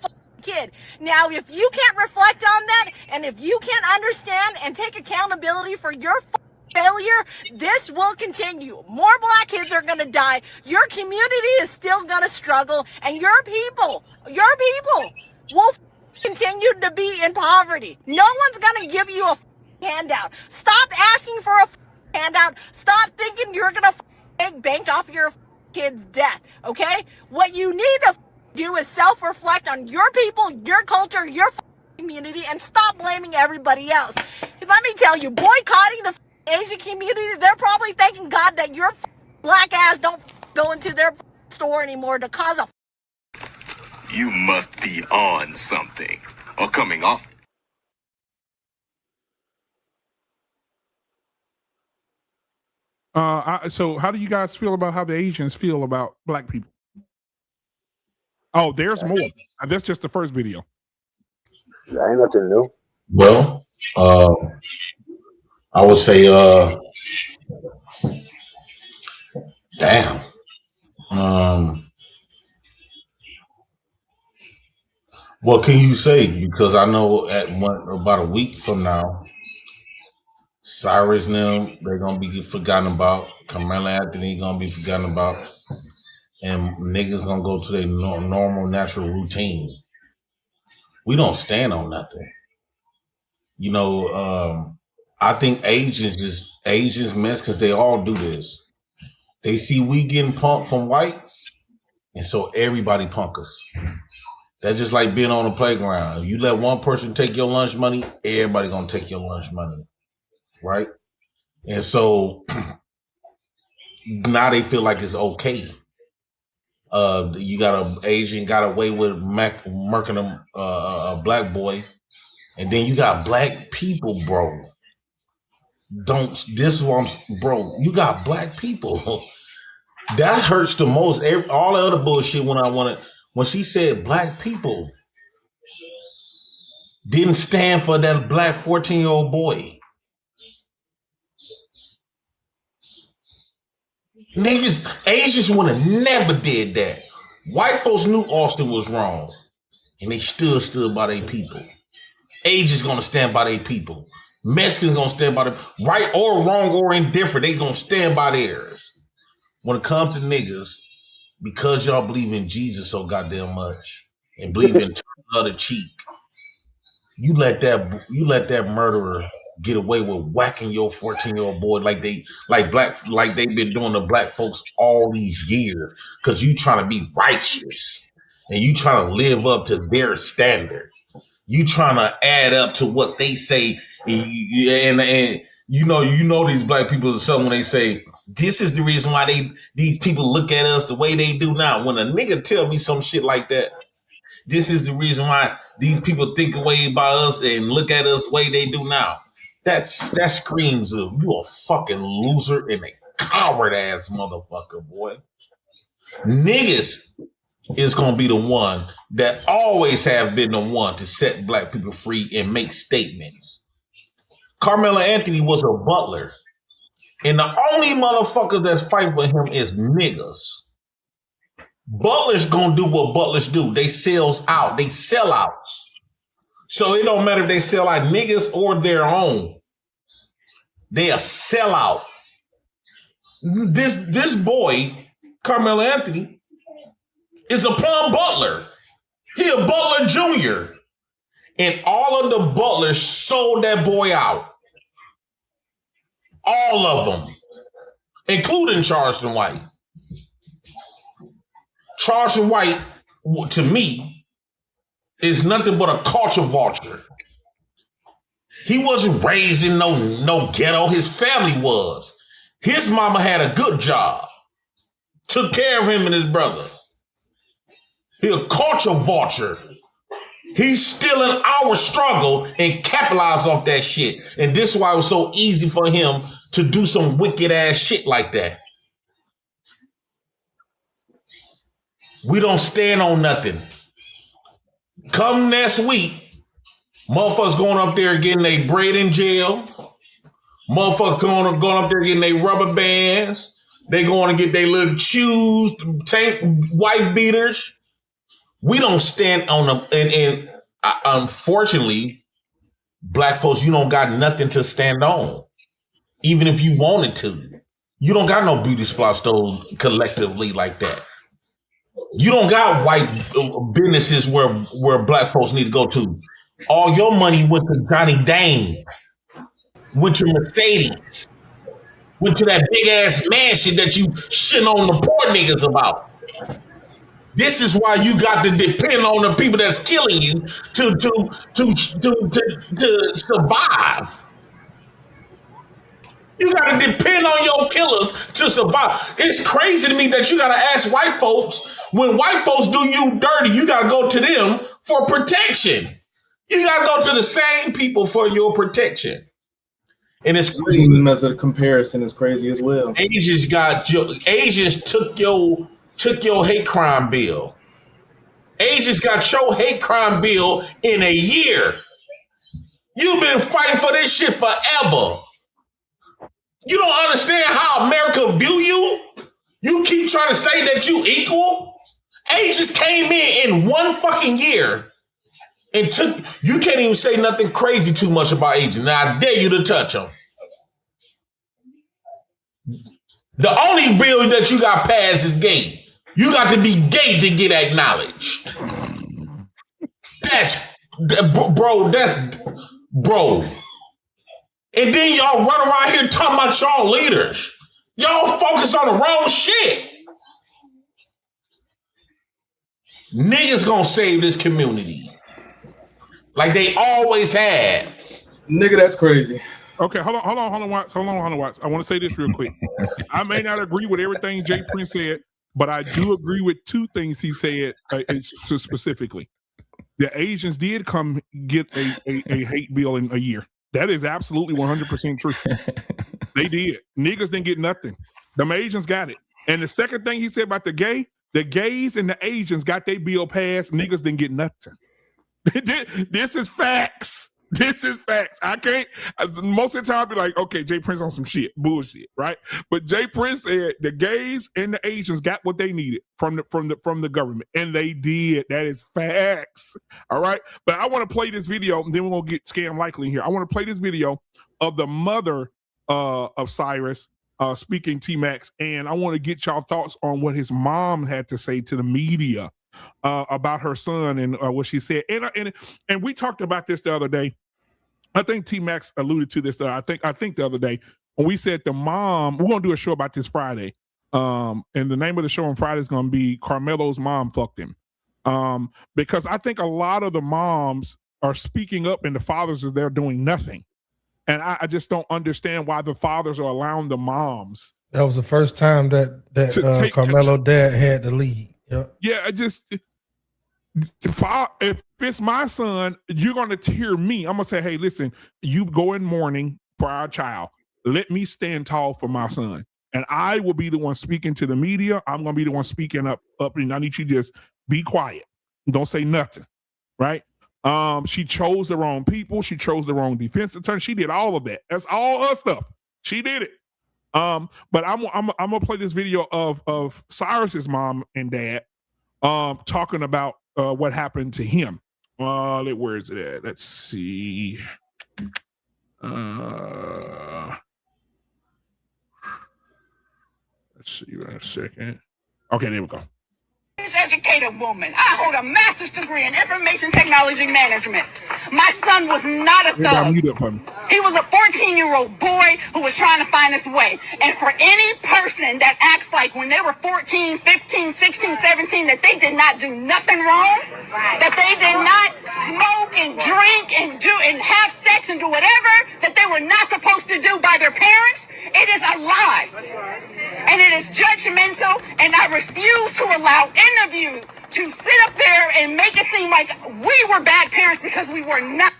kid. Now, if you can't reflect on that, and if you can't understand and take accountability for your failure, this will continue. More black kids are going to die. Your community is still going to struggle, and your people will continue to be in poverty. No one's going to give you a handout. Stop asking for a handout. Stop thinking you're going to make bank off your kid's death, okay? What you need to do is self-reflect on your people, your culture, your community, and stop blaming everybody else. Let me tell you, boycotting the Asian community, they're probably thanking God that your black ass don't go into their store anymore to cause a.
You must be on something or coming off.
So how do you guys feel about how the Asians feel about black people? Oh, there's more. That's just the first video.
That ain't nothing new.
Well, I would say, damn. What can you say? Because I know about a week from now, Cyrus and them, they're gonna be forgotten about. Carmelo Anthony gonna be forgotten about, and niggas gonna go to their normal, natural routine. We don't stand on nothing. You know, I think Asians, Mexicans, they all do this. They see we getting punked from whites, and so everybody punk us. That's just like being on a playground. You let one person take your lunch money, everybody gonna take your lunch money, right? And so now they feel like it's okay. You got an Asian got away with murking a black boy, and then you got black people, bro. Bro, you got black people. That hurts the most. All the other bullshit when she said black people didn't stand for that black 14-year-old boy. Niggas, Asians would have never did that. White folks knew Austin was wrong, and they stood by their people. Asians gonna stand by their people. Mexicans gonna stand by right or wrong or indifferent. They gonna stand by theirs. When it comes to niggas, because y'all believe in Jesus so goddamn much and believe in turn the other cheek, you let that murderer get away with whacking your 14-year-old boy like they've been doing to black folks all these years, because you trying to be righteous and you trying to live up to their standard. You trying to add up to what they say, and you know these black people are something when they say this is the reason why these people look at us the way they do now. When a nigga tell me some shit like that, this is the reason why these people think away about us and look at us the way they do now. That screams of you a fucking loser and a coward ass motherfucker, boy. Niggas is gonna be the one that always have been the one to set black people free and make statements. Carmelo Anthony was a butler, and the only motherfucker that's fighting for him is niggas. Butlers gonna do what butlers do. They sells out. They sell outs. So it don't matter if they sell out niggas or their own. They a sellout. This boy, Carmelo Anthony, is a plum butler. He a butler junior. And all of the butlers sold that boy out. All of them. Including Charleston White. Charleston White, to me, is nothing but a culture vulture. He wasn't raised in no ghetto. His family was. His mama had a good job. Took care of him and his brother. He a culture vulture. He's stealing our struggle and capitalize off that shit. And this is why it was so easy for him to do some wicked ass shit like that. We don't stand on nothing. Come next week, motherfuckers going up there getting their bread in jail. Motherfuckers going up there getting their rubber bands. They going to get their little shoes, tank wife beaters. We don't stand on them. And unfortunately, black folks, you don't got nothing to stand on. Even if you wanted to. You don't got no beauty supply stores collectively like that. You don't got white businesses where black folks need to go to. All your money went to Johnny Dane, went to Mercedes, went to that big ass mansion that you shitting on the poor niggas about. This is why you got to depend on the people that's killing you to survive. You got to depend on your killers to survive. It's crazy to me that you got to ask white folks. When white folks do you dirty, you got to go to them for protection. You got to go to the same people for your protection. And it's crazy.
As a comparison is crazy as well.
Asians took your hate crime bill. Asians got your hate crime bill in a year. You've been fighting for this shit forever. You don't understand how America view you? You keep trying to say that you equal? Asians came in one fucking year and you can't even say nothing crazy too much about Asians. Now I dare you to touch them. The only bill that you got passed is gay. You got to be gay to get acknowledged. Bro. And then y'all run around here talking about y'all leaders. Y'all focus on the wrong shit. Niggas gonna save this community. Like they always have.
Nigga, that's crazy.
Okay, hold on, Watts. I want to say this real quick. I may not agree with everything Jay Prince said, but I do agree with two things he said specifically. The Asians did come get a hate bill in a year. That is absolutely 100% true. They did. Niggas didn't get nothing. Them Asians got it. And the second thing he said about the gays and the Asians got their bill passed. Niggas didn't get nothing. This is facts. This is facts. I can't. Most of the time, I'll be like, okay, Jay Prince on some shit, bullshit, right? But Jay Prince said the gays and the Asians got what they needed from the government, and they did. That is facts. All right. But I want to play this video, and then we're gonna get Scam Likely here. I want to play this video of the mother of Cyrus speaking T-Max, and I want to get y'all thoughts on what his mom had to say to the media about her son and what she said. And we talked about this the other day. I think T-Max alluded to this. I think the other day when we said the mom, we're going to do a show about this Friday. And the name of the show on Friday is going to be Carmelo's Mom Fucked Him. Because I think a lot of the moms are speaking up and the fathers are there doing nothing. And I just don't understand why the fathers are allowing the moms.
That was the first time that Carmelo dad had the lead. Yep.
Yeah, if it's my son, you're going to hear me. I'm going to say, hey, listen, you go in mourning for our child. Let me stand tall for my son. And I will be the one speaking to the media. I'm going to be the one speaking up, and I need you to just be quiet. Don't say nothing, right? She chose the wrong people. She chose the wrong defense attorney. She did all of that. That's all her stuff. She did it. But I'm going to play this video of Cyrus's mom and dad talking about what happened to him. Where is it at? Let's see. Let's see in a second. Okay, there we go.
Educated woman. I hold a master's degree in information technology management. My son was not a thug. He was a 14-year-old boy who was trying to find his way. And for any person that acts like when they were 14, 15, 16, 17, that they did not do nothing wrong, that they did not smoke and drink and have sex and do whatever that they were not supposed to do by their parents, it is a lie. And it is judgmental, and I refuse to allow any of you to sit up there and make it seem like we were bad parents because we were not.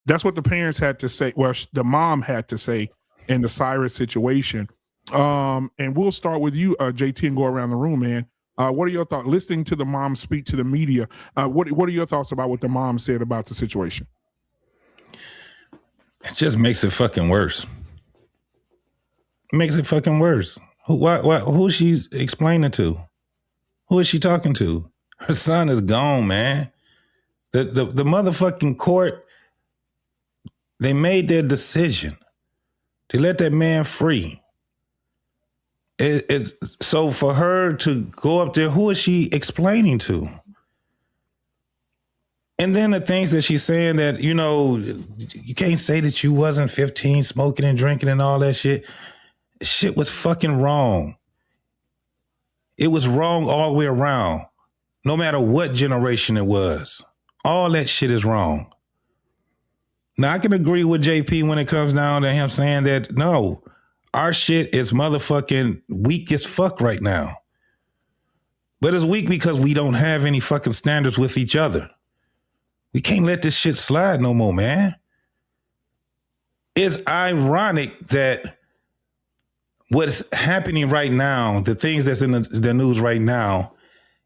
That's what the parents had to say. Well, the mom had to say in the Cyrus situation. And we'll start with you, JT, and go around the room, man. What are your thoughts? Listening to the mom speak to the media, what are your thoughts about what the mom said about the situation?
It just makes it fucking worse. It makes it fucking worse. Who is she explaining to? Who is she talking to? Her son is gone, man. The motherfucking court, they made their decision. They let that man free. So for her to go up there, who is she explaining to? And then the things that she's saying that, you know, you can't say that you wasn't 15 smoking and drinking and all that shit. Shit was fucking wrong. It was wrong all the way around, no matter what generation it was. All that shit is wrong. Now, I can agree with JP when it comes down to him saying that, no, our shit is motherfucking weak as fuck right now. But it's weak because we don't have any fucking standards with each other. We can't let this shit slide no more, man. It's ironic that what's happening right now, the things that's in the news right now,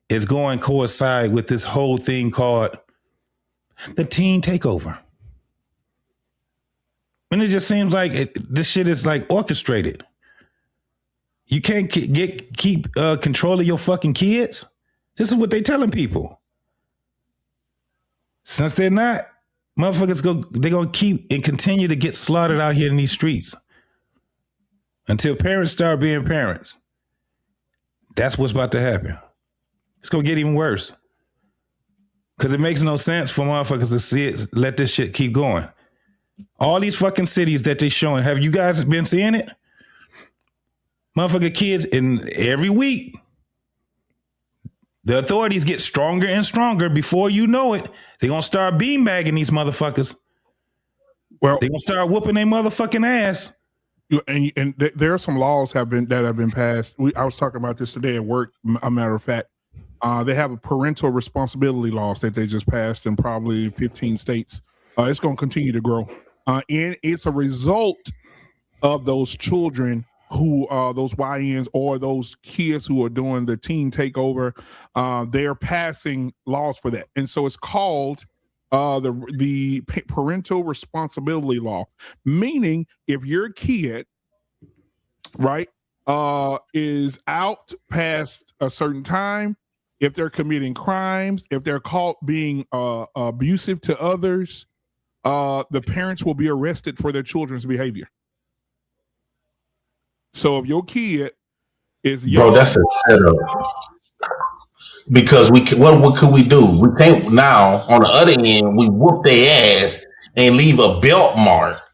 is going coincide with this whole thing called the teen takeover. And it just seems like this shit is like orchestrated. You can't keep control of your fucking kids. This is what they telling people. Since they're not, motherfuckers they're gonna keep and continue to get slaughtered out here in these streets until parents start being parents. That's what's about to happen. It's gonna get even worse because it makes no sense for motherfuckers to see it, let this shit keep going. All these fucking cities that they showing, have you guys been seeing it? Motherfucker kids, in every week, the authorities get stronger and stronger. Before you know it, they're going to start beanbagging these motherfuckers. Well, they're going to start whooping their motherfucking ass.
And there are some laws that have been passed. I was talking about this today at work, a matter of fact. They have a parental responsibility laws that they just passed in probably 15 states. It's going to continue to grow. And it's a result of those children who those YNs or those kids who are doing the teen takeover. They're passing laws for that. And so it's called the parental responsibility law, meaning if your kid, right, is out past a certain time, if they're committing crimes, if they're caught being abusive to others, the parents will be arrested for their children's behavior. So if your kid is young,
bro, that's a setup. Because what could we do? We can't now. On the other end, we whoop their ass and leave a belt mark.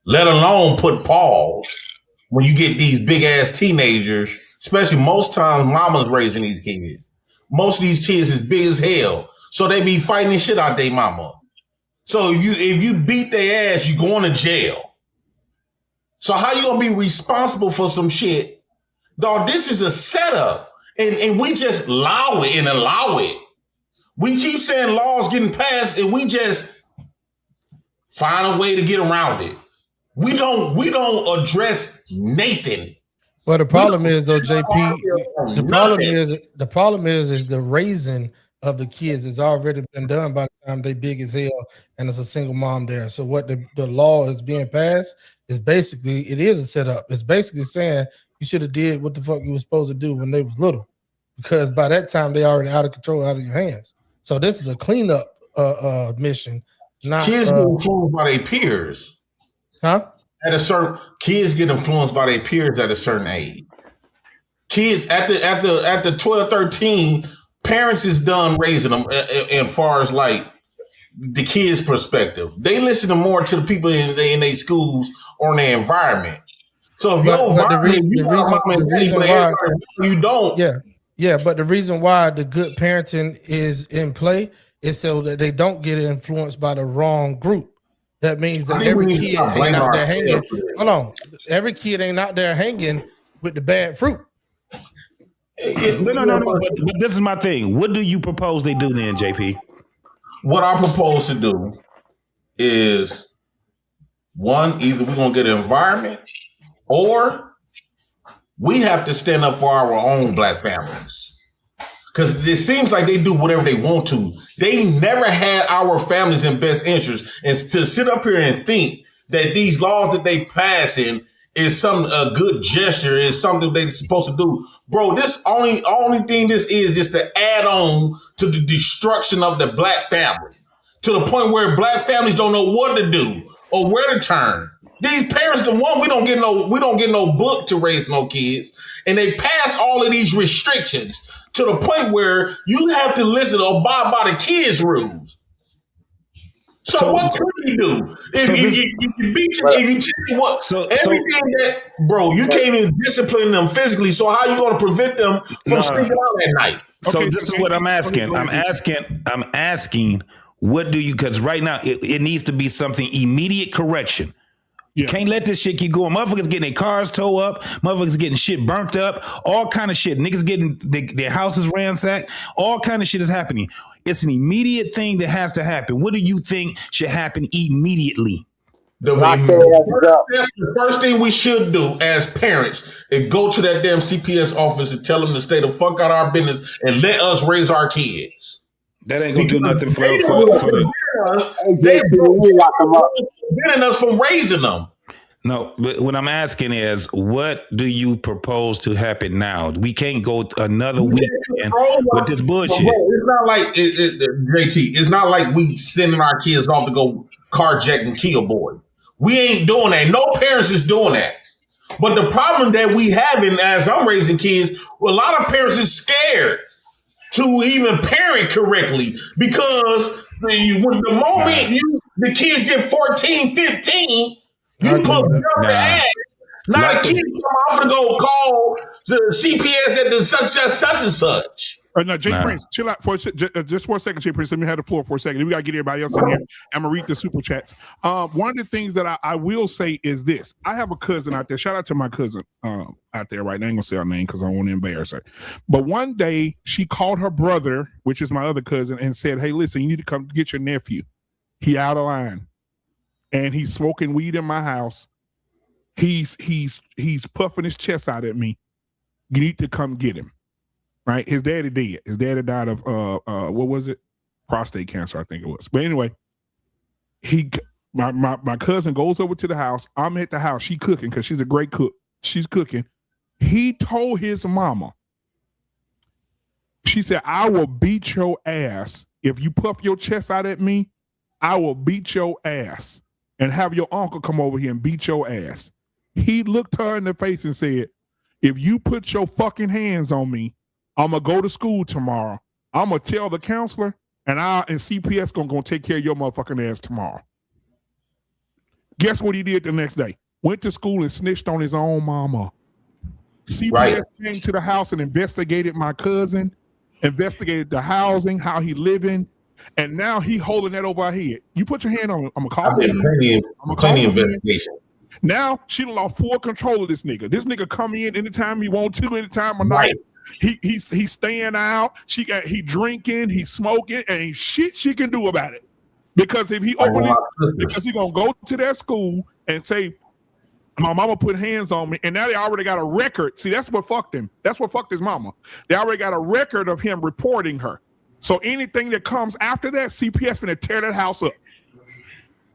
Let alone put paws. When you get these big ass teenagers, especially most times, mama's raising these kids. Most of these kids is big as hell, so they be fighting the shit out their mama. So if you beat their ass, you going to jail. So how you gonna be responsible for some shit? Dog, this is a setup. And we just allow it. We keep saying laws getting passed and we just find a way to get around it. We don't address Nathan.
Well, the problem is though, JP, the problem is the raising of the kids has already been done by the time they big as hell and there's a single mom there. So what the law is being passed is basically, it is a setup. It's basically saying you should have did what the fuck you were supposed to do when they was little, because by that time they already out of control, out of your hands. So this is a cleanup mission. Not
kids get influenced by their peers.
Huh?
Kids get influenced by their peers at a certain age. Kids at the 12, 13, parents is done raising them as far as like the kids' perspective. They listen more to the people in their schools or in their environment. So if your environment, you don't.
Yeah, but the reason why the good parenting is in play is so that they don't get influenced by the wrong group. That means that every kid ain't out there hanging. Hold on, every kid ain't out there hanging with the bad fruit.
No. But this is my thing. What do you propose they do then, JP?
What I propose to do is one, either we're gonna get an environment, or we have to stand up for our own black families. Because it seems like they do whatever they want to. They never had our families in best interest. And to sit up here and think that these laws that they passing is a good gesture, is something they're supposed to do. Bro, this only thing this is to add on to the destruction of the black family. To the point where black families don't know what to do or where to turn. These parents, we don't get no book to raise no kids, and they pass all of these restrictions to the point where you have to abide by the kids' rules. So what could he do? If you beat you, if you tell you what, everything that, bro, you can't even discipline them physically. So how you going to prevent them from sneaking out at night?
So this is what I'm asking. I'm asking, what do you? Because right now it needs to be something immediate correction. You can't let this shit keep going. Motherfuckers getting their cars towed up. Motherfuckers getting shit burnt up. All kind of shit. Niggas getting their houses ransacked. All kind of shit is happening. It's an immediate thing that has to happen. What do you think should happen immediately?
The first thing we should do as parents is go to that damn CPS office and tell them to stay the fuck out of our business and let us raise our kids.
That ain't gonna do nothing for
They're preventing us from raising them.
No, but what I'm asking is, what do you propose to happen now? We can't go another weekend with this bullshit.
It's not like JT. It's not like we sending our kids off to go carjack and kill boy. We ain't doing that. No parents is doing that. But the problem that we having as I'm raising kids, well, a lot of parents is scared to even parent correctly because the moment the kids get 14, 15, you put them the ass. Now the kids come off to go call the CPS at the such and such.
No, Jay Prince, chill out for just for a second, Jay Prince. Let me have the floor for a second. We got to get everybody else in here. I'm going to read the super chats. One of the things that I will say is this. I have a cousin out there. Shout out to my cousin out there right now. I ain't going to say her name because I don't want to embarrass her. But one day she called her brother, which is my other cousin, and said, hey, listen, you need to come get your nephew. He out of line. And he's smoking weed in my house. He's puffing his chest out at me. You need to come get him. Right? His daddy dead. His daddy died of what was it? Prostate cancer, I think it was. But anyway, my cousin goes over to the house. I'm at the house. She cooking because she's a great cook. She's cooking. He told his mama, she said, I will beat your ass. If you puff your chest out at me, I will beat your ass and have your uncle come over here and beat your ass. He looked her in the face and said, if you put your fucking hands on me, I'm going to go to school tomorrow. I'm going to tell the counselor and CPS going to take care of your motherfucking ass tomorrow. Guess what he did the next day? Went to school and snitched on his own mama. CPS came to the house and investigated my cousin, investigated the housing, how he living, and now he holding that over our head. You put your hand on him. I'm going to call
plenty investigation.
Now she lost full control of this nigga. This nigga come in anytime he want to, anytime of night. He's staying out. He drinking, he's smoking, and ain't shit she can do about it. Because if he open it, because he gonna go to that school and say, my mama put hands on me, and now they already got a record. See, that's what fucked him. That's what fucked his mama. They already got a record of him reporting her. So anything that comes after that, CPS gonna tear that house up.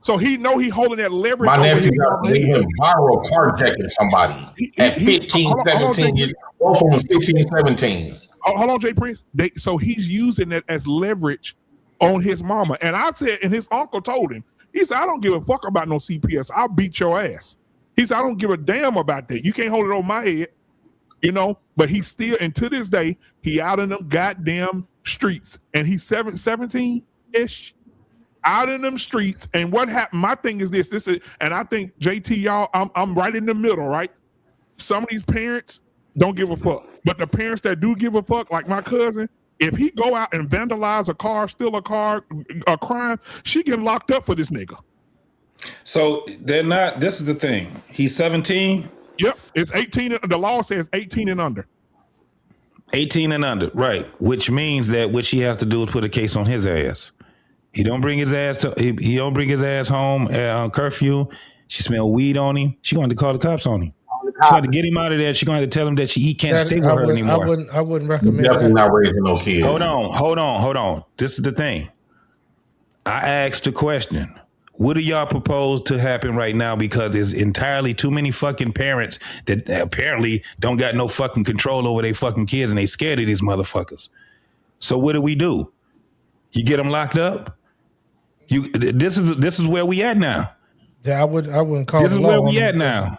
So he know he holding that leverage.
My nephew got viral carjacking somebody at 15, 17 years old, from 15, 17.
Hold on, Jay Prince. So he's using that as leverage on his mama. And I said, and his uncle told him, he said, I don't give a fuck about no CPS. I'll beat your ass. He said, I don't give a damn about that. You can't hold it on my head, you know, but he's still, and to this day, he out in them goddamn streets, and he's 17-ish. Out in them streets, and what happened? My thing is this is, and I think JT, y'all, I'm right in the middle, right? Some of these parents don't give a fuck, but the parents that do give a fuck, like my cousin, if he go out and vandalize a car, steal a car, a crime, she getting locked up for this nigga.
So they're not. This is the thing. He's 17.
Yep, it's 18. The law says 18 and under.
18 and under, right? Which means that what she has to do is put a case on his ass. He don't bring his ass to. He don't bring his ass home at curfew. She smell weed on him. She going to call the cops on him. She going to get him out of there. She going to tell him that he can't stay with her anymore.
I wouldn't recommend.
Definitely not raising no kids.
Hold on. This is the thing. I asked the question. What do y'all propose to happen right now? Because there's entirely too many fucking parents that apparently don't got no fucking control over their fucking kids, and they scared of these motherfuckers. So what do? You get them locked up. This is where we at now.
Yeah, I wouldn't call.
This is where we at now.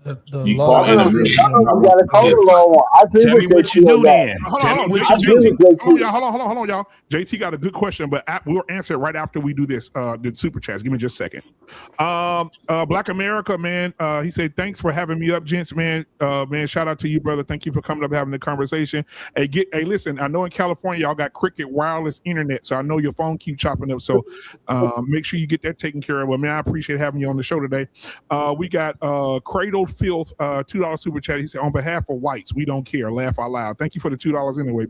the
You
law.
in the
You
middle.
got to call the law on. I agree
Tell me
with
what you
JT on
do
that.
then.
Hold
Tell me
on,
what
I
you
agree
do.
with
hold
JT.
on, y'all. JT got a good question, but we'll answer it right after we do this. The super chats. Give me just a second. Black America, man. He said, thanks for having me up, gents, man. Man, shout out to you, brother. Thank you for coming up, having the conversation. Hey, listen, I know in California y'all got Cricket wireless internet, so I know your phone keep chopping up. So make sure you get that taken care of. Well, man, I appreciate having you on the show today. We got Cradled Filth, $2 super chat. He said, on behalf of whites, we don't care. Laugh out loud. Thank you for the $2 anyway,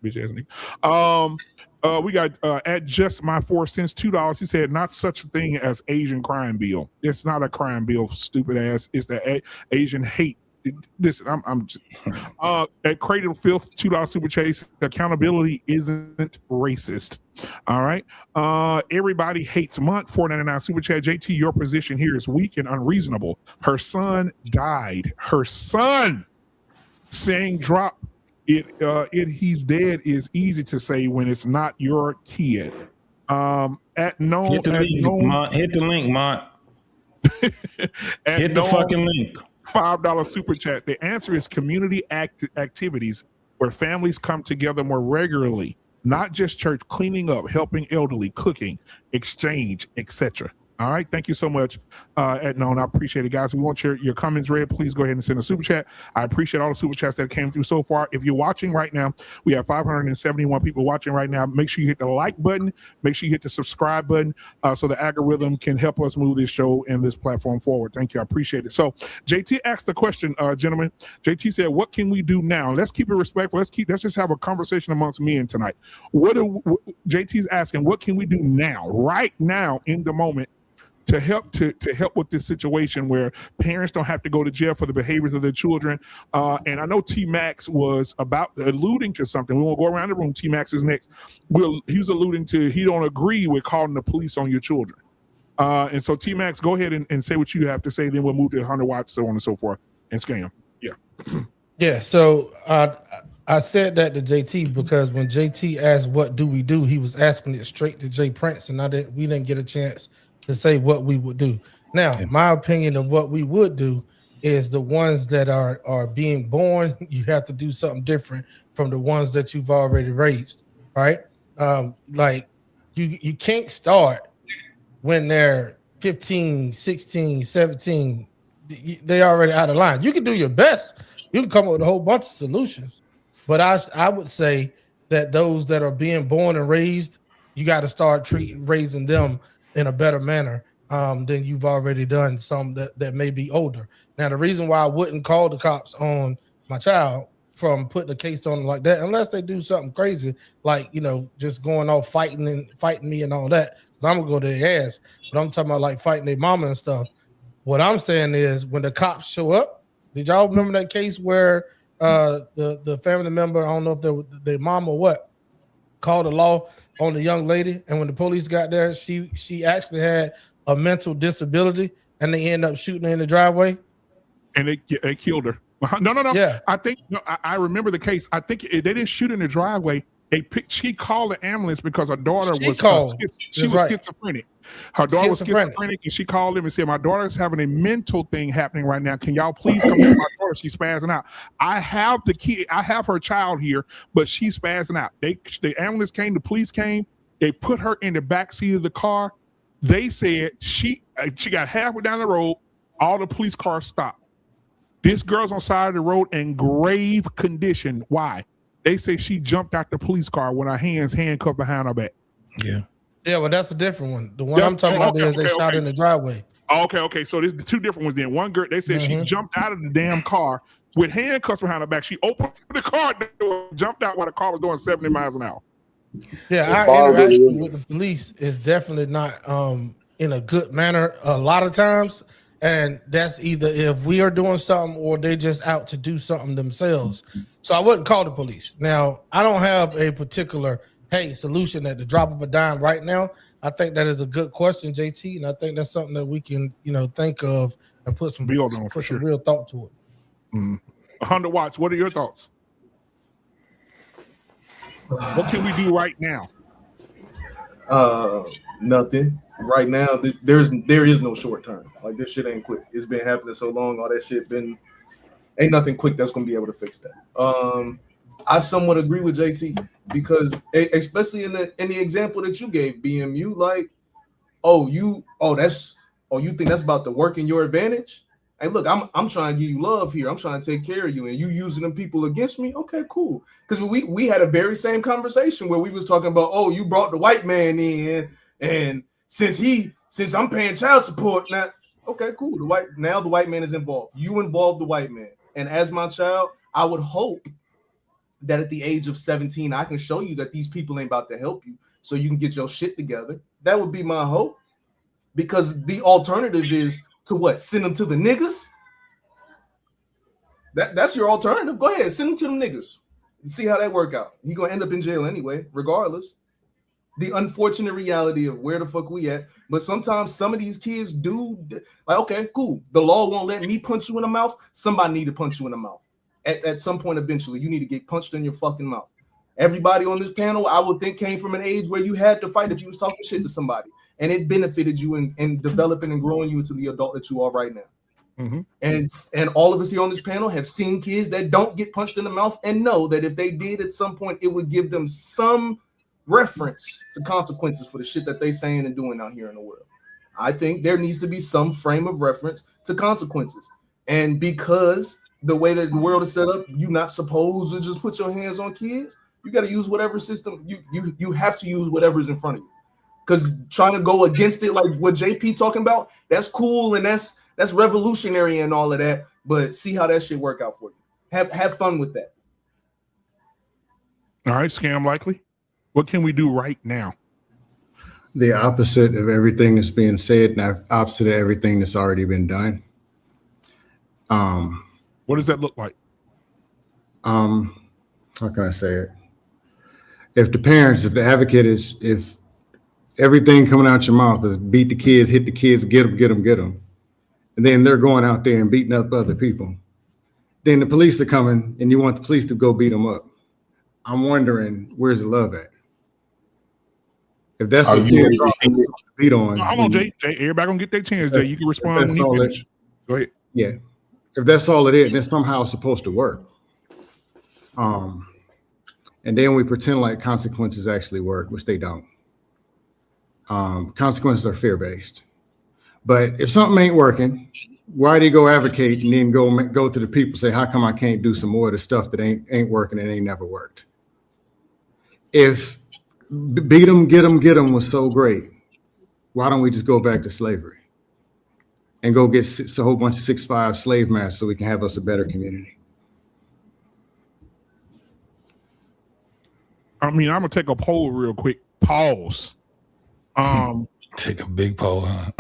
bitch ass nigga. We got at just my 4 cents, $2. He said, not such a thing as Asian crime bill. It's not a crime bill, stupid ass. It's the Asian hate. Listen, I'm just at Cradle Filth, $2 super chase. Accountability isn't racist. All right. Everybody hates month, $4.99 super chat. JT, your position here is weak and unreasonable. Her son died. Her son saying drop it he's dead is easy to say when it's not your kid. At no
Hit the link, Mont. Hit the link, Mont. Hit the fucking link.
$5 super chat. The answer is community activities where families come together more regularly, not just church, cleaning up, helping elderly, cooking, exchange, etc. All right. Thank you so much, Ednon. I appreciate it, guys. We want your comments read. Please go ahead and send a super chat. I appreciate all the super chats that came through so far. If you're watching right now, we have 571 people watching right now. Make sure you hit the like button. Make sure you hit the subscribe button so the algorithm can help us move this show and this platform forward. Thank you. I appreciate it. So JT asked the question, gentlemen. JT said, what can we do now? Let's keep it respectful. Let's just have a conversation amongst men tonight. JT's asking, what can we do now, right now in the moment, to help with this situation where parents don't have to go to jail for the behaviors of their children? And I know T-Max was about alluding to something. We won't go around the room. T-Max is next. He was alluding to he don't agree with calling the police on your children. And so T-Max, go ahead and say what you have to say. Then we'll move to 100 watts, so on and so forth, and scam. Yeah.
Yeah. So I said that to JT because when JT asked what do we do, he was asking it straight to Jay Prince, and we didn't get a chance to say what we would do. Now, my opinion of what we would do is the ones that are being born, you have to do something different from the ones that you've already raised, right? Like you can't start when they're 15, 16, 17. They already out of line. You can do your best. You can come up with a whole bunch of solutions. But I would say that those that are being born and raised, you got to start raising them in a better manner than you've already done some that may be older. Now, the reason why I wouldn't call the cops on my child from putting a case on them like that, unless they do something crazy, like, just going off fighting me and all that, because I'm going to go to their ass. But I'm talking about like fighting their mama and stuff. What I'm saying is when the cops show up, did y'all remember that case where the family member, I don't know if their mom or what, called the law on the young lady, and when the police got there, she actually had a mental disability, and they ended up shooting her in the driveway,
and they killed her. No.
Yeah,
I think I remember the case. I think they didn't shoot in the driveway. She called the ambulance because her daughter was schizophrenic. Her daughter was schizophrenic, and she called him and said, "My daughter's having a mental thing happening right now. Can y'all please come get my daughter? She's spazzing out. I have the kid. I have her child here, but she's spazzing out." The ambulance came. The police came. They put her in the back seat of the car. They said she got halfway down the road. All the police cars stopped. This girl's on the side of the road in grave condition. Why? They say she jumped out the police car with her hands handcuffed behind her back.
Yeah, well, that's a different one. The one I'm talking about is they shot in the driveway.
Okay. So there's the two different ones then. One girl, they said she jumped out of the damn car with handcuffs behind her back. She opened the car door, jumped out while the car was doing 70 miles an hour.
Yeah, our interaction with the police is definitely not in a good manner a lot of times. And that's either if we are doing something or they just out to do something themselves. So I wouldn't call the police. Now, I don't have a particular, solution at the drop of a dime right now. I think that is a good question, JT. And I think that's something that we can, think of and put some real thought to it.
100 watts. What are your thoughts? What can we do right now?
Nothing. Right now, there is no short term. Like this shit ain't quick. It's been happening so long. All that shit ain't nothing quick that's gonna be able to fix that. I somewhat agree with JT because especially in the example that you gave, BMU, like, you think that's about to work in your advantage? Hey, look, I'm trying to give you love here. I'm trying to take care of you, and you using them people against me? Okay, cool. Because we had a very same conversation where we was talking about, you brought the white man in, and since I'm paying child support now, okay, cool. The white man is involved. You involved the white man, and as my child, I would hope that at the age of 17, I can show you that these people ain't about to help you, so you can get your shit together. That would be my hope, because the alternative is to what? Send them to the niggas? That's your alternative. Go ahead, send them to the niggas. See how that work out. He gonna end up in jail anyway, regardless. The unfortunate reality of where the fuck we at. But sometimes some of these kids do, like, okay, cool. The law won't let me punch you in the mouth. Somebody need to punch you in the mouth. At some point, eventually, you need to get punched in your fucking mouth. Everybody on this panel, I would think, came from an age where you had to fight if you was talking shit to somebody, and it benefited you in developing and growing you into the adult that you are right now. Mm-hmm. And all of us here on this panel have seen kids that don't get punched in the mouth and know that if they did at some point, it would give them some reference to consequences for the shit that they saying and doing out here in the world. I think there needs to be some frame of reference to consequences, and because the way that the world is set up, you're not supposed to just put your hands on kids. You got to use whatever system you have to use whatever's in front of you. Because trying to go against it, like what JP talking about, that's cool and that's revolutionary and all of that. But see how that shit work out for you. Have fun with that.
All right, Scam Likely. What can we do right now?
The opposite of everything that's being said, and the opposite of everything that's already been done.
What does that look like?
How can I say it? If the advocate is, if everything coming out your mouth is beat the kids, hit the kids, get them, and then they're going out there and beating up other people, then the police are coming and you want the police to go beat them up. I'm wondering, where's the love at? If that's what kids are beat on.
Hold on, Jay. Everybody gonna get their chance, Jay. You can respond when you finish. Go ahead.
Yeah. If that's all it is, then somehow it's supposed to work. And then we pretend like consequences actually work, which they don't. Consequences are fear-based. But if something ain't working, why do you go advocate and then go to the people, say, how come I can't do some more of the stuff that ain't working and ain't never worked? If beat them, get them was so great, why don't we just go back to slavery and go get a whole bunch of 6'5" slave masters so we can have us a better community?
I mean, I'm gonna take a poll real quick. Pause.
Take a big poll, huh?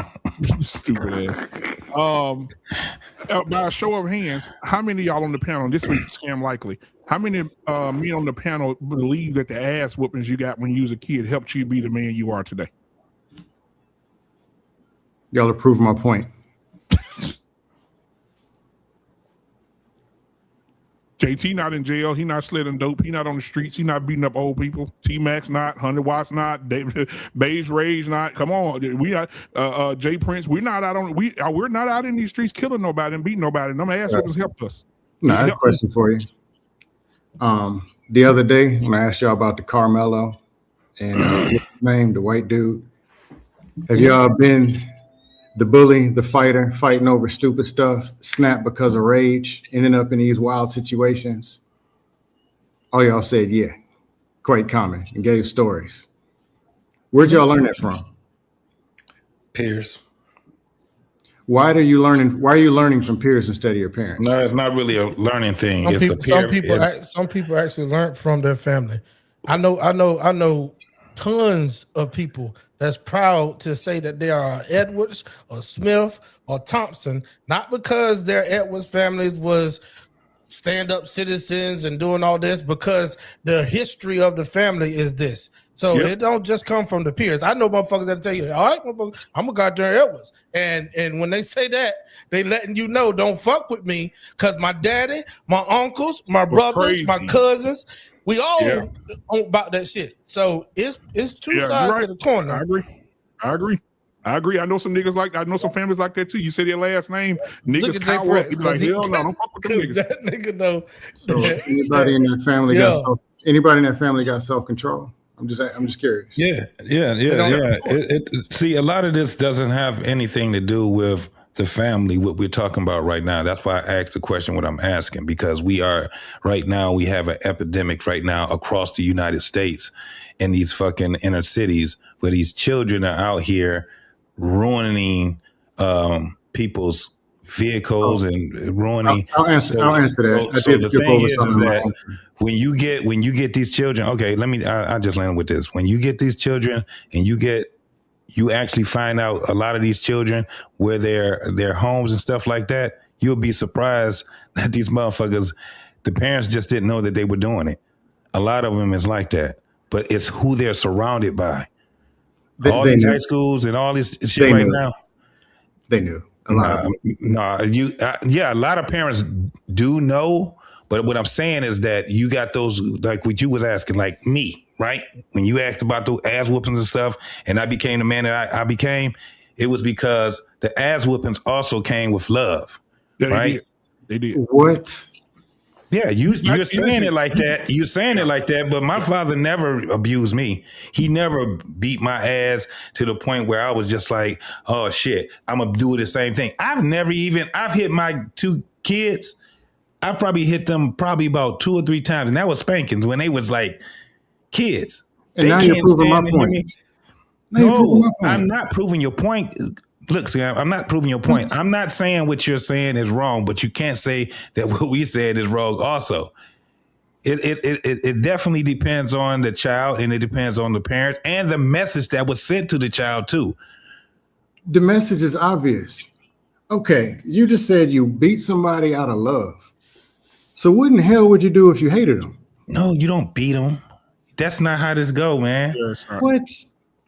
Stupid ass. By a show of hands, how many of y'all on the panel, this week, Scam Likely, how many men on the panel believe that the ass whoopings you got when you was a kid helped you be the man you are today?
Y'all are proving my point.
JT not in jail. He not slitting dope. He not on the streets. He not beating up old people. T-Max not. 100 Watts not. Beige Rage not. Come on, we not. J Prince. We're not out on. We're not out in these streets killing nobody and beating nobody. Them ass whoopers helped us.
No, I have a question for you. The other day when I asked y'all about the Carmelo and what's his name, the white dude, have y'all been the bully, the fighter, fighting over stupid stuff, snap because of rage, ending up in these wild situations? All y'all said, yeah, quite common, and gave stories. Where'd y'all learn that from?
Peers.
Why are you learning from peers instead of your parents?
No, it's not really a learning thing.
Some people actually learn from their family. I know tons of people that's proud to say that they are Edwards or Smith or Thompson, not because their Edwards families was stand-up citizens and doing all this, because the history of the family is this. So It don't just come from the peers. I know motherfuckers that tell you, all right, motherfucker, I'm a goddamn Edwards. And when they say that, they letting you know, don't fuck with me, because my daddy, my uncles, my brothers, my cousins, we all about that shit. So it's two sides to the corner.
I agree. I agree. I know some niggas like I know some families like that too. You say their last name, niggas cower up. Be like, hell no, don't fuck with them niggas.
That nigga know.
So anybody in that family got self-control? I'm just curious.
Yeah. See, a lot of this doesn't have anything to do with the family, what we're talking about right now. That's why I asked the question what I'm asking, because we have an epidemic right now across the United States in these fucking inner cities where these children are out here ruining people's vehicles and ruining.
I'll answer that.
So the thing is that when you get these children, okay, I just land with this. When you get these children and you actually find out a lot of these children where their homes and stuff like that, you'll be surprised that these motherfuckers, the parents just didn't know that they were doing it. A lot of them is like that, but it's who they're surrounded by. All these high schools and all this shit right now.
They knew. A lot
a lot of parents do know, but what I'm saying is that you got those, like what you was asking, like me, right? When you asked about the ass whoopings and stuff, and I became the man that I became, it was because the ass whoopings also came with love, right?
They did.
What?
Yeah, you're saying it like that. You're saying it like that, but my father never abused me. He never beat my ass to the point where I was just like, oh shit, I'm gonna do the same thing. I've hit my two kids. I probably hit them about 2 or 3 times, and that was spankings when they was like kids.
And now you're proving my point.
No, I'm not proving your point. Look, Sam, I'm not proving your point. I'm not saying what you're saying is wrong, but you can't say that what we said is wrong also. It definitely depends on the child, and it depends on the parents and the message that was sent to the child too.
The message is obvious. Okay, you just said you beat somebody out of love. So what in the hell would you do if you hated them?
No, you don't beat them. That's not how this go, man.
What?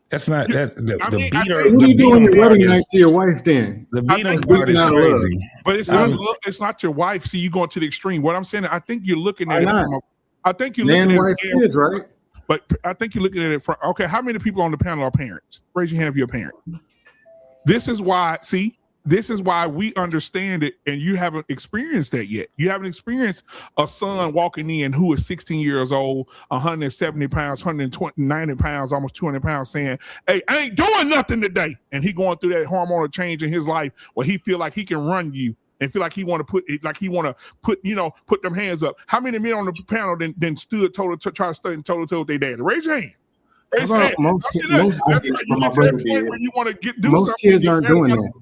That's not that. The beater.
What are you doing your wedding night to your wife then?
The beating part is crazy.
But it's not your wife. See, you going to the extreme. What I'm saying, I think you're looking at it from I think you're looking at it
kids, right?
But I think you're looking at it from, okay, how many people on the panel are parents? Raise your hand if you're a parent. This is why we understand it, and you haven't experienced that yet. You haven't experienced a son walking in who is 16 years old, 170 pounds, 190 pounds, almost 200 pounds, saying, hey, I ain't doing nothing today. And he going through that hormonal change in his life where he feel like he can run you and feel like he want to put them hands up. How many men on the panel then stood try to stand toe-to-toe with their daddy? Raise your hand.
Most kids aren't doing that.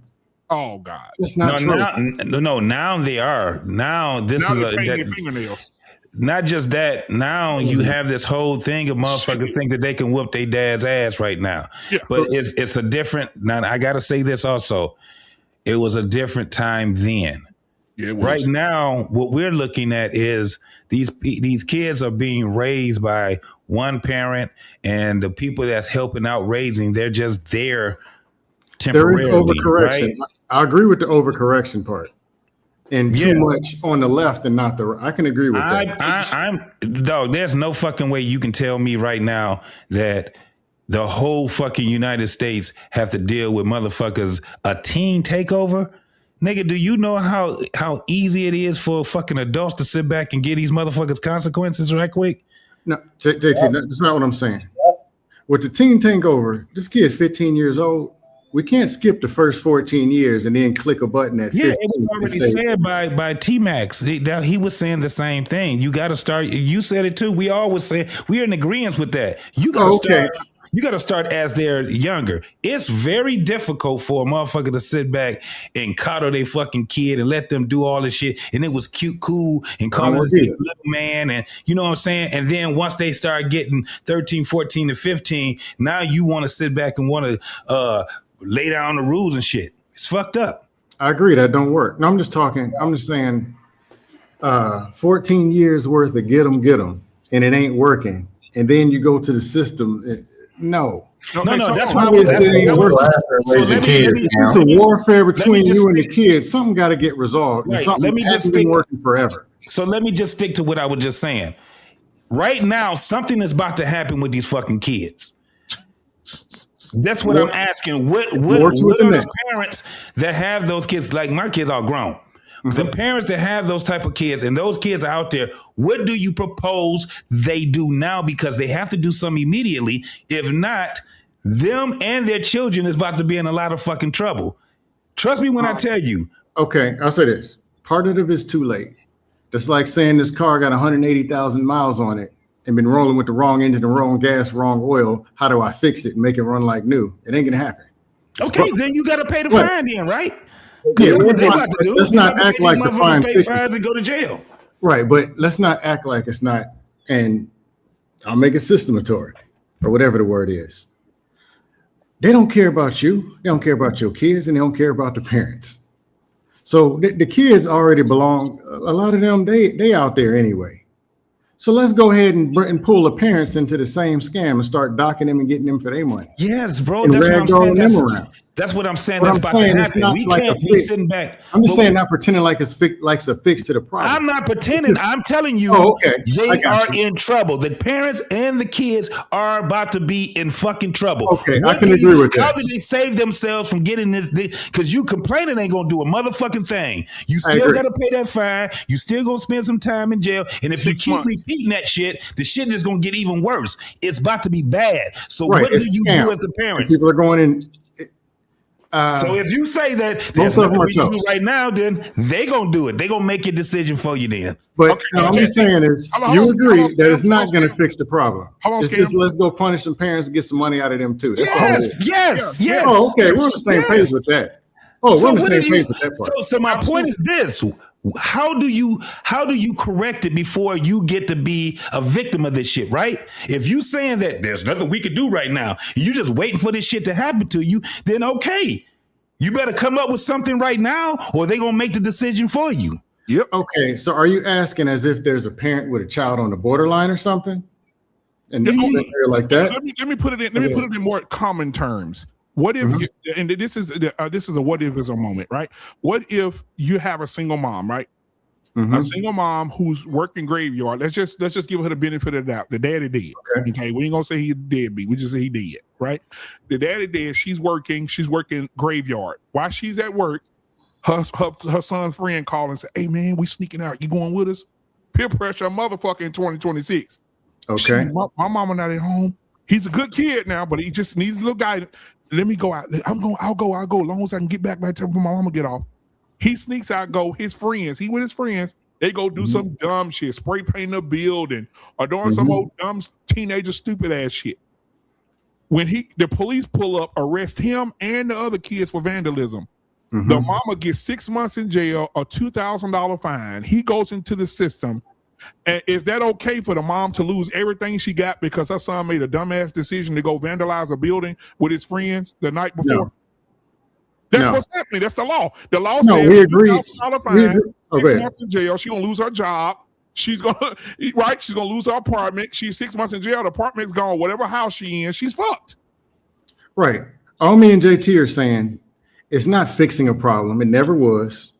Oh God!
That's not true.
Now they are. Now this is
fingernails.
Not just that. Now you have this whole thing of motherfuckers think that they can whoop their dad's ass right now. Yeah. But it's a different. Now I got to say this also. It was a different time then. Yeah, right now, what we're looking at is these kids are being raised by one parent, and the people that's helping out raising, they're just there temporarily.
There is overcorrection. Right? I agree with the overcorrection part, and too much on the left and not the right. I can agree with that.
Dog, there's no fucking way you can tell me right now that the whole fucking United States have to deal with motherfuckers a teen takeover. Nigga, do you know how easy it is for fucking adults to sit back and get these motherfuckers consequences right quick?
No, JT, that's not what I'm saying. With the teen takeover, this kid 15 years old, we can't skip the first 14 years and then click a button at 15.
Yeah, it was already said by T-Max. He was saying the same thing. You got to start. You said it too. We always say we're in agreement with that. You got to start. You got to start as they're younger. It's very difficult for a motherfucker to sit back and coddle their fucking kid and let them do all this shit. And it was cute, cool, and call this little man. And you know what I'm saying? And then once they start getting 13, 14, and 15, now you want to sit back and want to lay down the rules and shit. It's fucked up.
I agree. That don't work. No, I'm just saying 14 years worth of get them, and it ain't working. And then you go to the system. No,
that's why
it's a warfare between you and the kids. Something got to get resolved. Right. Something hasn't been working forever.
So let me just stick to what I was just saying. Right now, something is about to happen with these fucking kids. That's what I'm asking. What are the parents that have those kids? Like my kids are grown. The parents that have those type of kids and those kids are out there, what do you propose they do now? Because they have to do something immediately. If not, them and their children is about to be in a lot of fucking trouble. Trust me when I tell you.
Okay, I'll say this. Part of it is too late. That's like saying this car got 180,000 miles on it and been rolling with the wrong engine, the wrong gas, wrong oil. How do I fix it and make it run like new? It ain't gonna happen.
Okay, then you got to pay the fine then, right?
Yeah, let's not act like the fine
pay fines and go to jail.
Right, but let's not act like it's not. And I'll make it systematory or whatever the word is. They don't care about you. They don't care about your kids, and they don't care about the parents. So the kids already belong. A lot of them, they out there anyway. So let's go ahead and pull the parents into the same scam and start docking them and getting them for their money.
Yes, bro. That's what I'm saying. That's what I'm saying. That's about to happen. We can't be sitting back.
I'm just saying, not pretending like it's a fix to the problem.
I'm not pretending. I'm telling you, they are in trouble. The parents and the kids are about to be in fucking trouble.
Okay, I can agree with that.
How did they save themselves from getting this? Because you complaining ain't gonna do a motherfucking thing. You still gotta pay that fine. You still gonna spend some time in jail. And if you keep repeating that shit, the shit is gonna get even worse. It's about to be bad. So what do you do as the parents?
People are going in.
So if you say that there's nothing we can do right now, then they gonna do it. They gonna make your decision for you then.
But I'm just saying is, you agree that it's not gonna fix the problem. It's just let's go punish some parents and get some money out of them too. That's
Yes.
Oh, okay, we're on the same page with that. Oh, we're on the same page with that part.
So my point is this. How do you correct it before you get to be a victim of this shit, right? If you saying that there's nothing we could do right now, you just waiting for this shit to happen to you, then okay. You better come up with something right now or they gonna make the decision for you.
Yep. Okay, so are you asking as if there's a parent with a child on the borderline or something? And like that?
Let me put it in more common terms. What if you, and this is a what if is a moment, right? What if you have a single mom, right? A single mom who's working graveyard. Let's just give her the benefit of the doubt. The daddy dead. Okay, we ain't gonna say he deadbeat. We just say he dead, right? The daddy dead. She's working graveyard. While she's at work, her son's friend called and said, "Hey man, we sneaking out. You going with us?" Peer pressure, motherfucker, in 2026.
Okay,
my mama not at home. He's a good kid now, but he just needs a little guidance. Let me go out. I'll go. As long as I can get back by the time my mama get off. He sneaks out, he with his friends, they go do some dumb shit, spray paint a building, or doing some old dumb teenager stupid ass shit. When the police pull up, arrest him and the other kids for vandalism. The mama gets 6 months in jail, a $2,000 fine. He goes into the system. And is that okay for the mom to lose everything she got because her son made a dumbass decision to go vandalize a building with his friends the night before? No. That's what's happening. That's the law. The law says
we agree.
Fine, 6 months in jail. She's gonna lose her job. She's gonna lose her apartment. She's 6 months in jail. The apartment's gone. Whatever house she in, she's fucked.
Right. All me and JT are saying, it's not fixing a problem. It never was.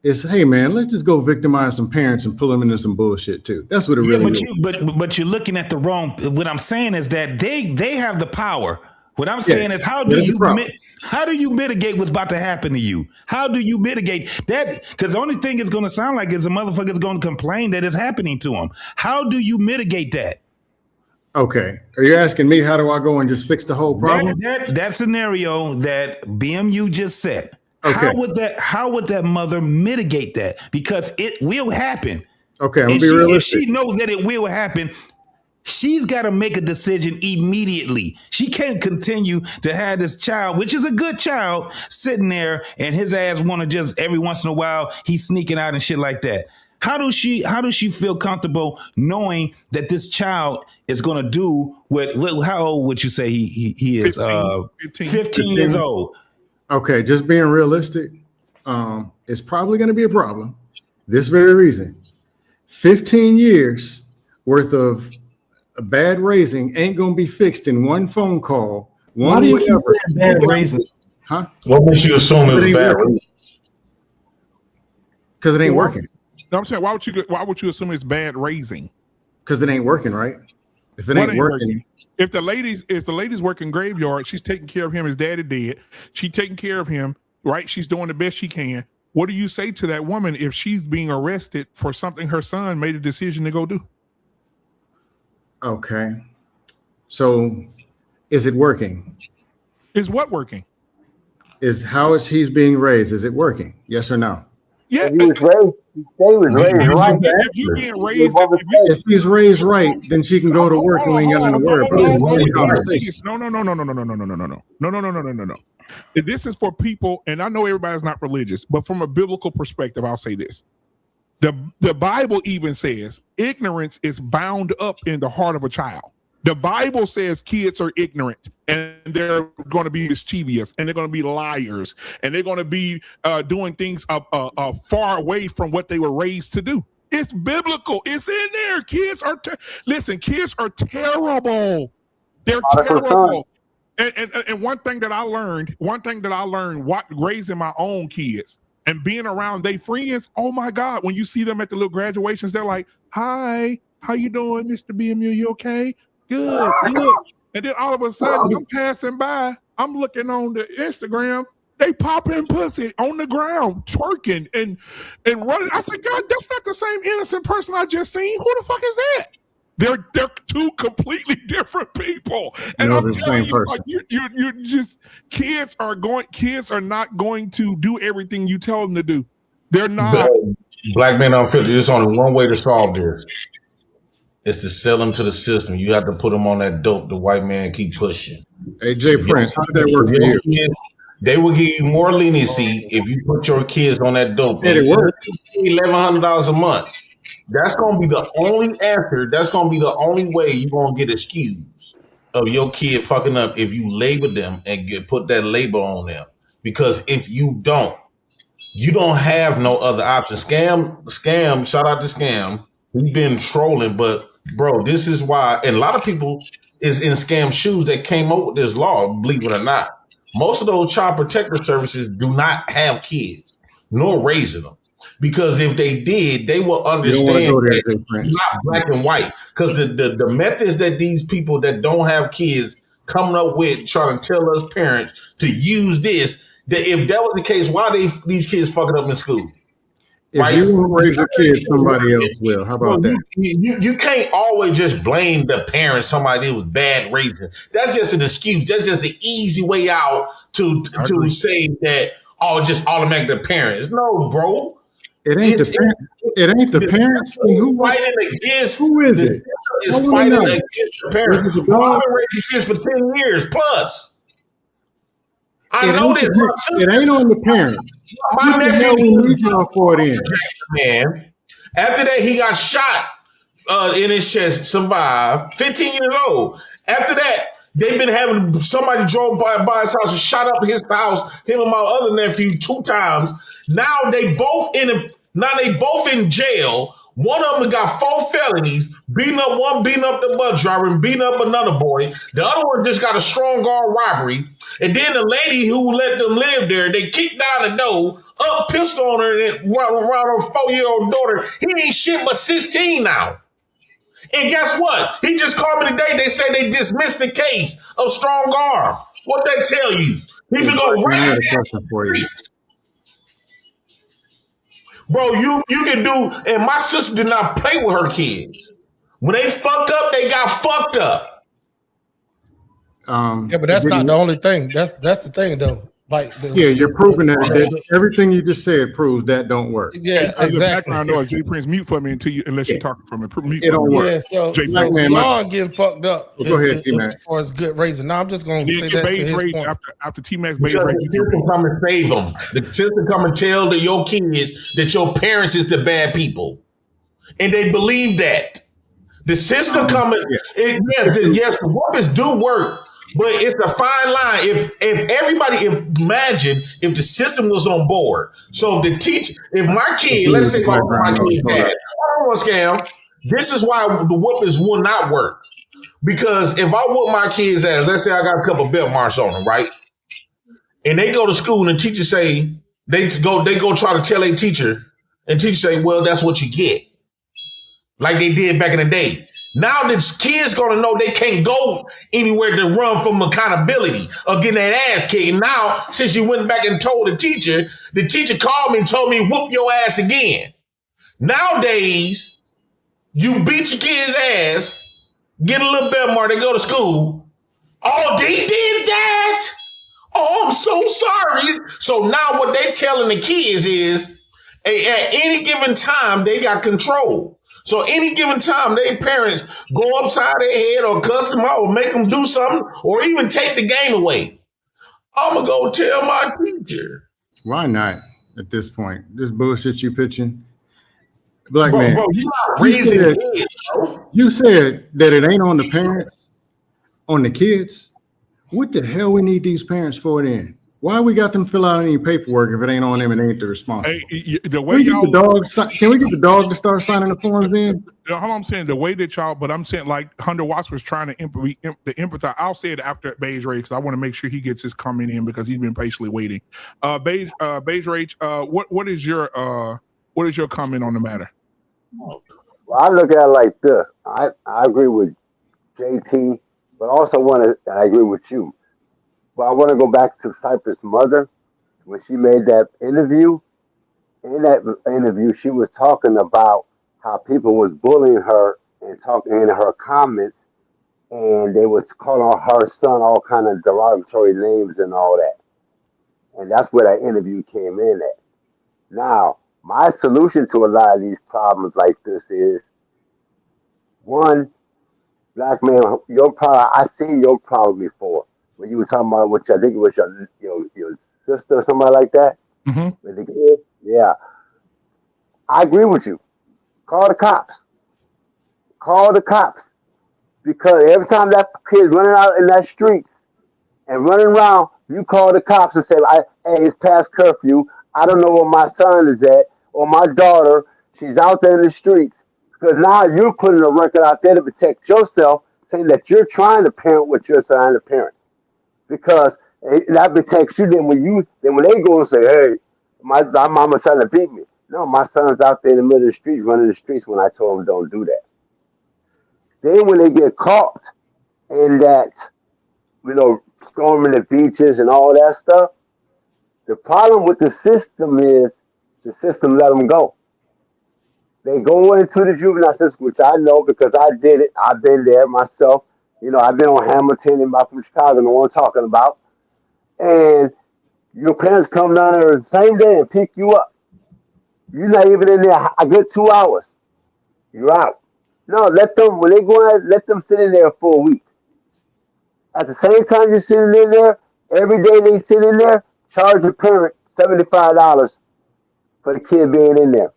It's, hey man, let's just go victimize some parents and pull them into some bullshit too. That's what it really is.
But you're looking at the wrong. What I'm saying is that they have the power. What I'm saying is, how do you mitigate what's about to happen to you? How do you mitigate that? Because the only thing it's going to sound like is a motherfucker's going to complain that it's happening to him. How do you mitigate that?
Okay. Are you asking me how do I go and just fix the whole problem?
That scenario that BMU just said.
Okay.
How would that mother mitigate that? Because it will happen.
Okay, I'm gonna be realistic.
If she knows that it will happen, she's got to make a decision immediately. She can't continue to have this child, which is a good child, sitting there and his ass want to just every once in a while he's sneaking out and shit like that. How does she feel comfortable knowing that this child is going to do what? How old would you say he is? 15 years old.
Okay, just being realistic, it's probably going to be a problem. This very reason, 15 years worth of bad raising ain't going to be fixed in one phone call.
Why do you keep saying bad raising?
Huh?
What makes you assume it was bad raising?
Because it ain't working.
No, I'm saying, why would you assume it's bad raising?
Because it ain't working, right? If it ain't working.
If the lady's working graveyard, she's taking care of him. His daddy dead. She's taking care of him, right? She's doing the best she can. What do you say to that woman if she's being arrested for something her son made a decision to go do?
Okay. So is it working?
Is what working?
Is how is he's being raised? Is it working? Yes or no?
Yeah.
If he was raised right.
If you're being raised,
if he's raised right, then she can go to work and we ain't got nothing to worry about.
No. This is for people, and I know everybody's not religious, but from a biblical perspective, I'll say this. The Bible even says ignorance is bound up in the heart of a child. The Bible says kids are ignorant and they're going to be mischievous and they're going to be liars and they're going to be doing things far away from what they were raised to do. It's biblical. It's in there. Kids are kids are terrible. They're terrible. And one thing that I learned, raising my own kids and being around their friends, oh my God, when you see them at the little graduations, they're like, "Hi, how you doing, Mr. BMU? You okay? Good. And then all of a sudden, I'm passing by. I'm looking on the Instagram. They popping pussy on the ground, twerking and running. I said, God, that's not the same innocent person I just seen. Who the fuck is that? They're two completely different people. And I'm telling you, like, you just kids are not going to do everything you tell them to do. They're not.
Black Man Unfiltered. There's only one way to solve this. It's to sell them to the system. You have to put them on that dope the white man keep pushing.
Hey, Jay Prince, how did that work for you?
They will give you more leniency if you put your kids on that dope.
Did it work?
$1,100 a month. That's going to be the only answer. That's going to be the only way you're going to get excused of your kid fucking up if you label them and put that label on them. Because if you don't have no other option. Scam, shout out to Scam. We've been trolling, but bro, this is why, and a lot of people is in Scam shoes that came up with this law, believe it or not. Most of those child protector services do not have kids, nor raising them. Because if they did, they will understand that it's not black and white. Because the methods that these people that don't have kids coming up with, trying to tell us parents to use this, that if that was the case, why these kids fucking up in school?
If you want to raise your kids, somebody else will. How about that?
You can't always just blame the parents, somebody that was bad raising. That's just an excuse. That's just an easy way out to say that, just automatic the parents. No, bro.
It ain't the parents.
Who fighting against?
Who is it?
Is fighting against the parents. I've been raising kids for 10 years plus. I know this.
It ain't on the parents.
My nephew
need y'all for it in.
Man, after that he got shot in his chest, survived. 15 years old. After that, they've been having somebody drove by his house and shot up his house. Him and my other nephew 2 times. Now they both in jail. One of them got 4 felonies, beating up the bus driver and beating up another boy. The other one just got a strong arm robbery. And then the lady who let them live there, they kicked down the door, up pistol on her and around her 4-year-old daughter. He ain't shit but 16 now. And guess what? He just called me today. They say they dismissed the case of strong arm. What they tell you? He should go right for you. Bro, you can do, and my sister did not play with her kids. When they fuck up, they got fucked up.
Yeah, but that's not the only thing. That's the thing though. Like
you're proving that everything you just said proves that don't work.
Yeah, exactly.
The background noise, Jay Prince, mute for me unless you're talking from it.
It don't work.
Yeah, so y'all getting fucked up.
Go ahead, T-Mac.
As far as good raising. Now I'm just going to say that to his point.
After T-Mac's
beige rage, the system come and save them. The system come and tell your kids that your parents is the bad people, and they believe that. The system coming. Yes, the weapons do work. But it's a fine line. Imagine if the system was on board. So the teacher, if my kid, let's say my kid had, I don't want to scam. This is why the whoopings will not work. Because if I whoop my kid's ass, let's say I got a couple of belt marks on them, right? And they go to school and the teacher say, they go try to tell a teacher, and teacher say, well, that's what you get. Like they did back in the day. Now the kids gonna know they can't go anywhere to run from accountability or getting their ass kicked. And now, since you went back and told the teacher called me and told me whoop your ass again. Nowadays, you beat your kid's ass, get a little bit more, they go to school. Oh, they did that? Oh, I'm so sorry. So now what they telling the kids is, at any given time, they got control. So any given time, their parents go upside their head or cuss them out or make them do something or even take the game away. I'm going to go tell my teacher.
Why not at this point? This bullshit you pitching? Black man,
bro, you're not raising kids, bro.
You said that it ain't on the parents, on the kids. What the hell we need these parents for then? Why we got them fill out any paperwork if it ain't on them and ain't the responsible?
Hey,
the way can we get the dog to start signing the forms then?
I'm saying the way that y'all, but I'm saying like Hunter Watts was trying to empathize. I'll say it after Beige Rage because I want to make sure he gets his comment in because he's been patiently waiting. Beige Rage, what is your comment on the matter?
Well, I look at it like this. I agree with JT, but also I agree with you. But I want to go back to Cypress' mother when she made that interview. In that interview, she was talking about how people was bullying her and talking in her comments, and they were calling her son all kind of derogatory names and all that. And that's where that interview came in at. Now, my solution to a lot of these problems like this is one, Black man, your problem. I seen your problem before when you were talking about I think it was your sister or somebody like that.
Mm-hmm.
With the kid. Yeah, I agree with you. Call the cops. Call the cops because every time that kid's running out in that streets and running around, you call the cops and say, "Hey, it's past curfew. I don't know where my son is at or my daughter. She's out there in the streets." Because now you're putting a record out there to protect yourself, saying that you're trying to parent what you're trying to parent. Because that protects you. Then when they go and say, "Hey, my mama trying to beat me," no, my son's out there in the middle of the street running the streets when I told him don't do that. Then when they get caught in that, storming the beaches and all that stuff, the problem with the system is the system let them go. They go into the juvenile system, which I know because I did it. I've been there myself. I've been on Hamilton and from Chicago, know what I'm talking about. And your parents come down there the same day and pick you up. You're not even in there a good 2 hours. You're out. No, when they go out, let them sit in there for a week. At the same time you're sitting in there, every day they sit in there, charge the parent $75 for the kid being in there.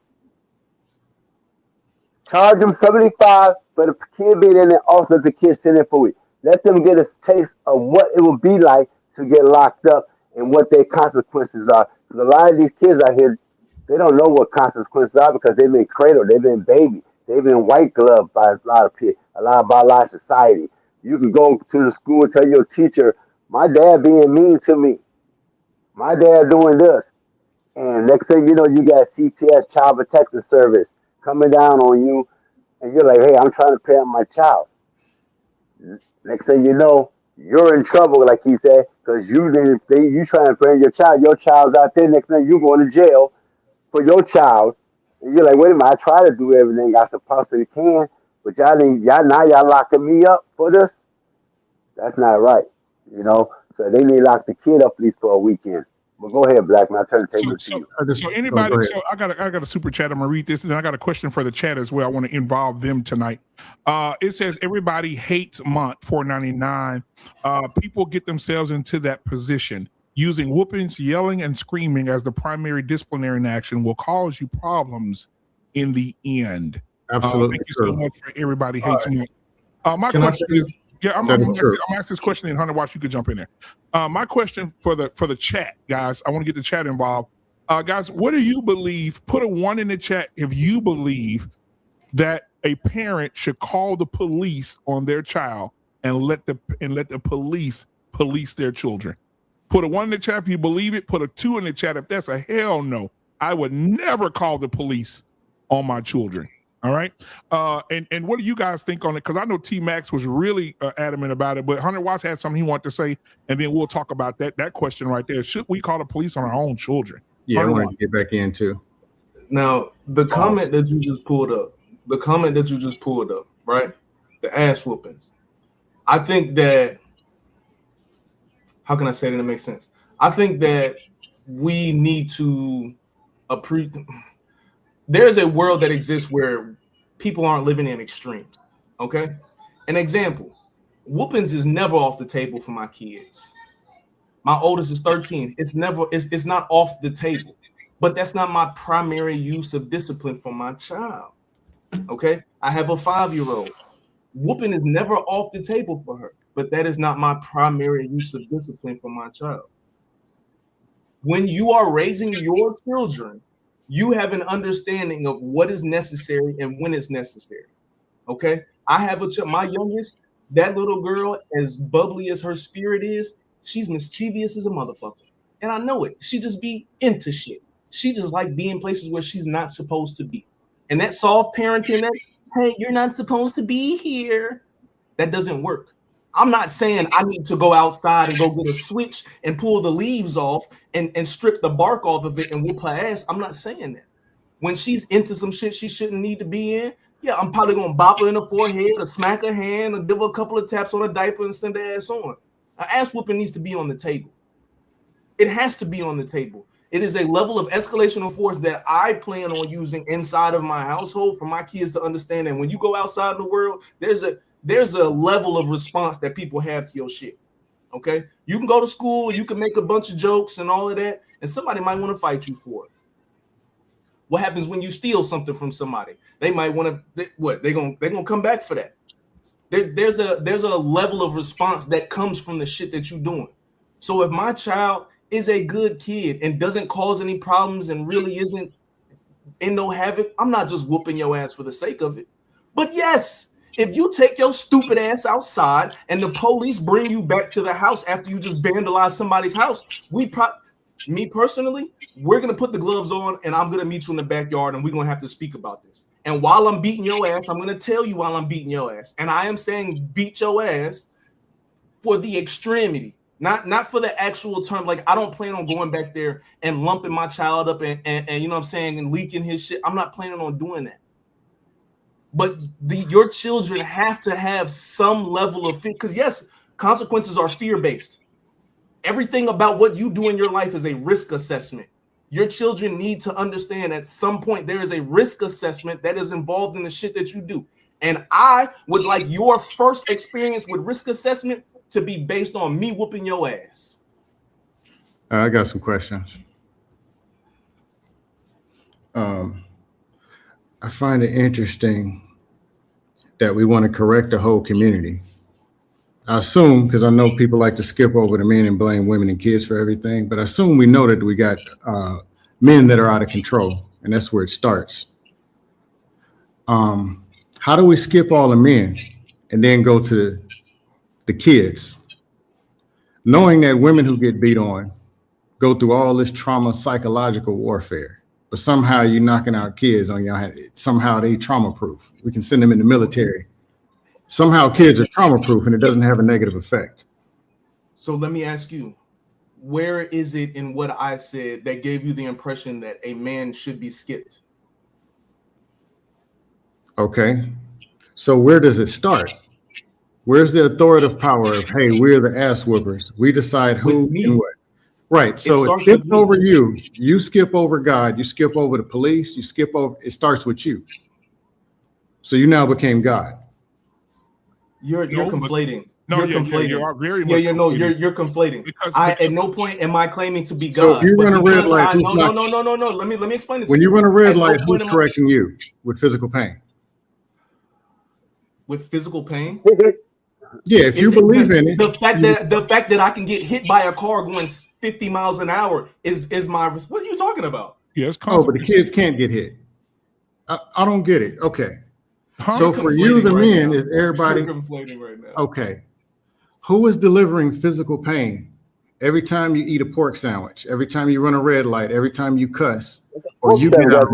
Charge them $75 for the kid being in there, also let the kid sit in there for a week. Let them get a taste of what it will be like to get locked up and what their consequences are. Because a lot of these kids out here, they don't know what consequences are because they've been cradled, they've been babied, they've been white gloved by a lot of society. You can go to the school and tell your teacher, "My dad being mean to me. My dad doing this." And next thing you know, you got CPS, Child Protective Service, coming down on you, and you're like, "Hey, I'm trying to parent my child." Next thing you know, you're in trouble, like he said, because you trying to parent your child. Your child's out there. Next thing you going to jail for your child, and you're like, "Wait a minute, I try to do everything I possibly can, but y'all locking me up for this. That's not right, So they need to lock the kid up at least for a weekend." But go ahead, Black man. I turn the table to you.
So anybody, I got a super chat. I'm gonna read this, and then I got a question for the chat as well. I want to involve them tonight. It says everybody hates month 499. People get themselves into that position. Using whoopings, yelling, and screaming as the primary disciplinary action will cause you problems in the end.
Absolutely.
Thank you so much for everybody hates month. My question is. Yeah, I'm gonna ask this question, and Hunter Watch, you could jump in there. My question for the chat, guys, I want to get the chat involved. Guys, what do you believe? Put a 1 in the chat if you believe that a parent should call the police on their child and let the police their children. Put a 1 in the chat if you believe it. Put a 2 in the chat if that's a hell no. I would never call the police on my children. All right. And what do you guys think on it? Because I know T Max was really adamant about it, but Hunter Watts had something he wanted to say, and then we'll talk about that question right there. Should we call the police on our own children?
Yeah,
Hunter
I want
Watts.
to get back into.
Now, the comment that you just pulled up, right? The ass whoopings. I think that, how can I say that it makes sense? I think that we need to there's a world that exists where people aren't living in extremes. Okay. An example, whoopings is never off the table for my kids. My oldest is 13. It's not off the table, but that's not my primary use of discipline for my child. Okay. I have a 5-year-old. Whooping is never off the table for her, but that is not my primary use of discipline for my child. When you are raising your children, you have an understanding of what is necessary and when it's necessary. Okay. I have my youngest, that little girl, as bubbly as her spirit is, she's mischievous as a motherfucker. And I know it. She just be into shit. She just like being places where she's not supposed to be. And that soft parenting, that, hey, you're not supposed to be here, that doesn't work. I'm not saying I need to go outside and go get a switch and pull the leaves off and strip the bark off of it and whoop her ass. I'm not saying that. When she's into some shit she shouldn't need to be in, yeah, I'm probably gonna bop her in the forehead or smack her hand or give her a couple of taps on a diaper and send her ass on. An ass whooping needs to be on the table. It has to be on the table. It is a level of escalation of force that I plan on using inside of my household for my kids to understand. And when you go outside in the world, there's a level of response that people have to your shit. Okay, you can go to school, you can make a bunch of jokes and all of that, and somebody might want to fight you for it. What happens when you steal something from somebody? They might want to. They're gonna come back for that. There's a level of response that comes from the shit that you're doing. So if my child is a good kid and doesn't cause any problems and really isn't in no havoc, I'm not just whooping your ass for the sake of it. But yes, if you take your stupid ass outside and the police bring you back to the house after you just vandalized somebody's house, me personally, we're going to put the gloves on and I'm going to meet you in the backyard and we're going to have to speak about this. And while I'm beating your ass, I'm going to tell you while I'm beating your ass. And I am saying beat your ass for the extremity, not for the actual term. Like, I don't plan on going back there and lumping my child up and you know what I'm saying, and leaking his shit. I'm not planning on doing that. But your children have to have some level of fear, because yes, consequences are fear-based. Everything about what you do in your life is a risk assessment. Your children need to understand at some point there is a risk assessment that is involved in the shit that you do. And I would like your first experience with risk assessment to be based on me whooping your ass.
I got some questions. I find it interesting that we want to correct the whole community. I assume, because I know people like to skip over the men and blame women and kids for everything, but I assume we know that we got men that are out of control, and that's where it starts. How do we skip all the men and then go to the kids, knowing that women who get beat on go through all this trauma, psychological warfare, but somehow you're knocking out kids on your head. Somehow they trauma proof. We can send them in the military. Somehow kids are trauma proof and it doesn't have a negative effect.
So let me ask you, where is it in what I said that gave you the impression that a man should be skipped?
Okay. So where does it start? Where's the authoritative power of, hey, we're the ass whoopers. We decide who and what. Right. So it skips over you. You skip over God. You skip over the police. You skip over. It starts with you. So you now became God.
You're conflating.
No,
you're conflating.
You are very much
you're conflating. Because at no point am I claiming to be God.
So if you run a red light,
no. Let me explain it to you.
When you run a red light, who's correcting you with physical pain?
With physical pain?
Yeah, if you believe in it.
The fact that I can get hit by a car going 50 miles an hour is my. What are you talking about?
Yes.
Oh, but the kids can't get hit. I don't get it. Okay. So for you, the men, is everybody
conflating right now?
Okay. Who is delivering physical pain every time you eat a pork sandwich, every time you run a red light, every time you cuss, or you get out?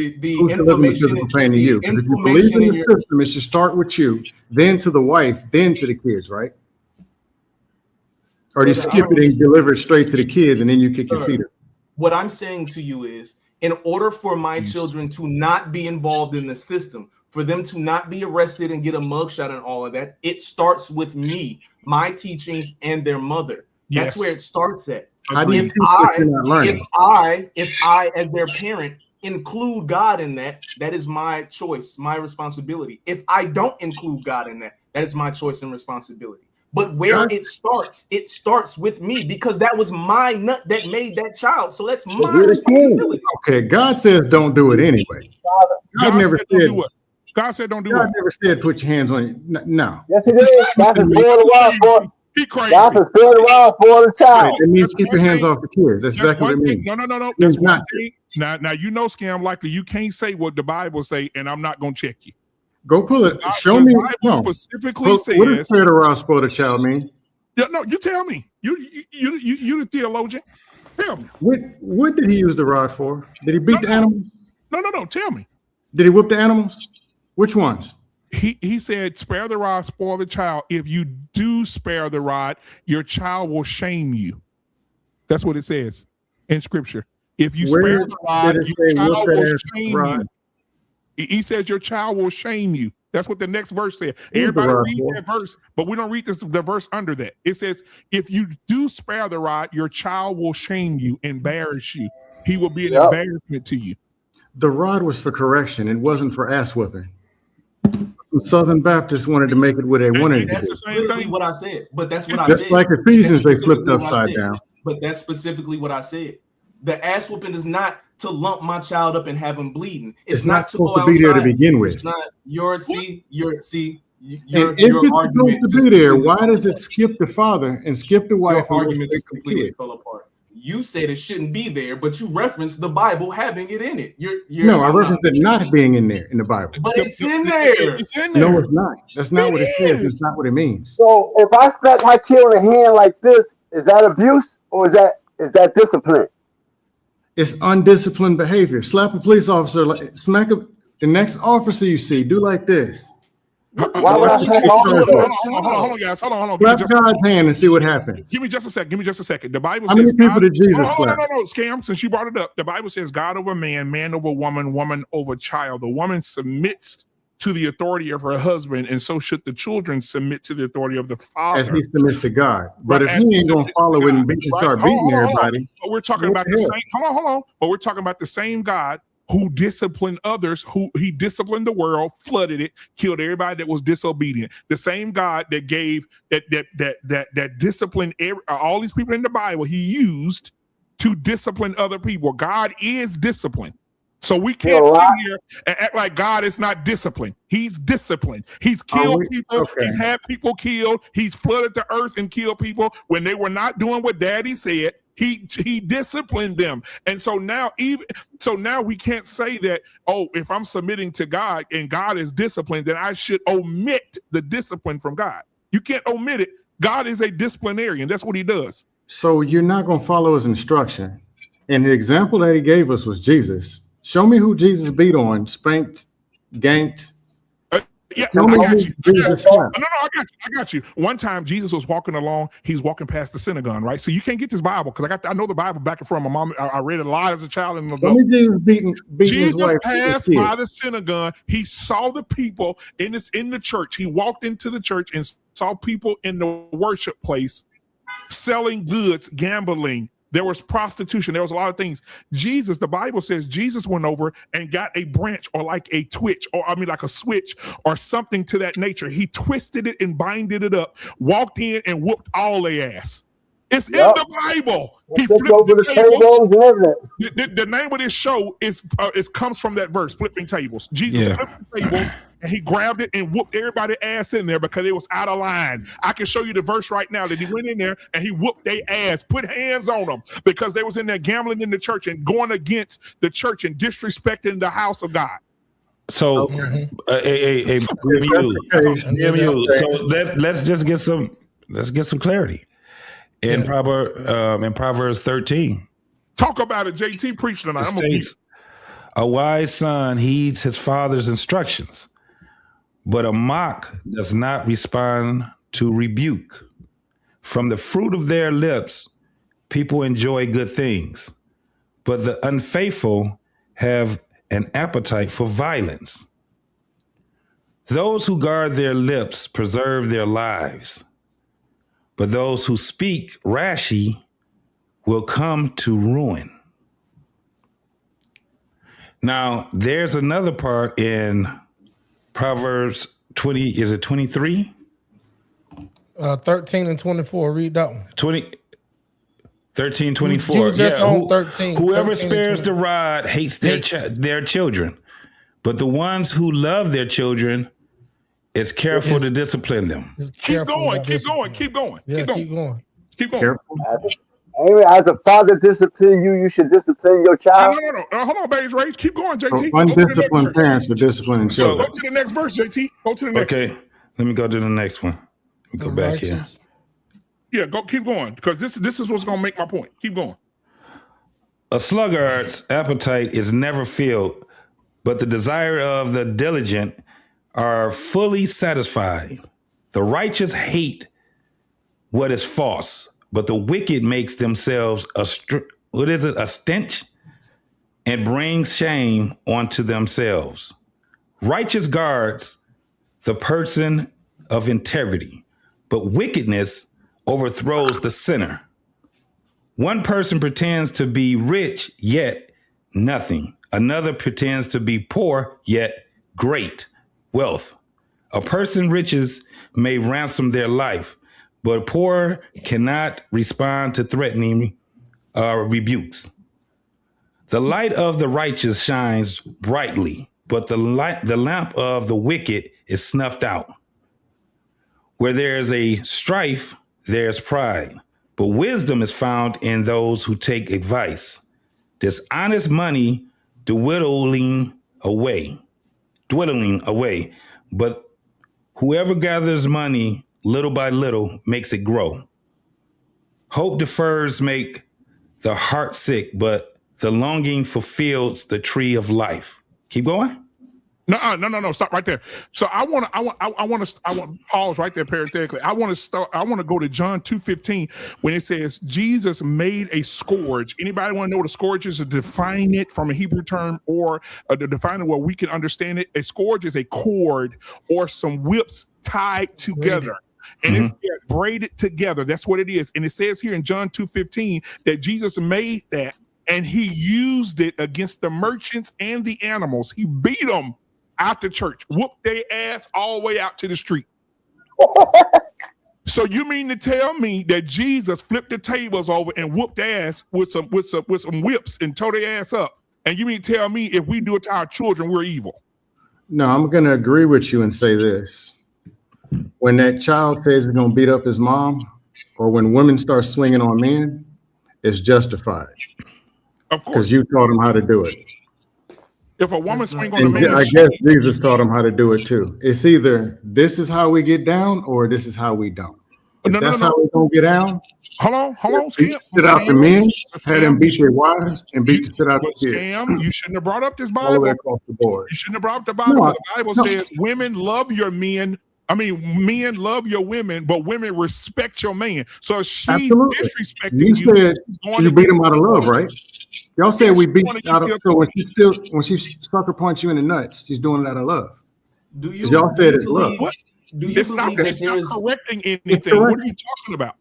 the
Who's delivering the
information,
physical pain to
the
you? Because if you believe
information
in
in
the
your
system, it should start with you, then to the wife, then to the kids, right? Or do you
Brother,
skip it and deliver it straight to the kids and then you kick your feet up?
what I'm saying to you is, in order for my children to not be involved in the system, for them to not be arrested and get a mugshot and all of that, it starts with me, my teachings, and their mother. That's where it starts at.
How do you teach what you're not learning?
If I, as their parent, include God in that, that is my choice, my responsibility. If I don't include God in that, that is my choice and responsibility. But where it starts with me, because that was my nut that made that child. So that's my responsibility.
Okay, God says don't do it anyway. God never said
don't do what? God said don't do
God
what?
never said put your hands on it. No.
Yes, it is. That's a spoil the wild for.
He crazy.
That's a spoil the wild for the child.
It means keep your hands off the kids. That's exactly what it means.
No. That's one thing. Now you know, Scam, likely you can't say what the Bible say, and I'm not gonna check you.
Go pull it. Show me.
Bible specifically says.
What does spoil the wild spoil the child mean?
Yeah, no, you tell me. You the theologian. Tell me.
What did he use the rod for? Did he beat the animals?
No. Tell me.
Did he whip the animals? Which ones?
He said, spare the rod, spoil the child. If you do spare the rod, your child will shame you. That's what it says in scripture. If you spare the rod, your child will shame you. He says your child will shame you. That's what the next verse says. Everybody read that verse, but we don't read the verse under that. It says, if you do spare the rod, your child will shame you, embarrass you. He will be an embarrassment to you.
The rod was for correction. It wasn't for ass whipping. Some Southern Baptists wanted to make it what they wanted.
That's literally what I said. But that's what I
said.
Just
like Ephesians, they flipped upside down.
But that's specifically what I said. The ass whooping is not to lump my child up and have him bleeding. It's not to go outside.
Be there to begin with.
It's not your argument.
If it's supposed to be there, why does it skip the father and skip the wife?
Your argument just completely fell apart. You said it shouldn't be there, but you referenced the Bible having it in it.
No, I referenced it not being in there in the Bible.
But it's in there.
It's in there.
No, it's not. That's not what it says. It's not what it means.
So if I smack my children hand like this, is that abuse or is that discipline?
It's undisciplined behavior. Slap a police officer, smack the next officer you see, do like this.
Why would I smack
hold on, guys. Hold on.
Slap God's hand and see what happens.
Give me just a second. The Bible
How
says.
How many people did Jesus slap?
No, Scam, since you brought it up, the Bible says God over man, man over woman, woman over child. The woman submits to the authority of her husband, and so should the children submit to the authority of the father.
As he submits to God. But if he ain't going to follow it and start beating everybody.
But we're talking about the same. Hold on. But we're talking about the same God who disciplined others, who he disciplined the world, flooded it, killed everybody that was disobedient. The same God that gave that disciplined all these people in the Bible, he used to discipline other people. God is disciplined. So we can't sit here and act like God is not disciplined. He's disciplined. He's killed people. Okay. He's had people killed. He's flooded the earth and killed people when they were not doing what Daddy said. He disciplined them. And so now we can't say that, if I'm submitting to God and God is disciplined, then I should omit the discipline from God. You can't omit it. God is a disciplinarian. That's what he does.
So you're not going to follow his instruction. And the example that he gave us was Jesus. Show me who Jesus beat on, spanked, ganked.
I got you. I got you. One time Jesus was walking along. He's walking past the synagogue, right? So you can't get this Bible because I know the Bible back and front. My mom, I read it a lot as a child and an adult. Jesus passed by the synagogue. He saw the people in the church. He walked into the church and saw people in the worship place selling goods, gambling. There was prostitution. There was a lot of things. Jesus, the Bible says Jesus went over and got a branch or like a twitch like a switch or something to that nature. He twisted it and binded it up, walked in and whooped all their ass. It's in the Bible. He flipped over the tables. The name of this show is comes from that verse, flipping tables. Jesus flipped the tables and he grabbed it and whooped everybody's ass in there because it was out of line. I can show you the verse right now that he went in there and he whooped their ass, put hands on them because they was in there gambling in the church and going against the church and disrespecting the house of God.
So, let's just get some clarity. In Proverbs 13.
Talk about it, JT. Preach tonight.
A wise son heeds his father's instructions, but a mock does not respond to rebuke. From the fruit of their lips, people enjoy good things, but the unfaithful have an appetite for violence. Those who guard their lips preserve their lives, but those who speak rashly will come to ruin. Now, there's another part in Proverbs 20, is it 23?
13 and 24. Read that one.
13, 24.
You just on 13.
Whoever
13
spares the rod hates their children, but the ones who love their children is careful to discipline them.
Keep going.
Yeah, keep going.
Keep going.
Anyway, as a father discipline you, you should discipline your child.
No. Hold on, Baines Race. Keep going, JT.
Undisciplined parents are disciplining children.
Go to the next verse, JT. Go to the next.
Okay, let me go to the next one. Let me go back here.
Yeah, keep going, because this is what's gonna make my point. Keep going.
A sluggard's appetite is never filled, but the desire of the diligent are fully satisfied. The righteous hate what is false, but the wicked makes themselves a stench and brings shame onto themselves. Righteous guards the person of integrity, but wickedness overthrows the sinner. One person pretends to be rich, yet nothing. Another pretends to be poor, yet great wealth. A person riches may ransom their life, but poor cannot respond to threatening rebukes. The light of the righteous shines brightly, but the lamp of the wicked is snuffed out. Where there is a strife, there's pride, but wisdom is found in those who take advice. Dishonest money dwindling away, but whoever gathers money little by little makes it grow. Hope defers make the heart sick, but the longing fulfills the tree of life. Keep going.
No. Stop right there. So I want to pause right there parenthetically. I want to go to John 2:15 when it says Jesus made a scourge. Anybody want to know what a scourge is? To define it from a Hebrew term, or to define it where we can understand it. A scourge is a cord or some whips tied together. And it's braided together. That's what it is. And it says here in John 2:15 that Jesus made that, and he used it against the merchants and the animals. He beat them out the church, whooped their ass all the way out to the street. So you mean to tell me that Jesus flipped the tables over and whooped ass with some whips and tore their ass up? And you mean to tell me if we do it to our children, we're evil?
No, I'm going to agree with you and say this. When that child says he's going to beat up his mom, or when women start swinging on men, it's justified.
Of course.
Because you taught them how to do it.
If a woman swing on a man,
I guess Jesus taught them how to do it too. It's either this is how we get down or this is how we don't. That's how we're going to get down.
Hold on.
Sit out the men, had them beat their wives, and beat the shit out the kids.
Scam, you shouldn't have brought up this Bible.
All the way across the board.
You shouldn't have brought up the Bible. The Bible says women love your men. Men love your women, but women respect your man. So if she's disrespecting
you said you beat him out of love, right? Y'all said we beat out of, so when she sucker punch you in the nuts, she's doing it out of love.
Do you?
Y'all said it's love.
It's not correcting anything. What are you talking about?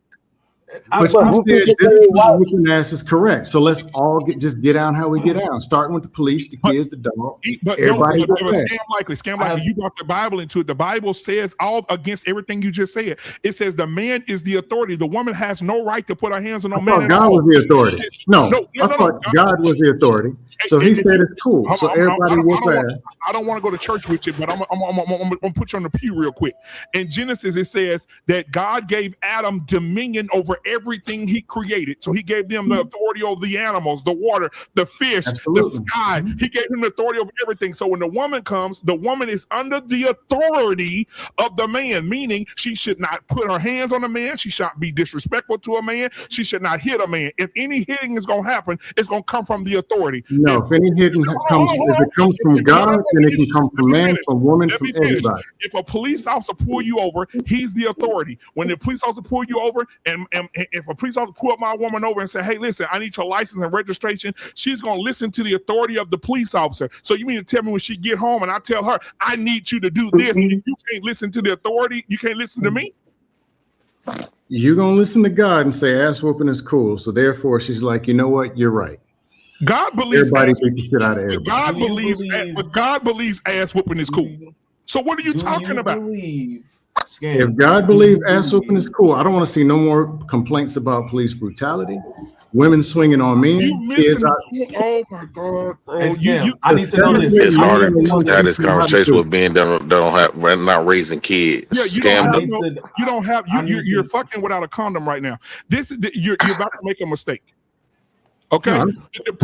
But you said this whooping ass is correct. So let's all just get down how we get down. Starting with the police, the kids, the dog.
But
everybody.
Scam likely. You brought the Bible into it. The Bible says all against everything you just said. It says the man is the authority. The woman has no right to put her hands on no man.
God was the authority. No, I thought God was the authority. So he said it's cool. So everybody will fast.
I don't want to go to church with you, but I'm gonna put you on the pew real quick. In Genesis, it says that God gave Adam dominion over everything he created. So he gave them the authority over the animals, the water, the fish,
Absolutely.
the sky. He gave him the authority over everything. So when the woman comes, the woman is under the authority of the man, meaning she should not put her hands on a man. She should not be disrespectful to a man. She should not hit a man. If any hitting is going to happen, it's going to come from the authority.
No, if any hitting comes, if it comes from God, then it can come from man, from woman, from everybody.
If a police officer pull you over, he's the authority. When the police officer pull you over, and if a police officer pull my woman over and say, hey, listen, I need your license and registration, she's going to listen to the authority of the police officer. So you mean to tell me when she get home and I tell her, I need you to do this, and you can't listen to the authority, you can't listen to me?
You're going to listen to God and say ass whooping is cool. So therefore, she's like, you know what? You're right.
God believes
everybody beat the shit out of everybody.
God believes ass whooping is cool. So what are you talking about?
If God believes ass whooping is cool, I don't want to see no more complaints about police brutality, women swinging on men, kids out.
Oh my God, bro!
I need to know this.
It's harder to have this conversation with men that don't have, not raising kids.
Yeah, you're fucking without a condom right now. You're about to make a mistake. Okay, the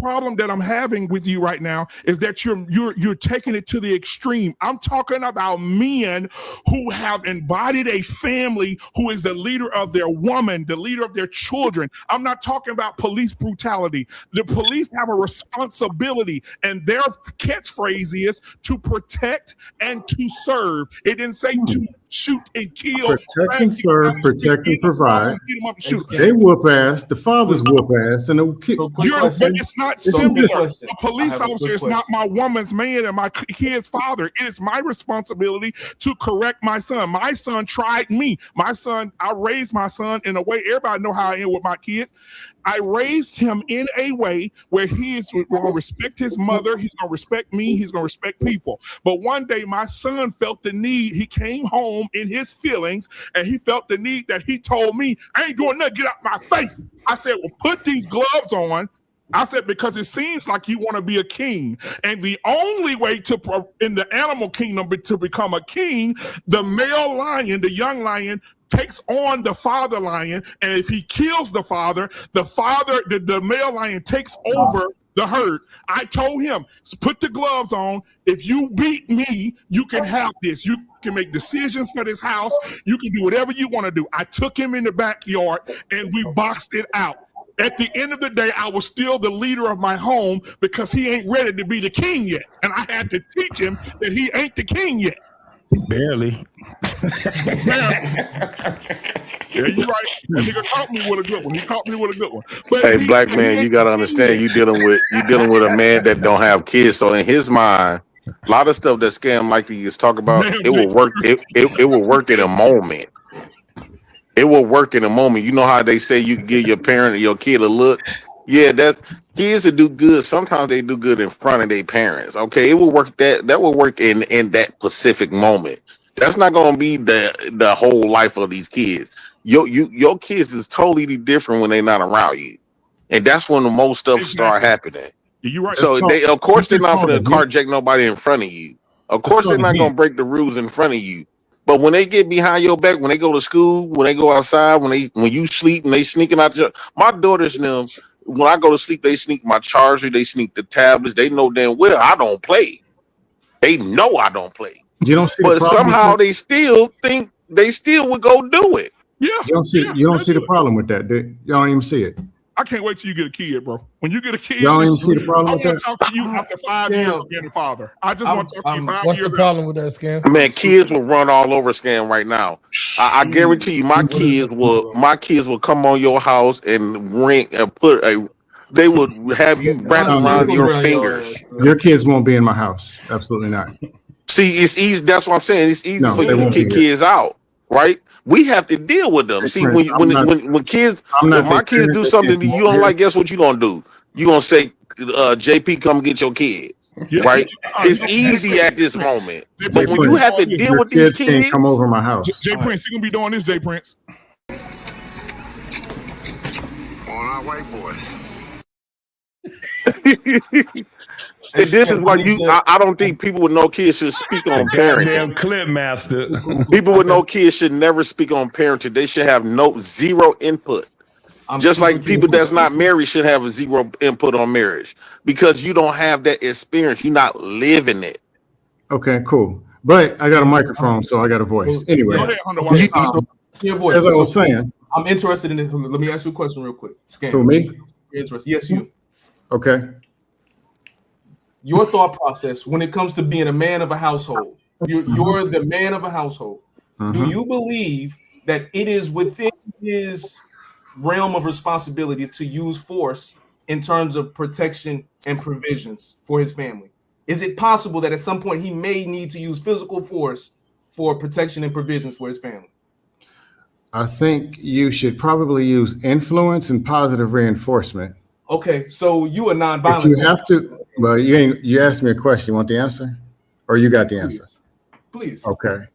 problem that I'm having with you right now is that you're taking it to the extreme. I'm talking about men who have embodied a family who is the leader of their woman, the leader of their children. I'm not talking about police brutality. The police have a responsibility, and their catchphrase is to protect and to serve. It didn't say to shoot and kill.
Protect and serve, protect and provide. They whoop ass. The fathers whoop ass, and the kid.
But it's not similar. A police officer is not my woman's man and my kid's father. It is my responsibility to correct my son. My son tried me. I raised my son in a way. Everybody know how I am with my kids. I raised him in a way where he is going to respect his mother. He's going to respect me. He's going to respect people. But one day my son felt the need. He came home in his feelings, and he felt the need that he told me, I ain't doing nothing, get out my face. I said, well, put these gloves on. I said, because it seems like you want to be a king. And the only way in the animal kingdom to become a king, the male lion, the young lion, takes on the father lion, and if he kills the male lion takes over the herd. I told him, put the gloves on. If you beat me, you can have this. You can make decisions for this house. You can do whatever you want to do. I took him in the backyard and we boxed it out. At the end of the day, I was still the leader of my home because he ain't ready to be the king yet. And I had to teach him that he ain't the king yet.
Barely.
Yeah, you're right. That nigga caught me with a good one. He caught me with a good one. But
hey, black man, you gotta understand, you dealing with a man that don't have kids. So in his mind, a lot of stuff that scam like these talk about, it will work. It will work in a moment. It will work in a moment. You know how they say you can give your parent or your kid a look? Yeah, that's kids that do good. Sometimes they do good in front of their parents. Okay, it will work. That will work in that specific moment. That's not going to be the whole life of these kids. Your kids is totally different when they're not around you, and that's when the most stuff start happening.
You're right.
So of course they're not going to carjack nobody in front of you. Of course they're not going to break the rules in front of you. But when they get behind your back, when they go to school, when they go outside, when you sleep and they sneaking out my daughters and them, when I go to sleep, they sneak my charger, they sneak the tablets. They know damn well I don't play. They know I don't play.
You don't see,
but somehow they still think they still would go do it.
Yeah.
You don't see the problem with that. You don't even see it.
I can't wait till you get a kid, bro. When you get a kid,
you don't even see the problem with that.
I want to talk to you after 5 years of being a father. I just want to talk to you 5 years.
What's the problem with that, Scam?
Man, kids will run all over Scam right now. I guarantee you, my kids will come on your house and ring and they would have you wrap around your fingers.
Your kids won't be in my house. Absolutely not.
See, it's easy. That's what I'm saying. It's easy for you to kick kids out, right? We have to deal with them. See, when kids, if my kids do something that you don't like, guess what you gonna do? You gonna say, JP, come get your kids, right? It's easy at this moment, but when you have to deal with these kids,
come over my house.
Jay Prince, he gonna be doing this. Jay Prince,
on our white boys.
And this is why I don't think people with no kids should speak on parenting.
Goddamn clip master.
People with no kids should never speak on parenting. They should have zero input. Just like people that's not married should have a zero input on marriage because you don't have that experience. You're not living it.
Okay, cool. But I got a microphone, so I got a voice. Anyway,
Go ahead, Hunter.
Your voice.
as I was saying.
I'm interested in it. Let me ask you a question real quick. Scam.
Who, me?
You're interested. Yes, you.
Okay.
Your thought process when it comes to being a man of a household. You're the man of a household. Do you believe that it is within his realm of responsibility to use force in terms of protection and provisions for his family? Is it possible that at some point he may need to use physical force for protection and provisions for his family?
I think you should probably use influence and positive reinforcement.
Okay, so you are non-violent.
If you have to, well, you asked me a question. You want the answer? Or you got the answer?
Please.
Okay.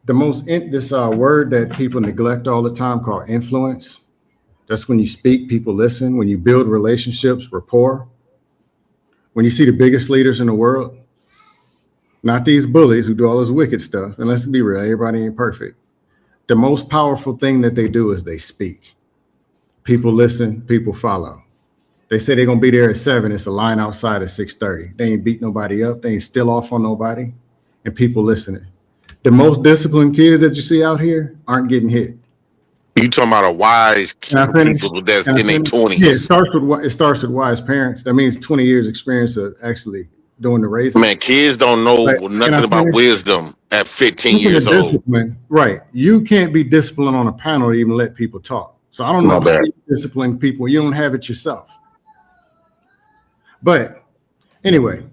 This word that people neglect all the time called influence. That's when you speak, people listen. When you build relationships, rapport. When you see the biggest leaders in the world, not these bullies who do all this wicked stuff. And let's be real, everybody ain't perfect. The most powerful thing that they do is they speak. People listen, people follow. They say they're gonna be there at 7. It's a line outside at 6:30. They ain't beat nobody up. They ain't still off on nobody. And people listening. The most disciplined kids that you see out here aren't getting hit.
You talking about a wise people that's in their 20s.
Yeah, it starts with wise parents. That means 20 years experience of actually doing the raising.
Man, kids don't know nothing about wisdom at 15 years old.
Right. You can't be disciplined on a panel to even let people talk. So I don't know how you discipline people. You don't have it yourself. But anyway,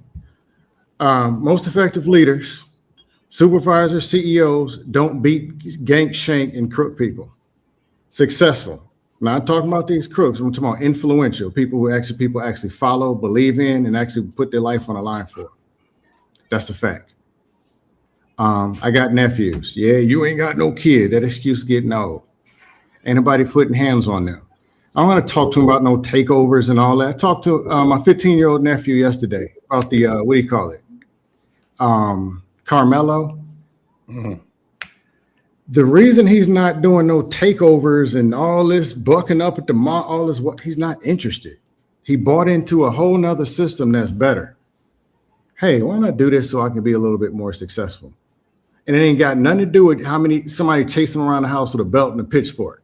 most effective leaders, supervisors, CEOs don't beat, gank, shank, and crook people. Successful. Not talking about these crooks. I'm talking about influential people who actually follow, believe in, and actually put their life on the line for. That's a fact. I got nephews. Yeah, you ain't got no kid. That excuse getting old. Ain't nobody putting hands on them. I don't want to talk to them about no takeovers and all that. I talked to my 15-year-old nephew yesterday about the what do you call it? Carmelo. Mm-hmm. The reason he's not doing no takeovers and all this bucking up at the mall, all this, what he's not interested. He bought into a whole nother system that's better. Hey, why not do this so I can be a little bit more successful? And it ain't got nothing to do with somebody chasing him around the house with a belt and a pitchfork.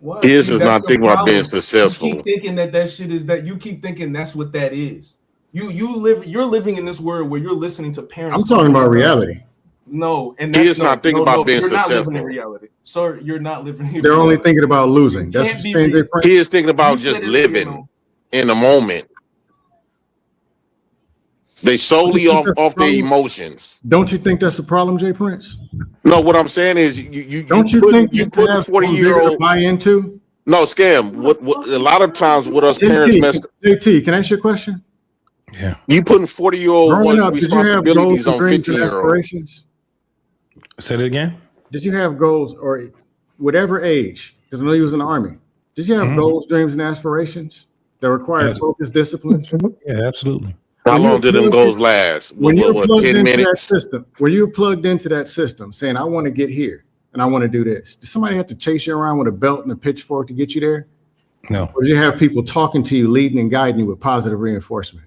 What? Kids is not thinking about being successful.
You keep thinking that shit is that. You keep thinking that's what that is. You're living in this world where you're listening to parents.
I'm talking about reality.
No, and
kids not thinking about being successful.
Not living in reality. Sir, you're not living in reality.
They're only thinking about losing. That's the same difference.
Kids thinking about just living in the moment. They solely off their emotions.
Don't you think that's a problem, Jay Prince?
No, what I'm saying is you put 40-year-old
buy into?
No, Scam. What a lot of times what us parents messed up.
JT, can I ask you a question?
Yeah.
You putting 40-year-old responsibilities on 15-year-olds.
Say it again.
Did you have goals or whatever age? Because I know you was in the Army. Did you have goals, dreams, and aspirations that required focus, discipline?
Yeah, absolutely.
How long did them goals last?
When you were plugged
10
into
minutes?
that system, when you were plugged into that system, saying, "I want to get here and I want to do this," did somebody have to chase you around with a belt and a pitchfork to get you there?
No.
Or did you have people talking to you, leading and guiding you with positive reinforcement?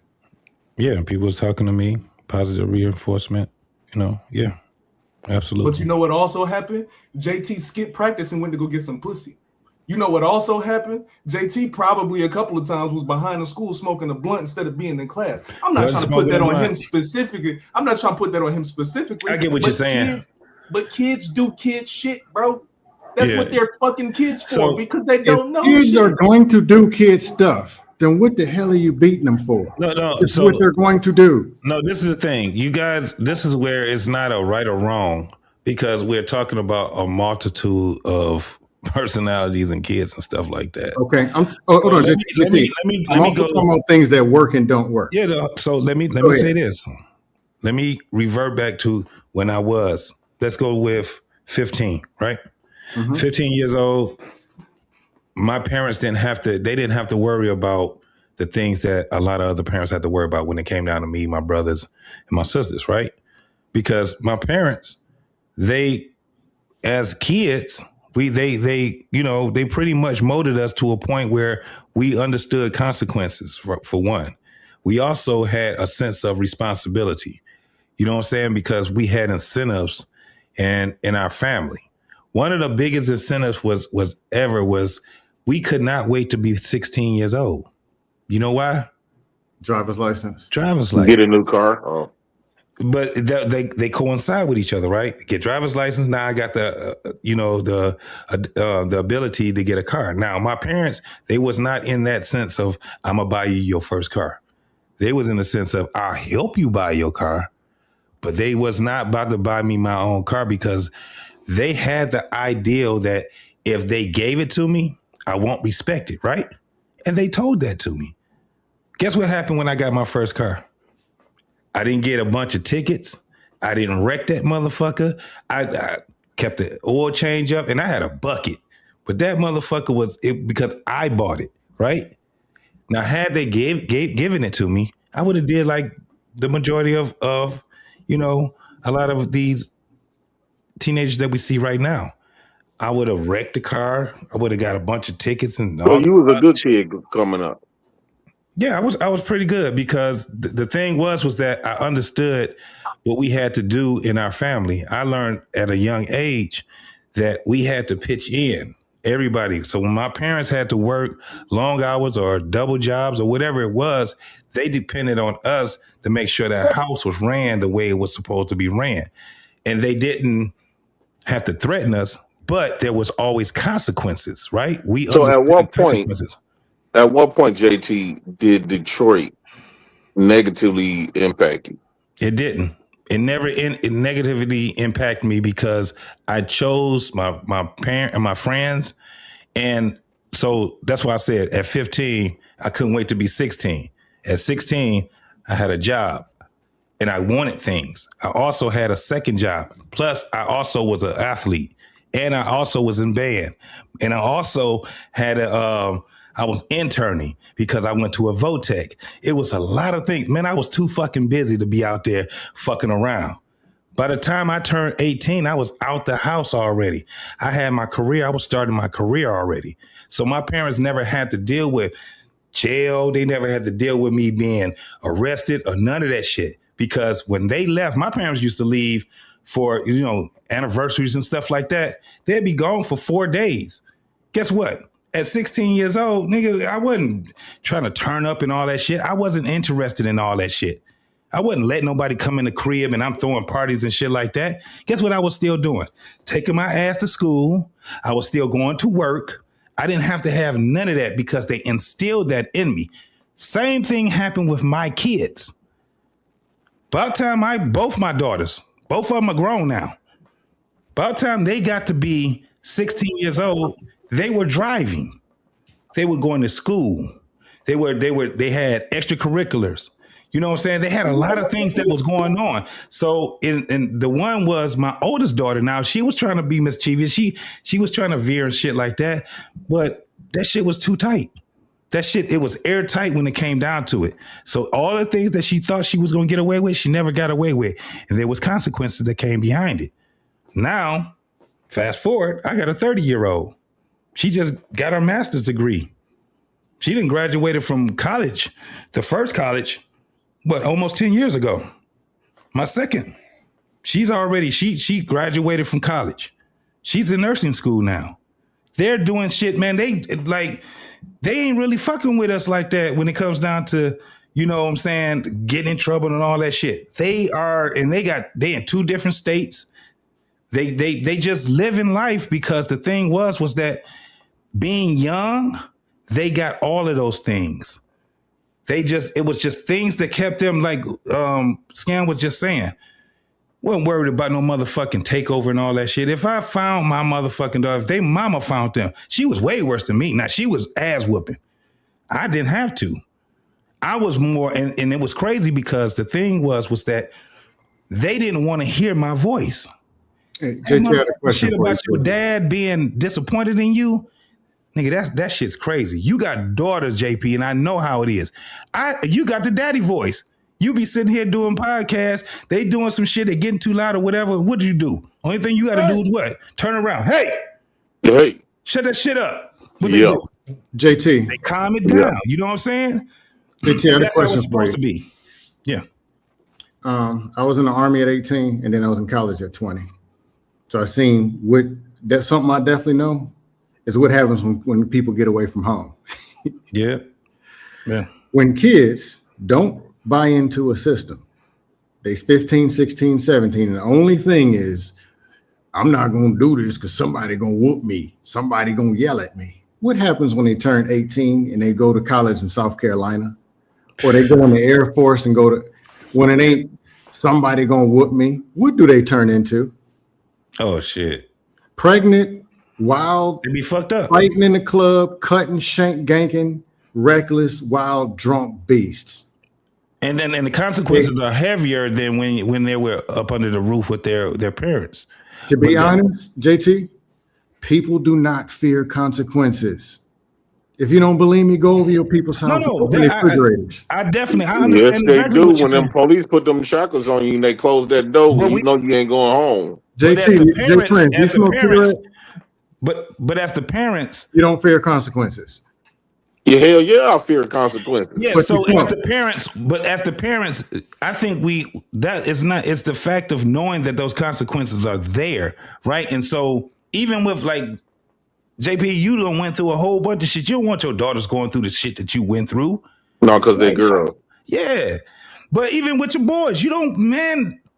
Yeah, people was talking to me, positive reinforcement. Yeah, absolutely.
But you know what also happened? JT skipped practice and went to go get some pussy. You know what also happened? JT probably a couple of times was behind the school smoking a blunt instead of being in class. I'm not trying to put that on him specifically. I get
what you're saying.
But kids do kid shit, bro. That's what they're fucking kids for, because they don't know
kids
shit.
are going to do kid stuff. Then what the hell are you beating them for?
No.
It's what they're going to do.
No, this is the thing. You guys, this is where it's not a right or wrong, because we're talking about a multitude of personalities and kids and stuff like that.
Okay. Hold on. I'm also talking about things that work and don't work.
Yeah. So let me say this. Let me revert back to when I was. Let's go with 15, right? Mm-hmm. 15 years old. My parents didn't have to worry about the things that a lot of other parents had to worry about when it came down to me, my brothers, and my sisters, right? Because my parents, they, as kids, they pretty much molded us to a point where we understood consequences for one. We also had a sense of responsibility. You know what I'm saying? Because we had incentives in our family. One of the biggest incentives was we could not wait to be 16 years old. You know why?
Driver's license.
Driver's license.
Get a new car. Oh.
But they coincide with each other, right? Get driver's license. Now I got the ability to get a car. Now my parents, they was not in that sense of I'm gonna buy you your first car. They was in the sense of I'll help you buy your car, but they was not about to buy me my own car because they had the ideal that if they gave it to me, I won't respect it, right? And they told that to me. Guess what happened when I got my first car? I didn't get a bunch of tickets. I didn't wreck that motherfucker. I kept the oil change up and I had a bucket. But that motherfucker was it because I bought it, right? Now, had they given it to me, I would have did like the majority of a lot of these teenagers that we see right now. I would have wrecked the car. I would have got a bunch of tickets and all.
So you was a good kid coming up.
Yeah, I was pretty good because the thing was that I understood what we had to do in our family. I learned at a young age that we had to pitch in, everybody. So when my parents had to work long hours or double jobs or whatever it was, they depended on us to make sure that house was ran the way it was supposed to be ran. And they didn't have to threaten us, but there was always consequences, right?
So at what point, JT, did Detroit negatively impact you?
It didn't. It never negatively impacted me because I chose my parent and my friends. And so that's why I said at 15, I couldn't wait to be 16. At 16, I had a job and I wanted things. I also had a second job. Plus, I also was an athlete and I also was in band. And I also had I was interning because I went to a Votech. It was a lot of things. Man, I was too fucking busy to be out there fucking around. By the time I turned 18, I was out the house already. I had my career. I was starting my career already. So my parents never had to deal with jail. They never had to deal with me being arrested or none of that shit. Because when they left, my parents used to leave for, anniversaries and stuff like that. They'd be gone for 4 days. Guess what? At 16 years old, nigga, I wasn't trying to turn up and all that shit. I wasn't interested in all that shit. I wasn't letting nobody come in the crib and I'm throwing parties and shit like that. Guess what I was still doing? Taking my ass to school. I was still going to work. I didn't have to have none of that because they instilled that in me. Same thing happened with my kids. By the time both my daughters, both of them are grown now. By the time they got to be 16 years old, they were driving. They were going to school. They had extracurriculars. You know what I'm saying? They had a lot of things that was going on. So, and the one was my oldest daughter. Now she was trying to be mischievous. She was trying to veer and shit like that. But that shit was too tight. That shit, it was airtight when it came down to it. So all the things that she thought she was going to get away with, she never got away with. And there was consequences that came behind it. Now, fast forward, I got a 30-year-old. She just got her master's degree. She didn't graduated from college, the first college, but almost 10 years ago. My second, she graduated from college. She's in nursing school now. They're doing shit, man. They ain't really fucking with us like that when it comes down to, you know what I'm saying, getting in trouble and all that shit. They in 2 different states. They just living life because the thing was that being young, they got all of those things. It was just things that kept them like Scan was just saying. Wasn't worried about no motherfucking takeover and all that shit. If I found my motherfucking daughter, if they mama found them, she was way worse than me. Now she was ass whooping. I didn't have to. I was more, and it was crazy because the thing was that they didn't want to hear my voice.
Hey, JT, I had a question
shit about your dad being disappointed in you. Nigga, that shit's crazy. You got daughters, JP, and I know how it is. You got the daddy voice. You be sitting here doing podcasts. They doing some shit. They getting too loud or whatever. What do you do? Only thing you got to do is what? Turn around. Hey, shut that shit up. What they do?
JT,
they calm it down. You know what I'm saying?
JT,
that's how it's supposed to be. Yeah.
I was in the Army at 18, and then I was in college at 20. So I seen that's something I definitely know is what happens when people get away from home.
Yeah.
When kids don't buy into a system, they're 15, 16, 17, and the only thing is, I'm not going to do this because somebody going to whoop me. Somebody going to yell at me. What happens when they turn 18 and they go to college in South Carolina? Or they go in the Air Force and when it ain't somebody going to whoop me, what do they turn into?
Oh, shit.
Pregnant, wild.
They be fucked up.
Fighting in the club, cutting, shank, ganking, reckless, wild, drunk beasts.
And the consequences are heavier than when they were up under the roof with their parents.
To be honest, JT, people do not fear consequences. If you don't believe me, go over your people's house.
I definitely understand.
Yes, they do. When them police put them shackles on you and they close that door, you know you ain't going home.
JT,
as the parents, but as the parents,
you don't fear consequences.
Yeah, hell yeah, I fear consequences.
Yeah, but so as the parents, I think it's the fact of knowing that those consequences are there, right? And so even with like JP, you done went through a whole bunch of shit. You don't want your daughters going through the shit that you went through.
No, because they're girls.
Yeah. But even with your boys,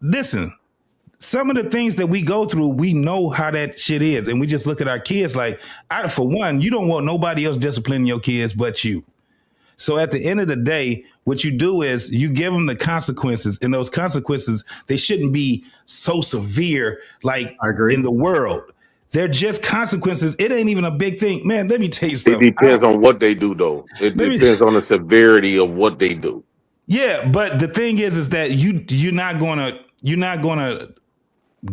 listen, some of the things that we go through, we know how that shit is. And we just look at our kids like, for one, you don't want nobody else disciplining your kids but you. So at the end of the day, what you do is you give them the consequences, and those consequences, they shouldn't be so severe like in the world. They're just consequences. It ain't even a big thing. Man, let me tell you something.
It depends on what they do, though. It depends on the severity of what they do.
Yeah, but the thing is that you're not gonna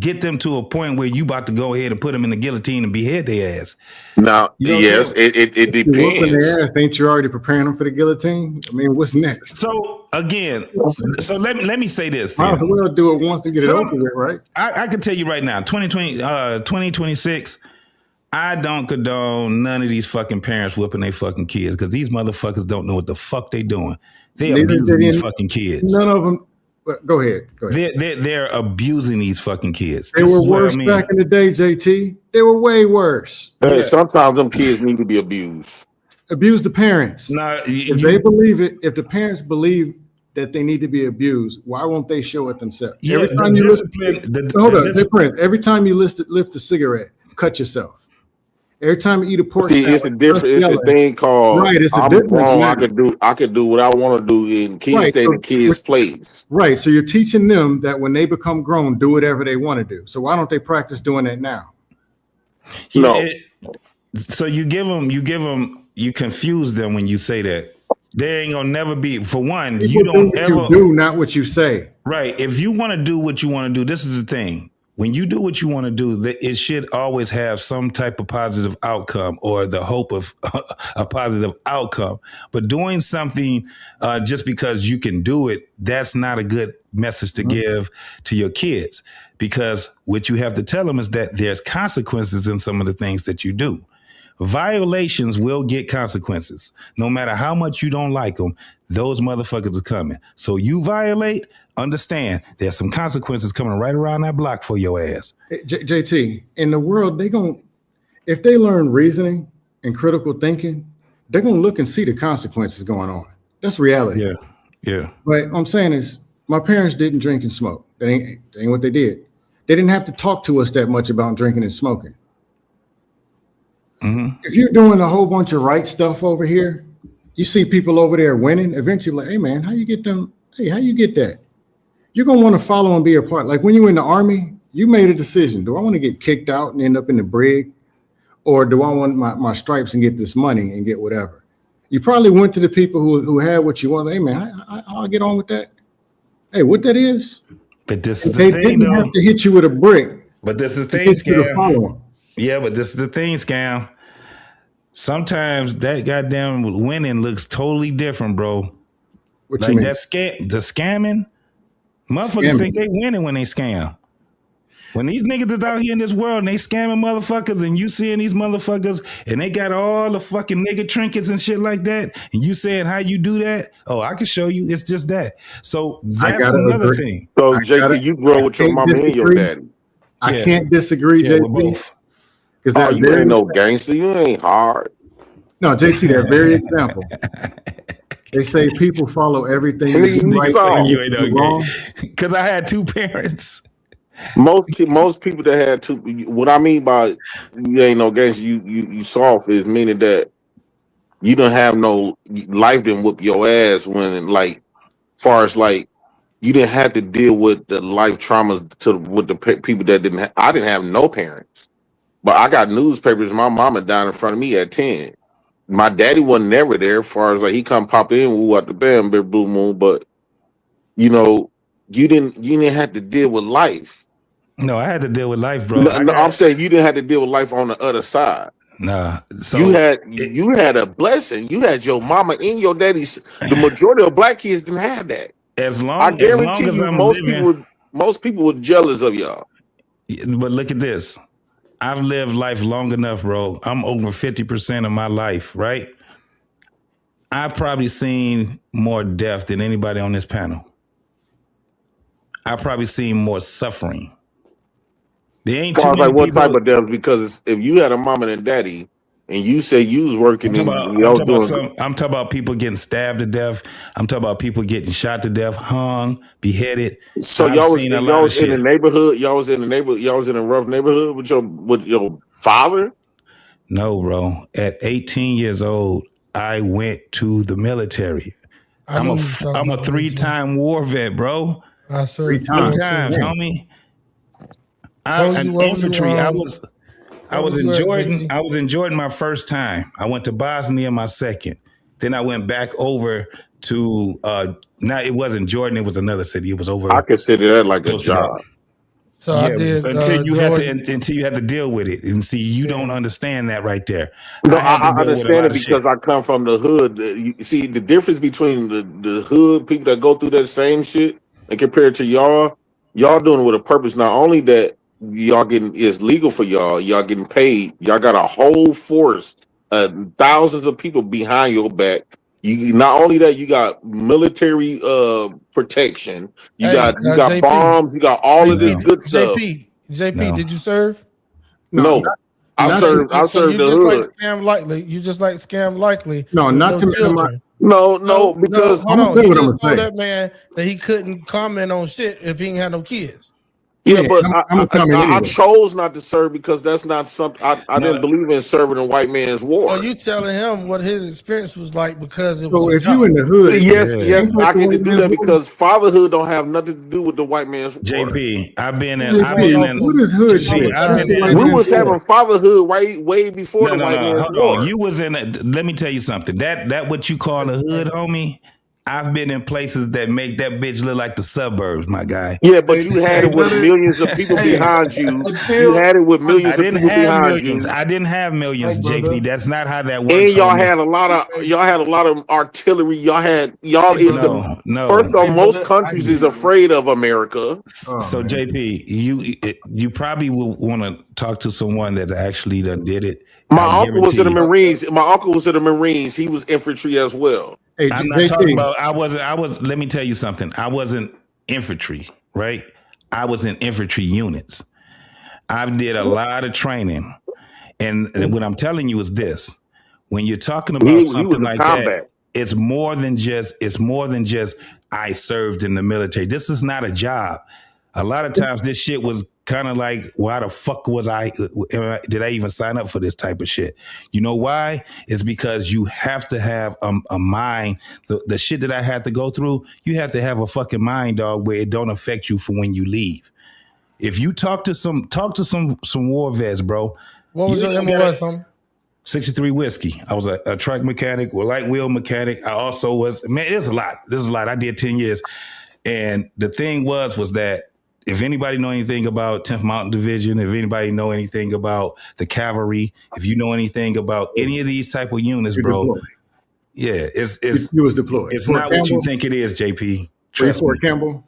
get them to a point where you about to go ahead and put them in the guillotine and behead their ass.
Now, yes, it depends.
Their ass, ain't you already preparing them for the guillotine? I mean, what's next?
So again, let me say this.
Might as well do it once and get it over with, right?
I can tell you right now, 2026, I don't condone none of these fucking parents whipping their fucking kids because these motherfuckers don't know what the fuck they doing. They abusing these fucking kids.
None of them. Go ahead.
They're abusing these fucking kids.
They were worse back in the day, JT. They were way worse.
Hey, sometimes them kids need to be abused.
Abuse the parents. If they believe it, if the parents believe that they need to be abused, why won't they show it themselves?
Yeah,
every time you lift a cigarette, cut yourself. Every time you eat a pork salad,
it's a different. It's a thing called
It's a
I'm
difference.
wrong. I could do what I want to do, and kids stay in kids' place.
Right. So you're teaching them that when they become grown, do whatever they want to do. So why don't they practice doing that now?
No.
So you confuse them when you say that. They ain't gonna never be. For one, you don't ever
do not what you say.
Right. If you want to do what you want to do, this is the thing. When you do what you want to do, it should always have some type of positive outcome or the hope of a positive outcome. But doing something just because you can do it, that's not a good message to give to your kids, because what you have to tell them is that there's consequences in some of the things that you do. Violations will get consequences. No matter how much you don't like them, those motherfuckers are coming. So you violate, understand there's some consequences coming right around that block for your ass.
JT, in the world, if they learn reasoning and critical thinking, they're going to look and see the consequences going on. That's reality.
Yeah.
But I'm saying is, my parents didn't drink and smoke. That ain't what they did. They didn't have to talk to us that much about drinking and smoking.
Mm-hmm.
If you're doing a whole bunch of right stuff over here, you see people over there winning, eventually like, hey man, how you get them? Hey, how you get that? You're going to want to follow and be a part. Like when you were in the Army, you made a decision. Do I want to get kicked out and end up in the brig? Or do I want my stripes and get this money and get whatever? You probably went to the people who had what you wanted. Hey man, I'll get on with that. Hey, what that is?
But this is the thing,
they didn't have to hit you with a brick.
But this is the thing, Scam. Yeah, but this is the thing, Scam. Sometimes that goddamn winning looks totally different, bro.
What
like
you mean?
that the scamming, motherfuckers think they winning when they scam. When these niggas is out here in this world and they scamming motherfuckers and you seeing these motherfuckers and they got all the fucking nigga trinkets and shit like that and you saying how you do that, oh, I can show you. It's just that. So that's another thing.
So JT, you grow with your mama and your daddy.
I can't disagree, JT. Because
you ain't no gangster. You ain't hard.
No, JT, that very example. They say people follow everything you wrong.
Because I had two parents.
Most people that had two. What I mean by you ain't no gangster, you soft is meaning that you don't have no life didn't whoop your ass when like far as like you didn't have to deal with the life traumas with the people that didn't. I didn't have no parents, but I got newspapers. My mama died in front of me at 10. My daddy wasn't never there. As far as like he come pop in, woo out the band, big blue moon. But you know, you didn't have to deal with life.
No, I had to deal with life, bro.
No, I'm saying you didn't have to deal with life on the other side.
Nah, so
you had a blessing. You had your mama and your daddy's. The majority of black kids didn't have that. I guarantee you, most people were jealous of y'all.
But look at this. I've lived life long enough, bro. I'm over 50% of my life, right? I've probably seen more death than anybody on this panel. I've probably seen more suffering. There ain't too many
what
people.
Type of death? Because if you had a mama and daddy, and you say you was working,
I'm talking about people getting stabbed to death. I'm talking about people getting shot to death, hung, beheaded.
So y'all was in the neighborhood. Y'all was in a rough neighborhood with your father.
No, bro. At 18 years old, I went to the military. I'm a 3-time war vet, bro.
I served
3 times, homie. Infantry. I was in Jordan. I was in Jordan my first time. I went to Bosnia my second. Then I went back over to it wasn't Jordan, it was another city. It was over.
I consider that like a job.
So I did
until you have to deal with it. And see, you don't understand that right there.
No, I understand it because I come from the hood. You see the difference between the hood people that go through that same shit and compared to y'all doing it with a purpose. Not only that y'all getting is legal for y'all getting paid. Y'all got a whole force, thousands of people behind your back. You not only that, you got military protection. You got JP, bombs. You got all of this good stuff.
JP, did you serve?
No. I served. I served the hood.
Like scam likely. You just like scam likely.
No, not to
children.
No, because
hold on. You just told that man that he couldn't comment on shit if he ain't had no kids.
Yeah, but I chose not to serve because that's not something I didn't believe in serving a white man's war.
Oh, you telling him what his experience was like because it
was. So
if
you in the hood,
yes, I get to do that because fatherhood don't have nothing to do with the white man's war.
JP, I've been in.
What is hood shit?
We was having fatherhood way before the white man's war.
You was in. Let me tell you something. That what you call a hood, homie. I've been in places that make that bitch look like the suburbs, my guy.
Yeah, but you had it with millions of people behind you. You had it with millions of people behind you.
I didn't have millions, JP. That's not how that works.
And y'all had a lot of artillery. First off, most countries is afraid of America.
So JP, you probably will want to talk to someone that actually done did it.
My uncle was in the Marines. He was infantry as well.
Hey, I'm not talking about. I was. Let me tell you something. I wasn't infantry, right? I was in infantry units. I did a lot of training, and what I'm telling you is this: when you're talking about something like that, it's more than just. I served in the military. This is not a job. A lot of times, this shit was kind of like, why the fuck did I even sign up for this type of shit? You know why? It's because you have to have a mind. The shit that I had to go through, you have to have a fucking mind, dog, where it don't affect you for when you leave. If you talk to some war vets, bro.
What was your MOS, homie?
63 whiskey. I was a truck mechanic, or light wheel mechanic. I also was, man, there's a lot. I did 10 years. And the thing was that if anybody know anything about 10th Mountain Division, if anybody know anything about the cavalry, if you know anything about any of these type of units, bro, yeah,
you was deployed.
It's
Fort
not
Campbell?
what you think it is, JP.
Were you
Trust
Fort
me.
Campbell?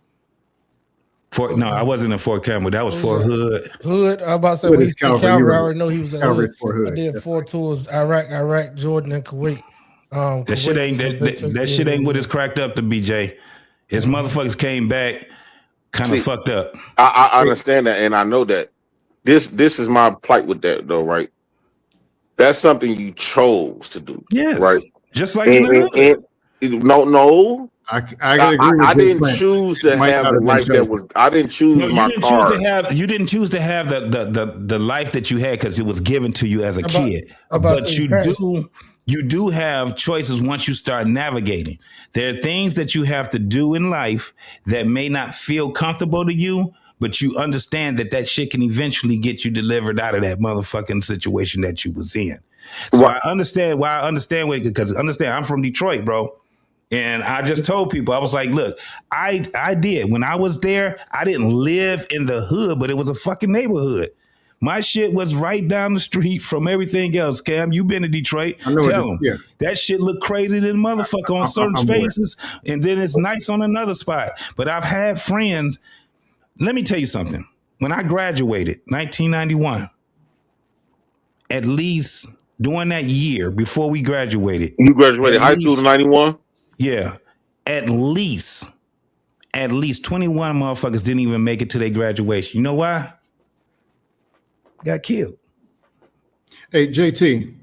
No, I wasn't in Fort Campbell. That was Fort Hood.
Hood. I was about to say,
Hood
when
is
he said
Calvary.
Calvary, I already know he was a
Calvary
Hood.
Fort Hood.
I did 4 tours: Iraq, Jordan, and Kuwait.
That shit ain't that shit ain't what it's cracked up to be, Jay. His motherfuckers came back kind of fucked up.
I understand that, and I know that. This is my plight with that, though, right? That's something you chose to do,
yes,
right?
Just like in the hood.
No.
I agree with
I didn't
Frank.
choose to
Might
have
not
the
have been
life that
chosen.
was. I didn't choose my car.
You didn't choose to have the life that you had because it was given to you as a kid.
about
But
saying
you do have choices once you start navigating. There are things that you have to do in life that may not feel comfortable to you, but you understand that shit can eventually get you delivered out of that motherfucking situation that you was in. So I understand because I'm from Detroit, bro. And I just told people, I was like, look, I did. When I was there, I didn't live in the hood, but it was a fucking neighborhood. My shit was right down the street from everything else. Cam, you been to Detroit. Tell them.
Yeah.
That shit look crazy than motherfucker on certain spaces, and then it's nice on another spot. But I've had friends. Let me tell you something. When I graduated, 1991, at least during that year before we graduated.
You graduated high school in 91?
Yeah. At least 21 motherfuckers didn't even make it to their graduation. You know why? Got killed.
Hey, JT.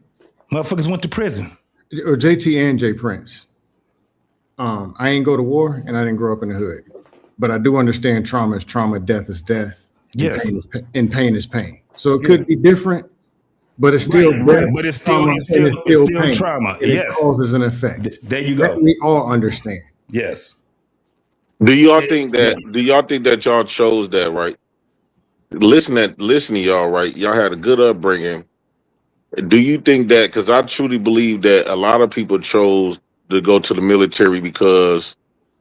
Motherfuckers went to prison.
Or JT and J Prince. I ain't go to war and I didn't grow up in the hood. But I do understand trauma is trauma, death is death.
Yes.
And pain is pain. So it could be different, but it's still
right. But it's still
pain.
Trauma.
And
yes.
It causes an effect.
There you go.
That we all understand.
Yes.
Do y'all think that y'all chose that, right? Listen to y'all, right? Y'all had a good upbringing. Do you think that, because I truly believe that a lot of people chose to go to the military because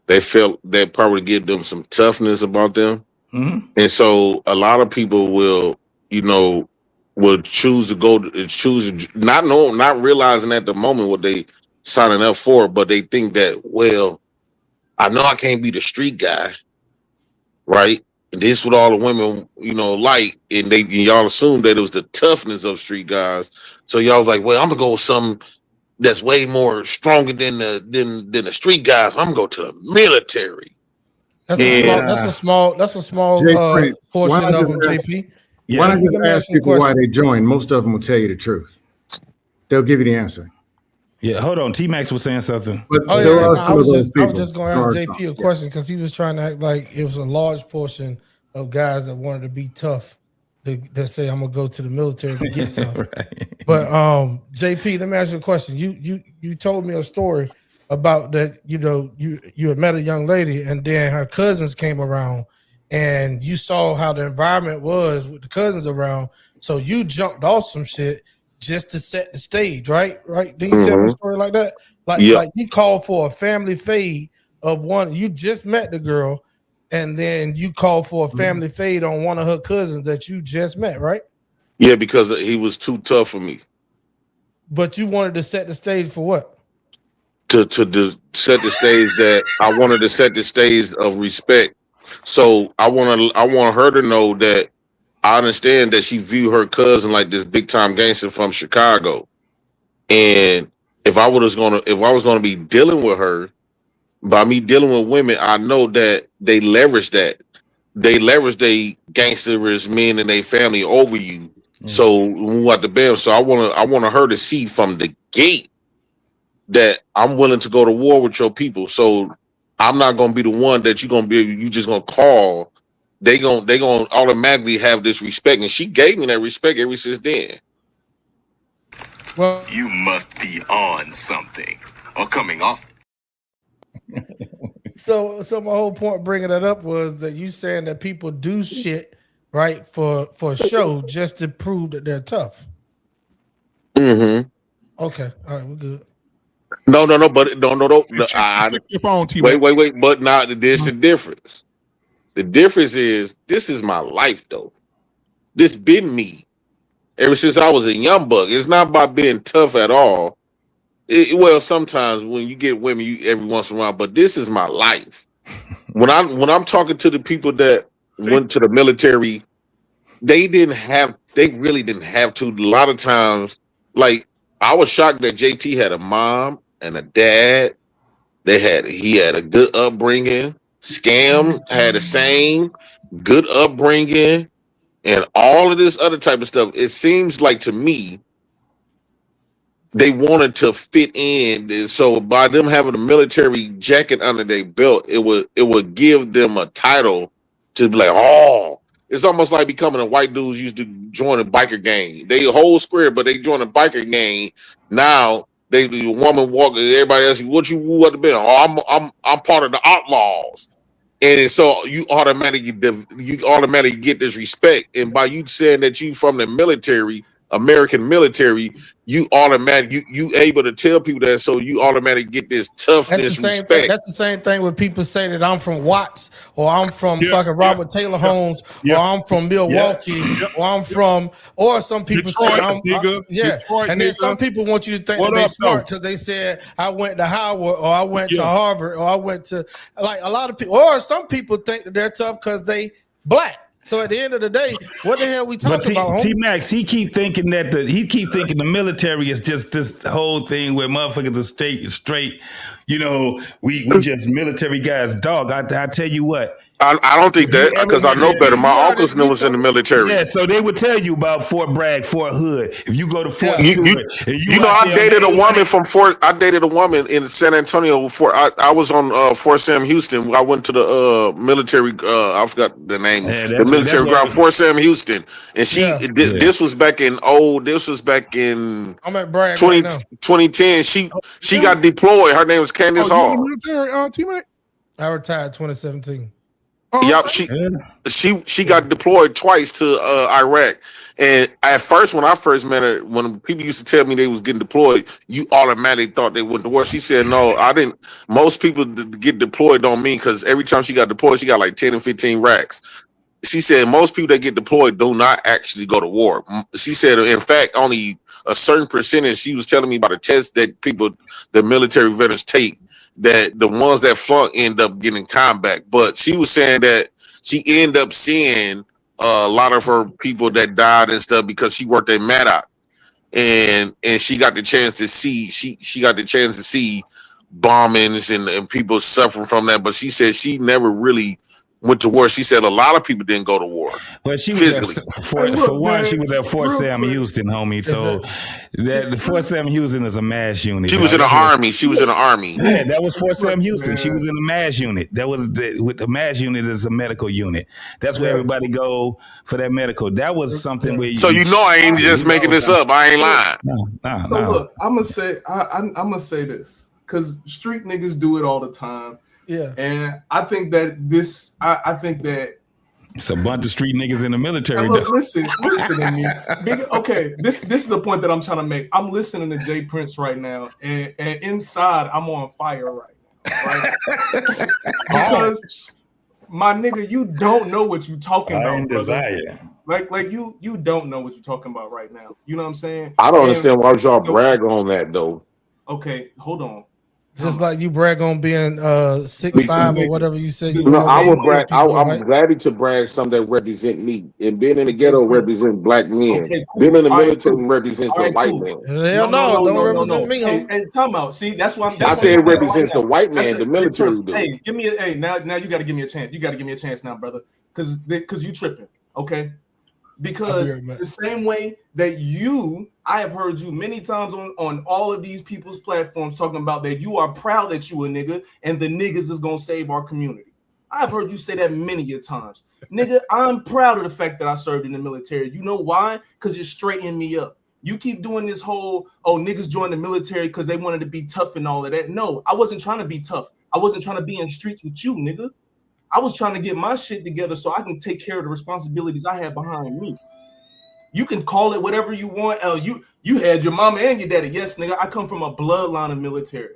they felt that probably give them some toughness about them.
Mm-hmm.
And so a lot of people will choose to go not realizing at the moment what they signing up for, but they think that, well, I know I can't be the street guy, right? And this is what all the women, like, and y'all assumed that it was the toughness of street guys. So y'all was like, well, I'm gonna go with something that's way more stronger than the street guys. I'm gonna go to the military.
That's a small portion of them, JP.
Why not just ask people why they joined? Most of them will tell you the truth. They'll give you the answer.
Yeah, hold on. T-Max was saying something.
But
I was just going to ask JP a question because he was trying to act like it was a large portion of guys that wanted to be tough that say I'm gonna go to the military to get tough. Right. But JP, let me ask you a question. You told me a story about that. You had met a young lady and then her cousins came around and you saw how the environment was with the cousins around. So you jumped off some shit just to set the stage, right? Did you tell me a story like that? Like you called for a family fade of one. You just met the girl, and then you called for a family fade on one of her cousins that you just met, right?
Yeah, because he was too tough for me.
But you wanted to set the stage for what?
To set the stage that I wanted to set the stage of respect. So I want her to know that I understand that she viewed her cousin like this big time gangster from Chicago. And if I was gonna be dealing with her, by me dealing with women, I know that they leverage that. They leverage they gangsterist men and their family over you. So move out the bed. So I want her to see from the gate that I'm willing to go to war with your people. So I'm not gonna be the one that you just gonna call. They gonna automatically have this respect, and she gave me that respect ever since then.
Well,
you must be on something or coming off.
So my whole point bringing that up was that you saying that people do shit right for show just to prove that they're tough.
Mm-hmm.
Okay, all right, we're good.
No. But no.
Check your phone,
wait. But now there's the difference. The difference is this is my life though. This been me ever since I was a young buck. It's not about being tough at all. Well, sometimes when you get women, you every once in a while, but this is my life. When I'm talking to the people that went to the military, they really didn't have to. A lot of times, like I was shocked that JT had a mom and a dad. He had a good upbringing. Scam had the same good upbringing and all of this other type of stuff. It seems like to me they wanted to fit in. So by them having a military jacket under their belt, it would give them a title to be like, oh, it's almost like becoming a white dudes used to join a biker gang. They whole square, but they join a biker gang. Now the woman walking, everybody else, what you want to be? Oh, I'm part of the outlaws. And so you automatically get this respect. And by you saying that you from the military, American military, you able to tell people that, so you automatically get this toughness.
That's the same
respect.
thing. That's the same thing when people say that I'm from Watts or I'm from fucking Robert Taylor Homes or I'm from Milwaukee or I'm from, or some people
Detroit,
say I'm
Detroit,
and then some people want you to think that they're smart because they said I went to Howard or I went to Harvard or I went to, like, a lot of people, or some people think that they're tough because they black. So at the end of the day, what the hell we talking about?
T Max, he keep thinking the military is just this whole thing where motherfuckers are straight. You know, we just military guys. Dog, I tell you what.
I don't think that, because I know better. My uncles was in the military.
Yeah, so they would tell you about Fort Bragg, Fort Hood. If you go to Fort Stewart,
I dated a woman from Fort. I dated a woman in San Antonio. I was on Fort Sam Houston. I went to the military. I forgot the name. The military ground, Fort Sam Houston, and this was back in
I'm at Bragg
2010. She got deployed. Her name was Candace Hall.
Military teammate.
I retired 2017.
Yep, she got deployed twice to Iraq. And at first, when I first met her, when people used to tell me they was getting deployed, you automatically thought they went to war. She said, no, I didn't. Most people get deployed don't mean, because every time she got deployed, she got like 10 and 15 racks. She said most people that get deployed do not actually go to war. She said, in fact, only a certain percentage, she was telling me about a test that the military veterans take, that the ones that flunk end up getting time back. But she was saying that she ended up seeing a lot of her people that died and stuff because she worked at Maddox, and she got the chance to see she got the chance to see bombings and people suffering from that. But she said she never really went to war. She said a lot of people didn't go to war.
Well, she was for one, she was at Fort Sam Houston, homie. So the Fort Sam Houston is a mass unit.
She was in the army. She was in the army.
Yeah, that was Fort Sam Houston. She was in the mass unit. That was with the mass unit is a medical unit. That's where everybody go for that medical. That was something where.
So I ain't just making this up. I ain't
lying. So look, I'm gonna say this, because street niggas do it all the time.
Yeah,
and I think that I think that
it's a bunch of street niggas in the military.
Look, listen to me. Okay, this is the point that I'm trying to make. I'm listening to Jay Prince right now, and inside I'm on fire right now, right? Because my nigga, you don't know what you talking about.
Desire.
Like you don't know what you're talking about right now. You know what I'm saying?
I don't understand why y'all brag on that though.
Okay, hold on.
Just like you brag on being 6'5" or whatever you said.
I would brag. I'm glad to brag some that represent me, and being in the ghetto represent black men. Okay, cool. Being in the military represents the white man.
Hell no, don't represent me.
Hey, time out. See, that's why
I said it represents the white man. The military.
Hey, give me a now you got to give me a chance. You got to give me a chance now, brother, because you tripping. Okay. Because the same way that I have heard you many times on all of these people's platforms talking about that you are proud that you a nigga and the niggas is gonna save our community. I've heard you say that many a times. Nigga, I'm proud of the fact that I served in the military. You know why? Because you're straightening me up. You keep doing this whole, niggas joined the military because they wanted to be tough and all of that. No, I wasn't trying to be tough. I wasn't trying to be in the streets with you, nigga. I was trying to get my shit together so I can take care of the responsibilities I have behind me. You can call it whatever you want. You had your mama and your daddy. Yes, nigga, I come from a bloodline of military.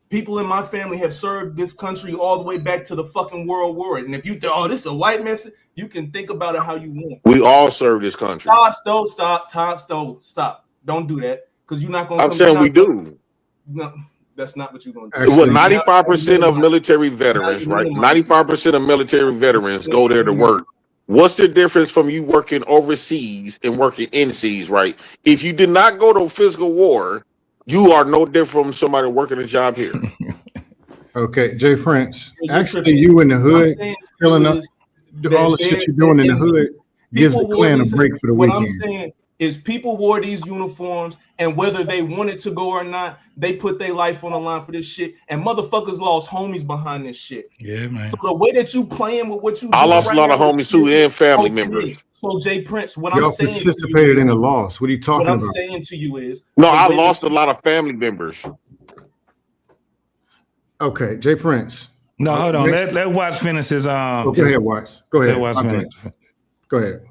People in my family have served this country all the way back to the fucking World War. And if you think, oh, this is a white mess, you can think about it how you want.
We all serve this country.
Stop. Don't do that. Because you're not going to
I'm saying we do.
No, that's not what you're going to do.
Well, 95% of military veterans, right? 95% of military veterans go there to work. What's the difference from you working overseas and working in seas, right? If you did not go to physical war, you are no different from somebody working a job here.
Okay, Jay Prince. Actually, you in the hood, filling up all the shit you're doing in the hood gives the Klan a break for the weekend.
What I'm saying is people wore these uniforms, and whether they wanted to go or not, they put their life on the line for this shit, and motherfuckers lost homies behind this shit.
Yeah, man.
So the way that you playing with what you
I lost a lot of homies too and family members.
So Jay Prince, what
Y'all
I'm saying
participated in the loss. What are you talking about?
What I'm saying to you is
no, I lost a lot of family members.
Okay, Jay Prince.
No, hold on. Let Watts finish his
go ahead, Watts. Go ahead.
Let Watts finish.
Go ahead.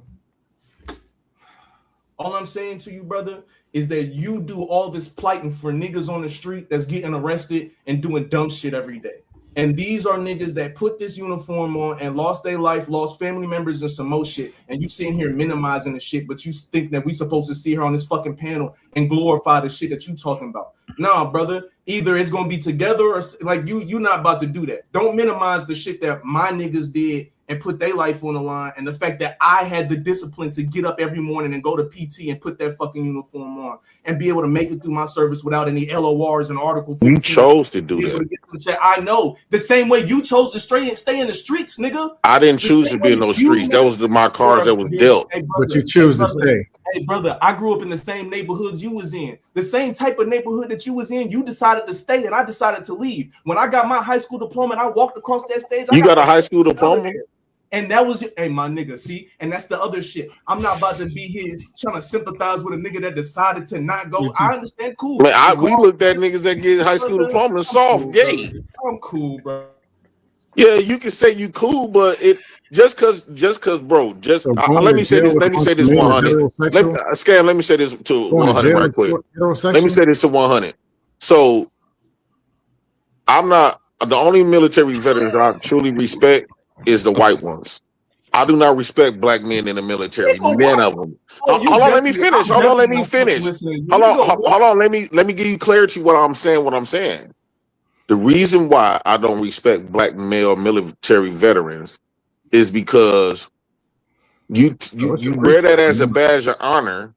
All I'm saying to you, brother, is that you do all this plighting for niggas on the street that's getting arrested and doing dumb shit every day. And these are niggas that put this uniform on and lost their life, lost family members and some more shit. And you sitting here minimizing the shit, but you think that we supposed to see her on this fucking panel and glorify the shit that you talking about. Nah, brother, either it's gonna be together or like you're not about to do that. Don't minimize the shit that my niggas did and put their life on the line, and the fact that I had the discipline to get up every morning and go to PT and put that fucking uniform on and be able to make it through my service without any LORs and Article 15.
You chose to do that.
I know. The same way you chose to stay in the streets, nigga.
I didn't choose to be in those streets. That was my cards that was dealt.
Hey, brother,
but you choose to stay.
Hey, brother, I grew up in the same neighborhoods you was in. The same type of neighborhood that you was in, you decided to stay and I decided to leave. When I got my high school diploma and I walked across that stage.
You got a high school diploma?
And that was, hey, my nigga, see? And that's the other shit. I'm not about to be here trying to sympathize with a nigga that decided to not go. I understand, cool.
Man, we looked at niggas that get high school diploma soft, gay.
I'm cool, bro.
Yeah, you can say you cool, but it just cause, bro. Let me say this 100. Let me say this to 100 right quick. Let me say this to 100. So I'm not the only military veterans I truly respect is the white ones. I do not respect black men in the military. None of them. Hold on, let me finish. Hold on, let me give you clarity what I'm saying. The reason why I don't respect black male military veterans is because you wear that as a badge of honor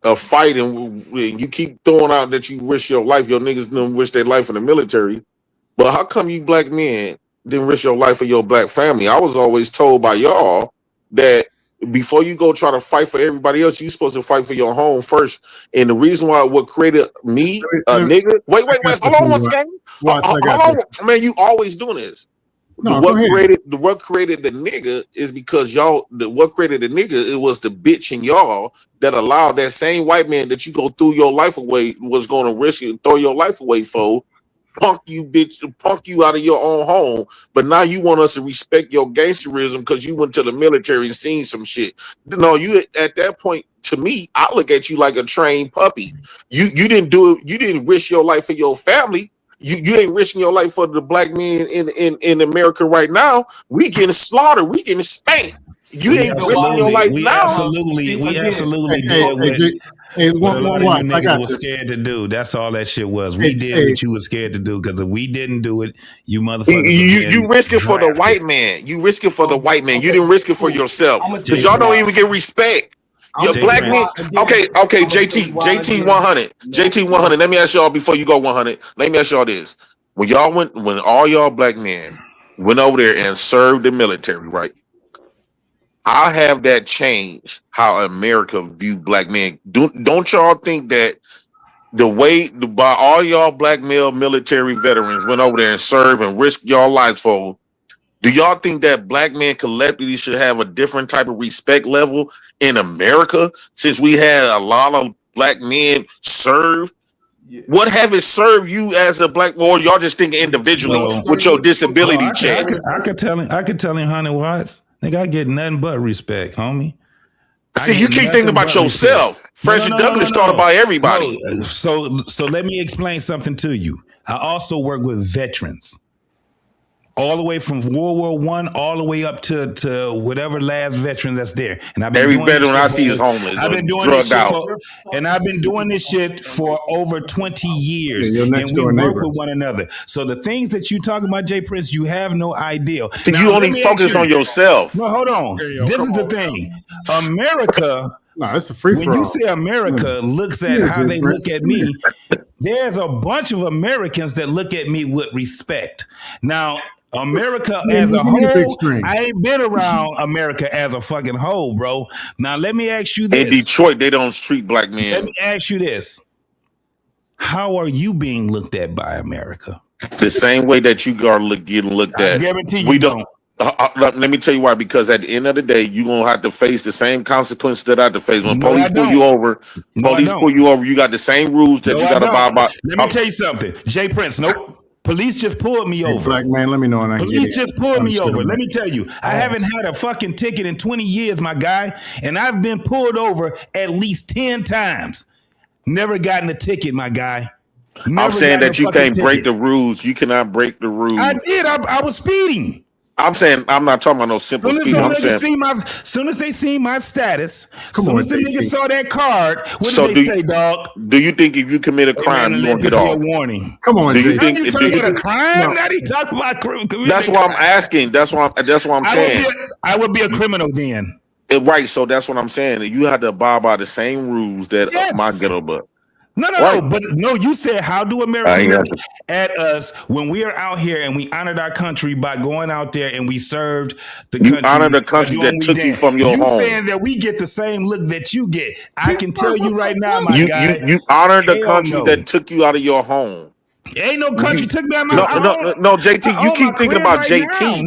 of fighting. You keep throwing out that you risk your life. Your niggas don't risk their life in the military. But how come you black men didn't risk your life for your black family? I was always told by y'all that before you go try to fight for everybody else, you're supposed to fight for your home first. And the reason why what created me, nigga. Wait. Hold on one second. Hold on, man. You always doing this. What created the nigga is because what created the nigga, it was the bitch in y'all that allowed that same white man that you go through your life away was going to risk you and throw your life away for. Punk you out of your own home, but now you want us to respect your gangsterism because you went to the military and seen some shit. No, you at that point, to me, I look at you like a trained puppy. You didn't do it. You didn't risk your life for your family. You ain't risking your life for the black men in America right now. We getting slaughtered. We getting spanked. You ain't risking your life now.
We absolutely did what a lot of you niggas was scared to do. That's all that shit was. We did what you was scared to do, because if we didn't do it, you motherfuckers.
You risk it for the white man. You risk it for the white man. You didn't risk it for yourself, because y'all don't even get respect. Your black men. Okay, JT 100. JT 100. Let me ask y'all before you go 100. Let me ask y'all this: when all y'all black men went over there and served the military, right? I have that change how America view black men. Don't y'all think that by all y'all black male military veterans went over there and served and risked y'all lives for? Do y'all think that black men collectively should have a different type of respect level in America, since we had a lot of black men serve? Yeah. What have it served you as a black, or y'all just thinking individually with your disability check?
I could tell him 100 watts. Nigga, I get nothing but respect, homie.
See, you keep thinking about yourself. Frederick Douglass thought about everybody.
No. So let me explain something to you. I also work with veterans. All the way from World War I, all the way up to whatever last veteran that's there. And I've been
Every
doing this
veteran I
shit
see is
for,
homeless
I've
or
been doing this
drugged
shit
out.
for, and I've been doing this shit for over 20 years.
Yeah, your next
And we
door
work
neighbor.
with one another. So the things that you talking about, Jay Prince, you have no idea.
See,
Now,
you
let
only
me ask
focus
you.
on yourself.
No, hold on. This is the thing. America,
No, it's a free
when
for
you
all.
say America looks at how they look at me, there's a bunch of Americans that look at me with respect. Now, America as a whole, I ain't been around America as a fucking whole, bro. Now, let me ask you this.
In Detroit, they don't treat black men.
Let me ask you this. How are you being looked at by America?
The same way that you are getting looked at.
I guarantee
we
you
don't. Let me tell you why. Because at the end of the day, you're gonna have to face the same consequences that I have to face. When police pull you over, you got the same rules that you got to abide by.
Let me tell you something, Jay Prince. Nope. Police just pulled me over.
Black man, let me know when I can
Police
get
just
it.
pulled me over. Let me tell you, I haven't had a fucking ticket in 20 years, my guy, and I've been pulled over at least 10 times. Never gotten a ticket, my guy.
I'm saying that you can't break the rules. You cannot break the rules.
I did. I was speeding.
I'm saying I'm not talking about no simple speed. I'm saying
soon as they see my status, soon as the nigga saw that card, what did they say, dog?
Do you think if you commit a crime, you won't get off?
A warning.
Come on,
do you think
you talking about a crime? Now he talking about criminal.
That's why I'm asking. That's what I'm saying.
I would be a criminal then.
Right. So that's what I'm saying. You have to abide by the same rules that my ghetto butt.
No, but you said, how do America look at us when we are out here and we honored our country by going out there and we served the country?
You honor the country that took you from your home.
You saying that we get the same look that you get. I can tell you right now, my guy.
You honor the country that took you out of your home.
Ain't no country took me out of my home.
No, JT, you keep thinking about JT.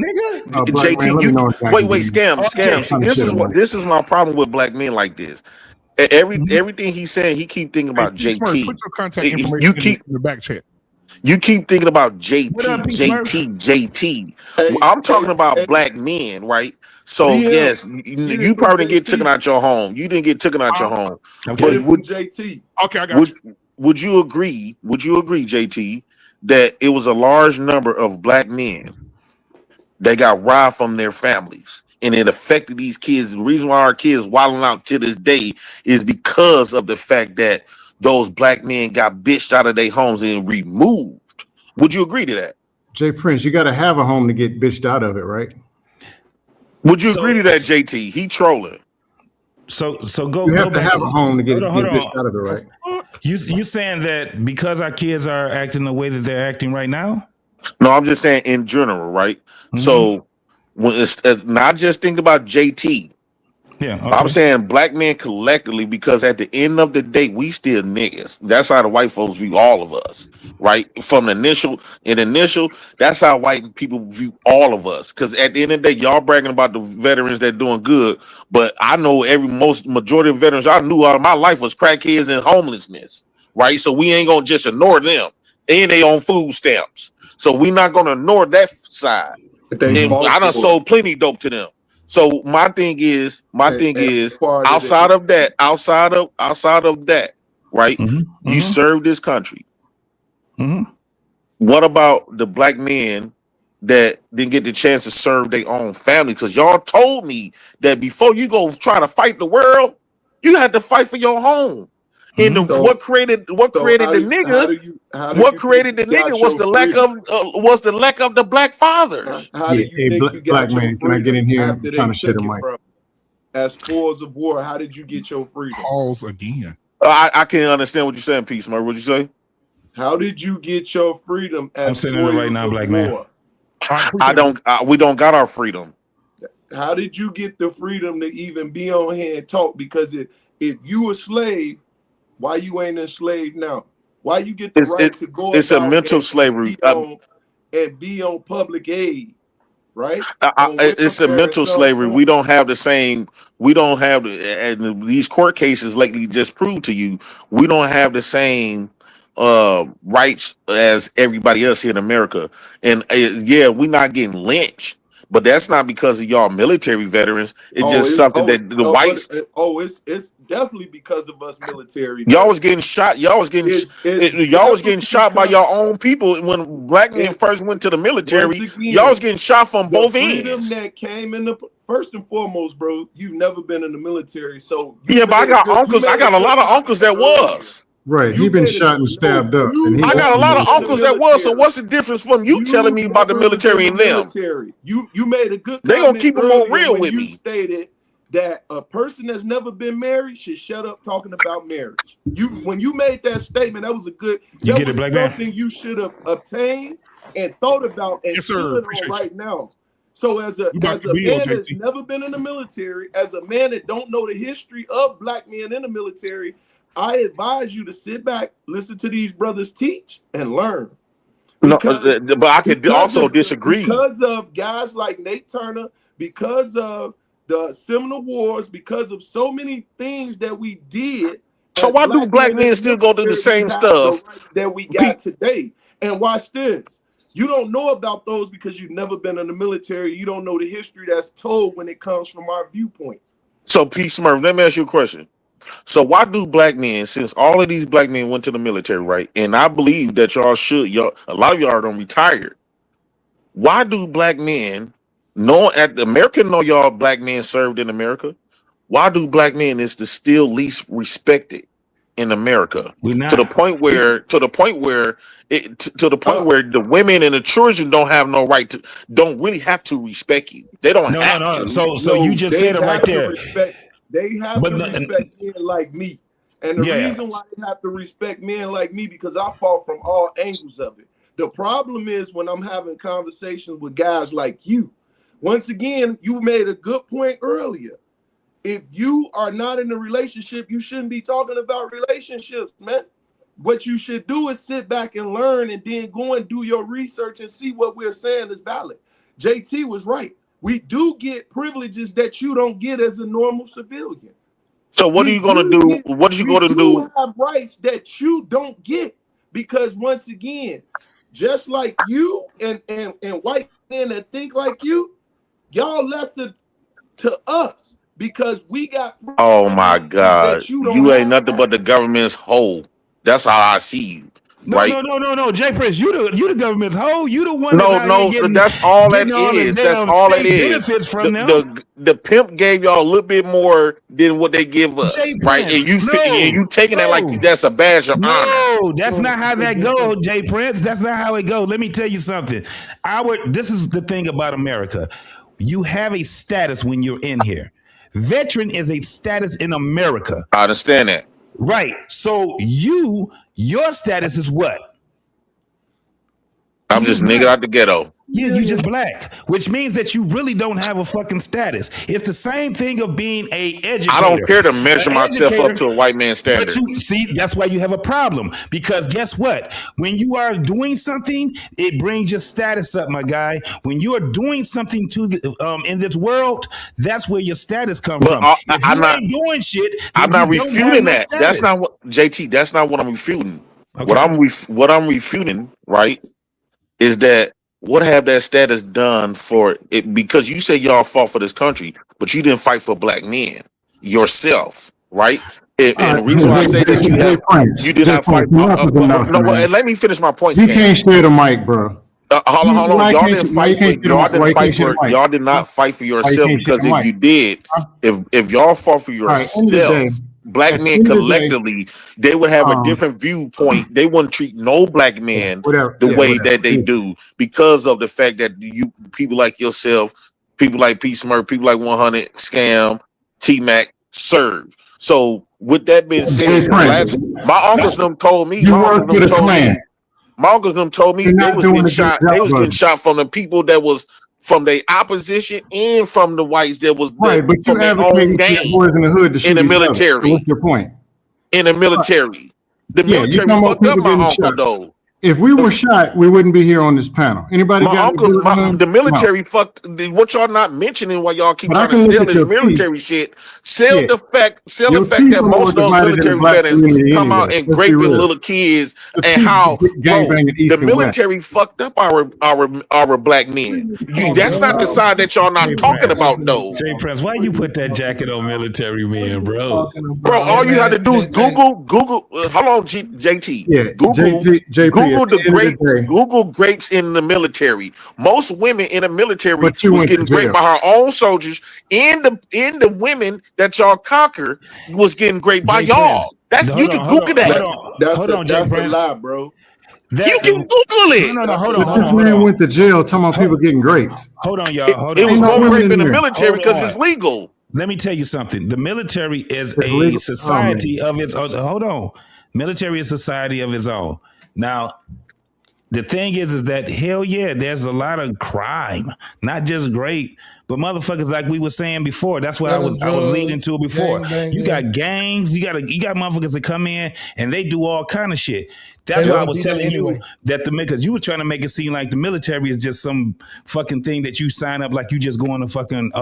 JT, wait, scam. See, this is my problem with black men like this. Everything he's saying, he keep thinking about JT.
Put your contact information in the back chat.
You keep thinking about JT. I'm talking about black men, right? So yes, you probably didn't get taken out your home. You didn't get taken out your home.
But
JT.
Okay, I got you.
Would you agree, JT, that it was a large number of black men that got robbed from their families? And it affected these kids. The reason why our kids wilding out to this day is because of the fact that those black men got bitched out of their homes and removed. Would you agree to that?
Jay Prince, you got to have a home to get bitched out of it, right?
Would you agree to that, JT? He trolling.
So go.
You have
go
to have a home to get bitched out of it, right?
You saying that because our kids are acting the way that they're acting right now?
No, I'm just saying in general, right? Mm-hmm. So when it's not just think about JT.
Yeah, okay.
I'm saying black men collectively, because at the end of the day, we still niggas. That's how the white folks view all of us, right? From the initial, that's how white people view all of us. Because at the end of the day, y'all bragging about the veterans that doing good, but I know majority of veterans I knew all of my life was crackheads and homelessness, right? So we ain't gonna just ignore them. And they on food stamps, so we not gonna ignore that side. And I done sold plenty dope to them. So my thing is outside of that, right?
Mm-hmm.
You serve this country.
Mm-hmm.
What about the black men that didn't get the chance to serve their own family? Because y'all told me that before you go try to fight the world, you had to fight for your home. And what created the nigga? What created the nigga was the lack of the black fathers.
How do you think you got
black man, can I get in here?
After they took it from as spoils of war? How did you get your freedom?
Pause again.
I can't understand what you're saying, Peace, man. What'd you say?
How did you get your freedom as
I'm saying it right now, black man.
We don't got our freedom.
How did you get the freedom to even be on here and talk? Because if you a slave, why you ain't a slave now? Why you get the right to go?
It's a mental slavery
and be on public aid, right?
It's a mental slavery. We don't have the same. We don't have and these court cases lately just proved to you we don't have the same rights as everybody else here in America. And we're not getting lynched, But that's not because of y'all military veterans. It's just something that the whites.
It's definitely because of us military.
Y'all was getting shot. Y'all was getting shot by your own people when black men first went to the military. Y'all was getting shot from both ends.
That came in the first and foremost, bro. You've never been in the military, so
yeah. But I got uncles. I got a lot of uncles that was.
Right, he been shot and stabbed up. And
I got a lot of uncles that was. So what's the difference from you telling me about the military and them?
You made a good.
They gonna keep it more real with me.
You stated that a person that's never been married should shut up talking about marriage. When you made that statement, that was a good.
You get it, Black Man.
Something you should have obtained and thought about and stood on right now. So as a man that's never been in the military, as a man that don't know the history of black men in the military, I advise you to sit back, listen to these brothers teach, and learn.
Because, no, but I could also disagree.
Because of guys like Nate Turner, because of the Seminole Wars, because of so many things that we did.
So why do black men still go to the same stuff
that we got today? And watch this. You don't know about those because you've never been in the military. You don't know the history that's told when it comes from our viewpoint.
So, P. Smurf, let me ask you a question. So why do black men, since all of these black men went to the military, right? And I believe that a lot of y'all don't retire. Why do black men America know y'all black men served in America? Why do black men is the still least respected in America? To the point where the women and the children don't have no right to, don't really have to respect you. They don't have to.
So you just said it right there.
They have to respect men like me. And the reason why they have to respect men like me, because I fought from all angles of it. The problem is when I'm having conversations with guys like you. Once again, you made a good point earlier. If you are not in a relationship, you shouldn't be talking about relationships, man. What you should do is sit back and learn and then go and do your research and see what we're saying is valid. JT was right. We do get privileges that you don't get as a normal civilian.
So what are you going to do? What are you going to do?
Have rights that you don't get because once again, just like you and white men that think like you, y'all lesser to us because we got.
Oh my God! You ain't nothing but the government's hoe. That's how I see you. Right?
No, Jay Prince, you the government's hoe. You the one.
That's all that is. That's all that is. The pimp gave y'all a little bit more than what they give us, right? And you taking that like that's a badge of honor.
No, that's not how that goes, Jay Prince. That's not how it goes. Let me tell you something. This is the thing about America. You have a status when you're in here. Veteran is a status in America.
I understand that.
Right. So your status is what?
I'm just nigga out the ghetto.
Yeah, you just black, which means that you really don't have a fucking status. It's the same thing of being a educator.
I don't care to measure myself up to a white man's standard.
See, that's why you have a problem. Because guess what? When you are doing something, it brings your status up, my guy. When you are doing something in this world, that's where your status comes from. If you ain't doing shit,
I'm not refuting that. That's not what JT. That's not what I'm refuting. Okay. What I'm refuting, right? Is that what have that status done for it? Because you say y'all fought for this country, but you didn't fight for black men yourself, right? And the reason why I say that you did not fight. Let me finish my point.
You can't share the mic, bro.
Hold on. Y'all did not fight for yourself because if you did, if y'all fought for yourself. Black men collectively, they would have a different viewpoint. They wouldn't treat no black man the way that they do because of the fact that people like yourself, people like P. Smurf, people like 100 Scam, T-Mac serve. So with that being said, my uncles them told me. My uncles them told me they was getting shot. They was getting shot from the people that was from the opposition and from the whites that was
right, but you advocating boys in the hood to
in the military.
So what's your point?
In the military, the military fucked up my uncle though.
If we were shot, we wouldn't be here on this panel. Anybody
My
got
uncles, the military fucked. What y'all not mentioning while y'all keep
But I
trying
can
to
look
steal
at
this
your
military shit? Sell
Yeah.
the fact
Your
that
teeth are
most
more
of those
divided than the
military
black
veterans
community
come out
anyway.
and
Let's be
raping
real.
little kids,
The
and
teeth
how,
gang
bro,
banging east
the
and west.
military fucked up our black men. That's not the side that y'all not
Jay
talking
Prince.
about, though.
Jay Prince, why you put that jacket on military men, bro?
Bro, all you had to do is Google. Hold on, JT.
Yeah,
Google
JP,
Google
at
the
the end of the
grapes.
day-
Google grapes in the military. Most women in the military
But you
was
went to
getting raped
jail.
by her own soldiers, and the women that y'all conquer was getting raped by
Jay
y'all.
Prince.
That's you can Google that.
That's a lie, bro.
You can Google it.
No, hold
But
on.
this man went to jail talking about people getting raped.
Hold on, y'all. Hold
It
on.
was
Ain't no
more
women
rape in the
there.
military because
Hold
it's
on.
legal.
Let me tell you something. The military is
It's
a
legal.
society of its own. Hold on. Military is a society of its own. Now, the thing is that hell yeah, there's a lot of crime, not just rape, but motherfuckers like we were saying before. That's what I was leading to before. You got gangs, you got motherfuckers that come in and they do all kind of shit. That's why I was telling you that because you were trying to make it seem like the military is just some fucking thing that you sign up like you just going to fucking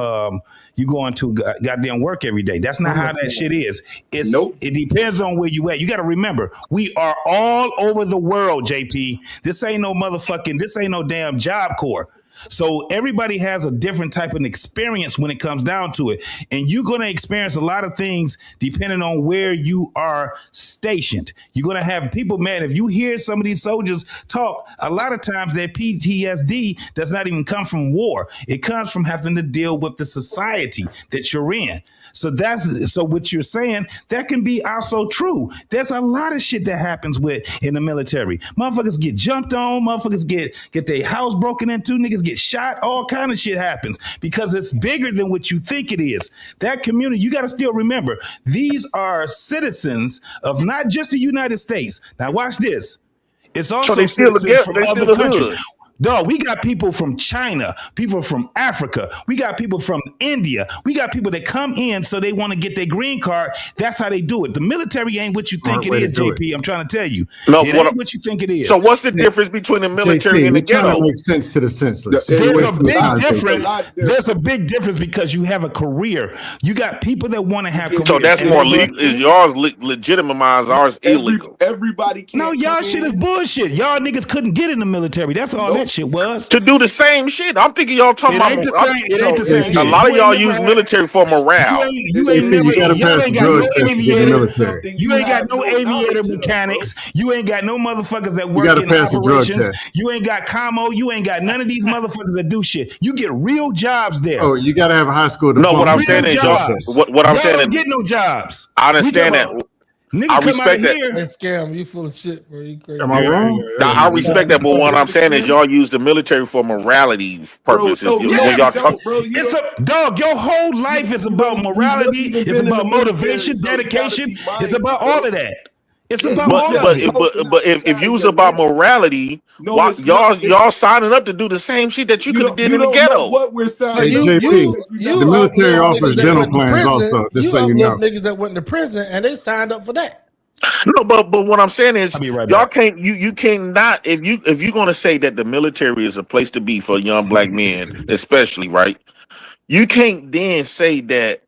you going to goddamn work every day. That's not how that shit is. It depends on where you at. You got to remember, we are all over the world, JP. This ain't no damn Job Corps. So everybody has a different type of experience when it comes down to it. And you're going to experience a lot of things depending on where you are stationed. You're going to have people, man, if you hear some of these soldiers talk, a lot of times their PTSD does not even come from war. It comes from having to deal with the society that you're in. So what you're saying, that can be also true. There's a lot of shit that happens in the military. Motherfuckers get jumped on, motherfuckers get their house broken into, niggas get shot, all kind of shit happens because it's bigger than what you think it is. That community, you got to still remember, these are citizens of not just the United States. Now watch this. It's also
they still
citizens from other
the
countries.
hood.
Dog, we got people from China, people from Africa, we got people from India, we got people that come in so they want to get their green card. That's how they do it. The military ain't what you think it is, JP. I'm trying to tell you.
No,
it ain't what you think it is.
So what's the difference between the military and the
trying
ghetto?
to make sense to the senseless.
There's a big difference. There's a big difference because you have a career. You got people that want to have careers.
So that's more legal. Is yours legitimized? Ours illegal.
Everybody can't.
No, y'all shit is bullshit. Y'all niggas couldn't get in the military. That's all that shit was.
To do the same shit. I'm thinking y'all talking about.
It ain't the same.
A lot of y'all use military for morale.
You ain't got no aviator. You ain't got no aviator mechanics. You ain't got no motherfuckers that work in operations. You ain't got commo. You ain't got none of these motherfuckers that do shit. You get real jobs there.
Oh, you got to have a high school diploma.
No, what I'm saying is y'all. What I'm saying is
don't get no jobs.
I understand that. I respect that.
Hey, Scam, you full of shit, bro. You crazy.
Am I wrong?
I respect that, but what I'm saying is y'all use the military for morality purposes.
It's a dog. Your whole life is about morality. It's about motivation, dedication. It's about all of that. It's about all of it.
But if you was about morality, y'all signing up to do the same shit that you could have did in the ghetto.
What we're saying,
JP, the military offers dental plans also. Just so you know,
niggas that went to prison and they signed up for that.
No, but what I'm saying is, y'all can't you cannot if you're gonna say that the military is a place to be for young black men, especially, right? You can't then say that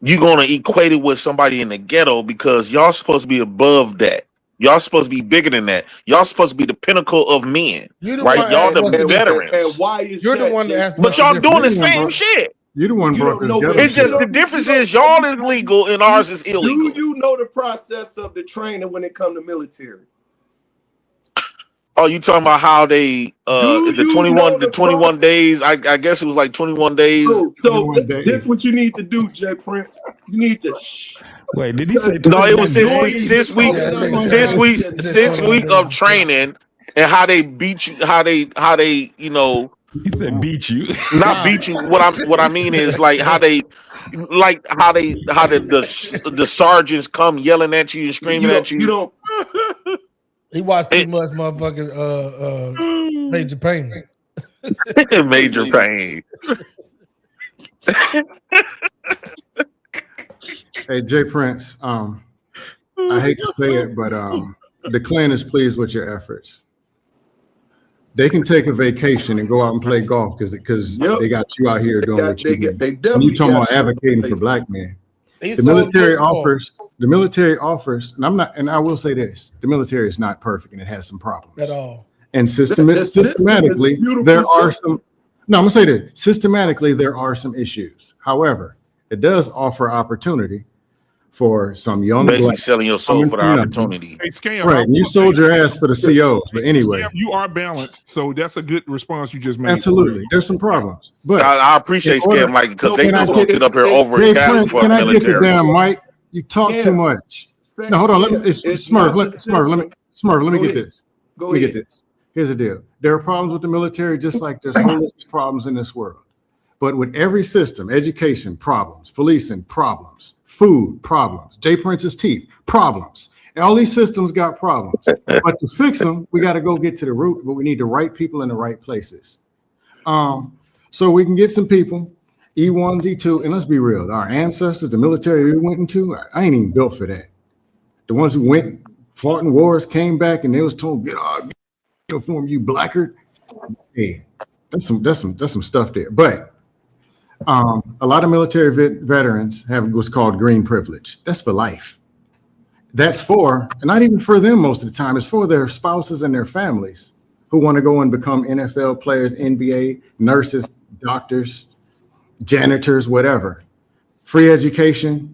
you're gonna equate it with somebody in the ghetto because y'all supposed to be above that. Y'all supposed to be bigger than that. Y'all supposed to be the pinnacle of men, right? Y'all the veterans.
And why is
you're the one that asked?
But y'all doing the same shit.
You the one brought this ghetto.
It's just the difference is y'all is legal and ours is illegal.
Do you know the process of the training when it comes to military?
Oh, you talking about how they the 21 days? I guess it was like 21 days.
So this is what you need to do, Jay Prince. You need to
wait. Did he say
no? It was 6 weeks of training and how they beat you, how they
He said beat you.
Not beat you. What I mean is like how the sergeants come yelling at you and screaming at you.
You don't.
He watched too much motherfucking Major Pain.
Major Pain.
Hey, Jay Prince. I hate to say it, but the Klan is pleased with your efforts. They can take a vacation and go out and play golf because they got you out here doing what you do. And you talking about advocating for black men. The military offers, and I will say this: the military is not perfect and it has some problems
at all.
And systematically, there are some. No, I'm gonna say this: systematically, there are some issues. However, it does offer opportunity for some young
basically
black
selling your soul for the opportunity.
Hey, Scam,
right? And you sold your ass for the COs, but anyway,
Scam, you are balanced, so that's a good response you just made.
Absolutely, there's some problems, but
I appreciate Scam like because they just want to get up here over
Hey,
and
Prince,
for
can
the
I get the
military.
damn mic? You talk too much. No, hold on. Let me get this. Let me get this. Here's the deal. There are problems with the military, just like there's holistic problems in this world. But with every system, education problems, policing problems, food problems, Jay Prince's teeth problems. And all these systems got problems. But to fix them, we got to go get to the root. But we need the right people in the right places. So we can get some people. E1s, E2, and let's be real, our ancestors, the military we went into, I ain't even built for that. The ones who went, fought in wars, came back, and they was told, get our uniform, you blackguard. Hey, that's some stuff there. But a lot of military veterans have what's called green privilege. That's for life. That's for, and not even for them most of the time, it's for their spouses and their families who want to go and become NFL players, NBA, nurses, doctors, janitors, whatever. Free education,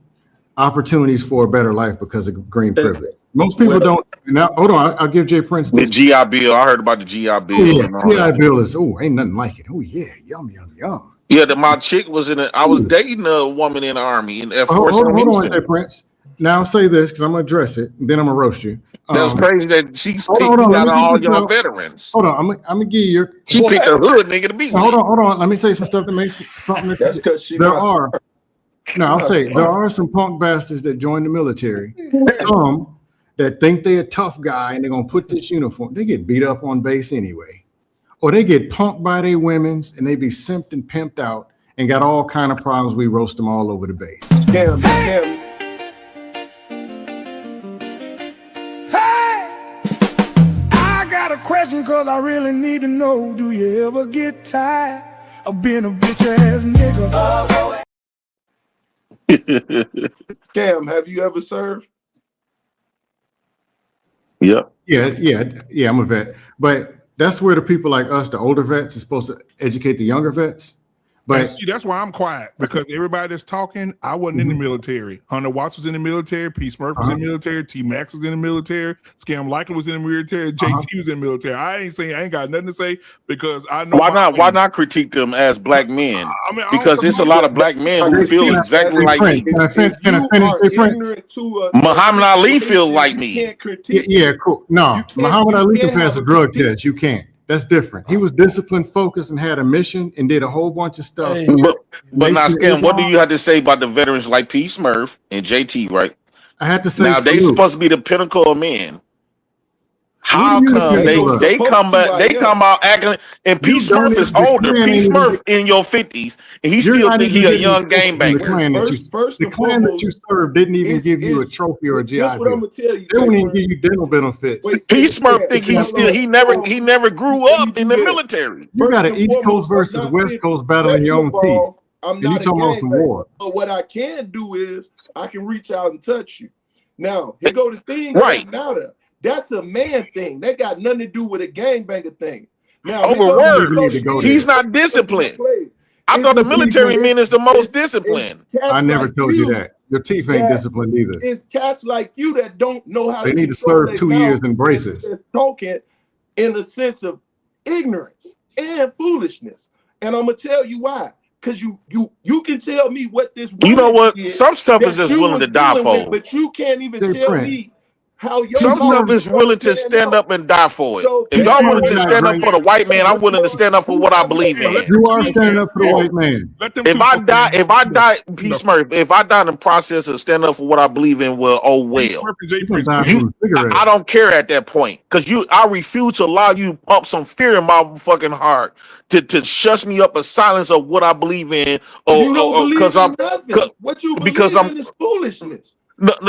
opportunities for a better life because of green privilege. Most people don't. Now, hold on, I'll give Jay Prince
the GI Bill. I heard about the GI Bill.
GI Bill is ain't nothing like it. Oh yeah, yum yum yum.
Yeah, my chick was in it. I was dating a woman in the Army in Air Force.
Hold on, Jay Prince. Now I'll say this because I'm gonna address it. Then I'm gonna roast you.
That's crazy that she's picking out all young veterans.
Hold on, I'm gonna give you your.
She picked a hood nigga to be.
Hold on. Let me say some stuff that makes something. That's because she. There are. No, I'll say there are some punk bastards that join the military. Some that think they're a tough guy and they're gonna put this uniform. They get beat up on base anyway, or they get punked by their women's and they be simped and pimped out and got all kind of problems. We roast them all over the base.
Damn.
Question, cause I really need to know, do you ever get tired of being a bitch ass nigga?
Cam, have you ever served?
Yeah,
I'm a vet. But that's where the people like us, the older vets, is supposed to educate the younger vets. But
see, that's why I'm quiet, because everybody that's talking, I wasn't in the military. Hunter Watts was in the military, P. Smurf was in the military, T. Max was in the military, Scam Likely was in the military, JT was in the military. I ain't got nothing to say because I know
why not critique them as black men? Because it's a lot of black men who feel exactly like me.
Can I finish?
Muhammad Ali feels like me.
Yeah, cool. No, Muhammad Ali can pass a drug test. You can't. That's different. He was disciplined, focused, and had a mission and did a whole bunch of stuff.
But now, Scam, what do you have to say about the veterans like P. Smurf and JT, right?
I had to say
now they supposed to be the pinnacle of men. How come they come out acting, and P. Smurf is older. P. Smurf in your 50s, and he still think he a young gangbanger.
The clan that you served didn't even give you a trophy or a GI Bill.
That's what I'm gonna tell you.
They won't even give you dental benefits.
P. Smurf think he never grew up in the military.
You got an East Coast versus West Coast battle in your own teeth. And you talking about some war.
But what I can do is I can reach out and touch you. Now, here go the thing
right
matter. That's a man thing. That got nothing to do with a gangbanger thing. Now,
over words, he's not disciplined. I thought the military men is the most disciplined.
I never told you that. Your teeth ain't disciplined either.
It's cats like you that don't know how
they need to serve 2 years in braces.
Talking in the sense of ignorance and foolishness. And I'm gonna tell you why. Because you can tell me what this.
You know what? Some stuff is just willing to die for.
But you can't even tell me.
Some stuff is willing to stand up and die for it. If y'all willing to stand up for the white man, I'm willing to stand up for what I believe in.
You are standing up for the white man.
If I die, P. Smurf, if I die in the process of standing up for what I believe in, well, oh well. I don't care at that point because I refuse to allow you to pump some fear in my fucking heart to shush me up a silence of what I believe in.
Because I'm
foolishness.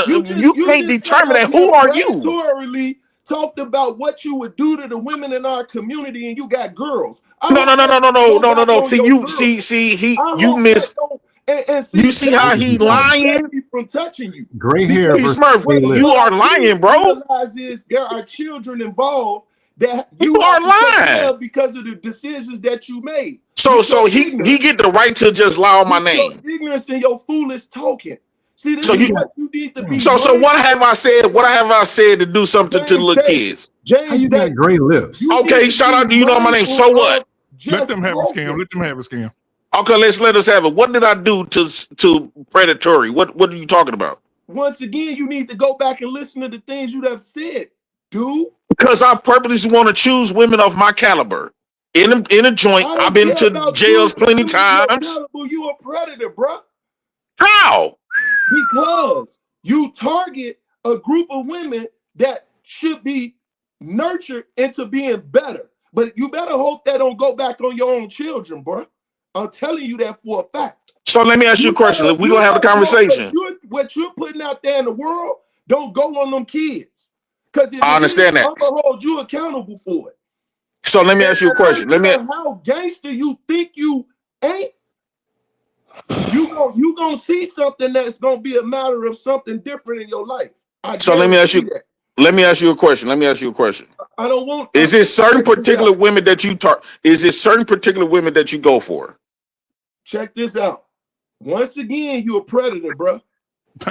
You can't determine that. Who are you?
talked about what you would do to the women in our community, and you got girls.
No. See, you missed. You see how he lying?
From touching you.
Gray hair versus
Smurf,
gray lips.
you are lying, bro.
Realize is there are children involved that you
are lying
because of the decisions that you made.
So he get the right to just lie on my name.
Your ignorance and your foolish talking. See, this
so
is what you need to be.
So what have I said? What have I said to do something to the little kids?
James,
how you got gray lips?
Okay, shout out to you know my name. So what?
Let them have a scam. Let them have a scam.
Okay, let us have it. What did I do to predatory? What are you talking about?
Once again, you need to go back and listen to the things you have said, dude.
Because I purposely want to choose women of my caliber. In a joint, I've been to jails plenty times.
You a predator, bro.
How?
Because you target a group of women that should be nurtured into being better. But you better hope that don't go back on your own children, bro. I'm telling you that for a fact.
So let me ask you a question. We're going to have a conversation.
What you're putting out there in the world, don't go on them kids. Because
I understand that.
I'm going to hold you accountable for it.
So let me ask you a question.
How gangster you think you ain't? You gonna see something that's gonna be a matter of something different in your life.
So let me ask you. Let me ask you a question.
I don't want.
Is it certain particular women that you target? Is it certain particular women that you go for?
Check this out. Once again, you a predator, bro.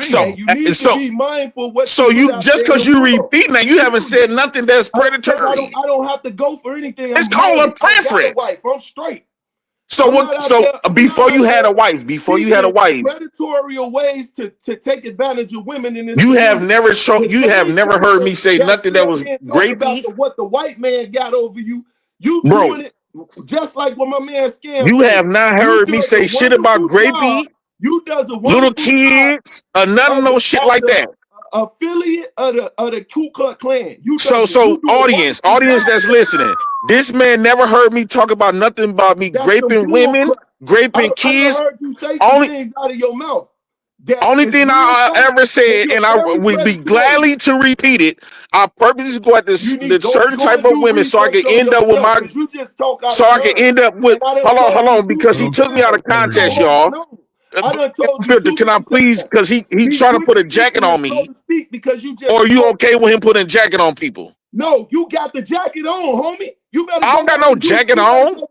So
you need to be mindful what.
So you just because you repeat now, you haven't said nothing that's predatory.
I don't have to go for anything.
It's called a preference.
I'm straight.
So what? So before you had a wife,
predatory ways to take advantage of women in this.
You have never shown. You have never heard me say nothing that was grapey.
What the white man got over you,
bro.
Doing it just like what my man Scam.
You have not heard me say shit about grapey.
You does a
little kids, none of no shit like that.
Affiliate of the Ku Klux Klan.
So audience that's listening. This man never heard me talk about nothing about me raping women, raping kids.
I heard you say some things out of your mouth.
Only thing I ever said, and I would be gladly to repeat it. I purposely go at this certain type of women so I can end up with my. So I can end up with. Hold on, because he took me out of context, y'all. Can I please? Because he trying to put a jacket on me. Or you okay with him putting a jacket on people?
No, you got the jacket on, homie. You better.
I don't got no jacket on.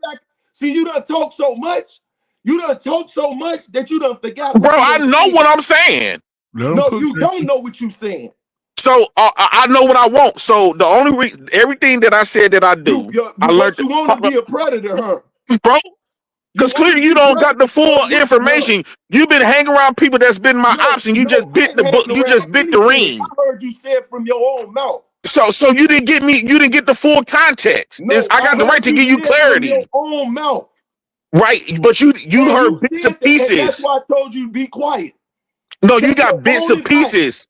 See, you done talk so much. You done talk so much that you done forgot.
Bro, I know what I'm saying.
No, you don't know what you saying.
So I know what I want. So the only reason, everything that I said that I do, I learned.
You want to be a predator, huh?
Bro. Because clearly you don't got the full information. You've been hanging around people that's been my ops, and you just bit the book. You just bit the ring.
I heard you say it from your own mouth.
So you didn't get me. You didn't get the full context. I got the right to give you clarity.
From your own mouth.
Right, but you heard bits and pieces.
That's why I told you to be quiet.
No, you got bits and pieces.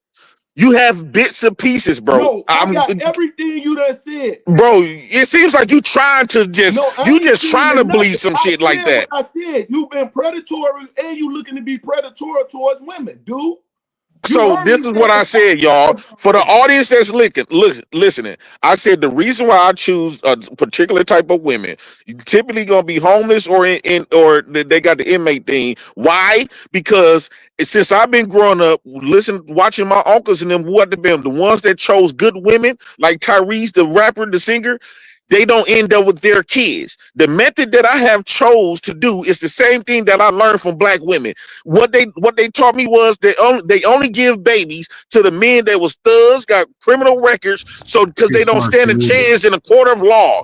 You have bits and pieces, bro.
No, I got everything you done said.
Bro, it seems like you trying to trying to believe some shit like that.
I said you've been predatory and you looking to be predatory towards women, dude.
So this is what I said, y'all. For the audience that's listening, I said the reason why I choose a particular type of women, typically gonna be homeless or or they got the inmate thing. Why? Because since I've been growing up, watching my uncles and them, what they've been the ones that chose good women, like Tyrese, the rapper, the singer. They don't end up with their kids. The method that I have chose to do is the same thing that I learned from black women. What they taught me was they only give babies to the men that was thugs, got criminal records, so because they don't stand a chance in a court of law.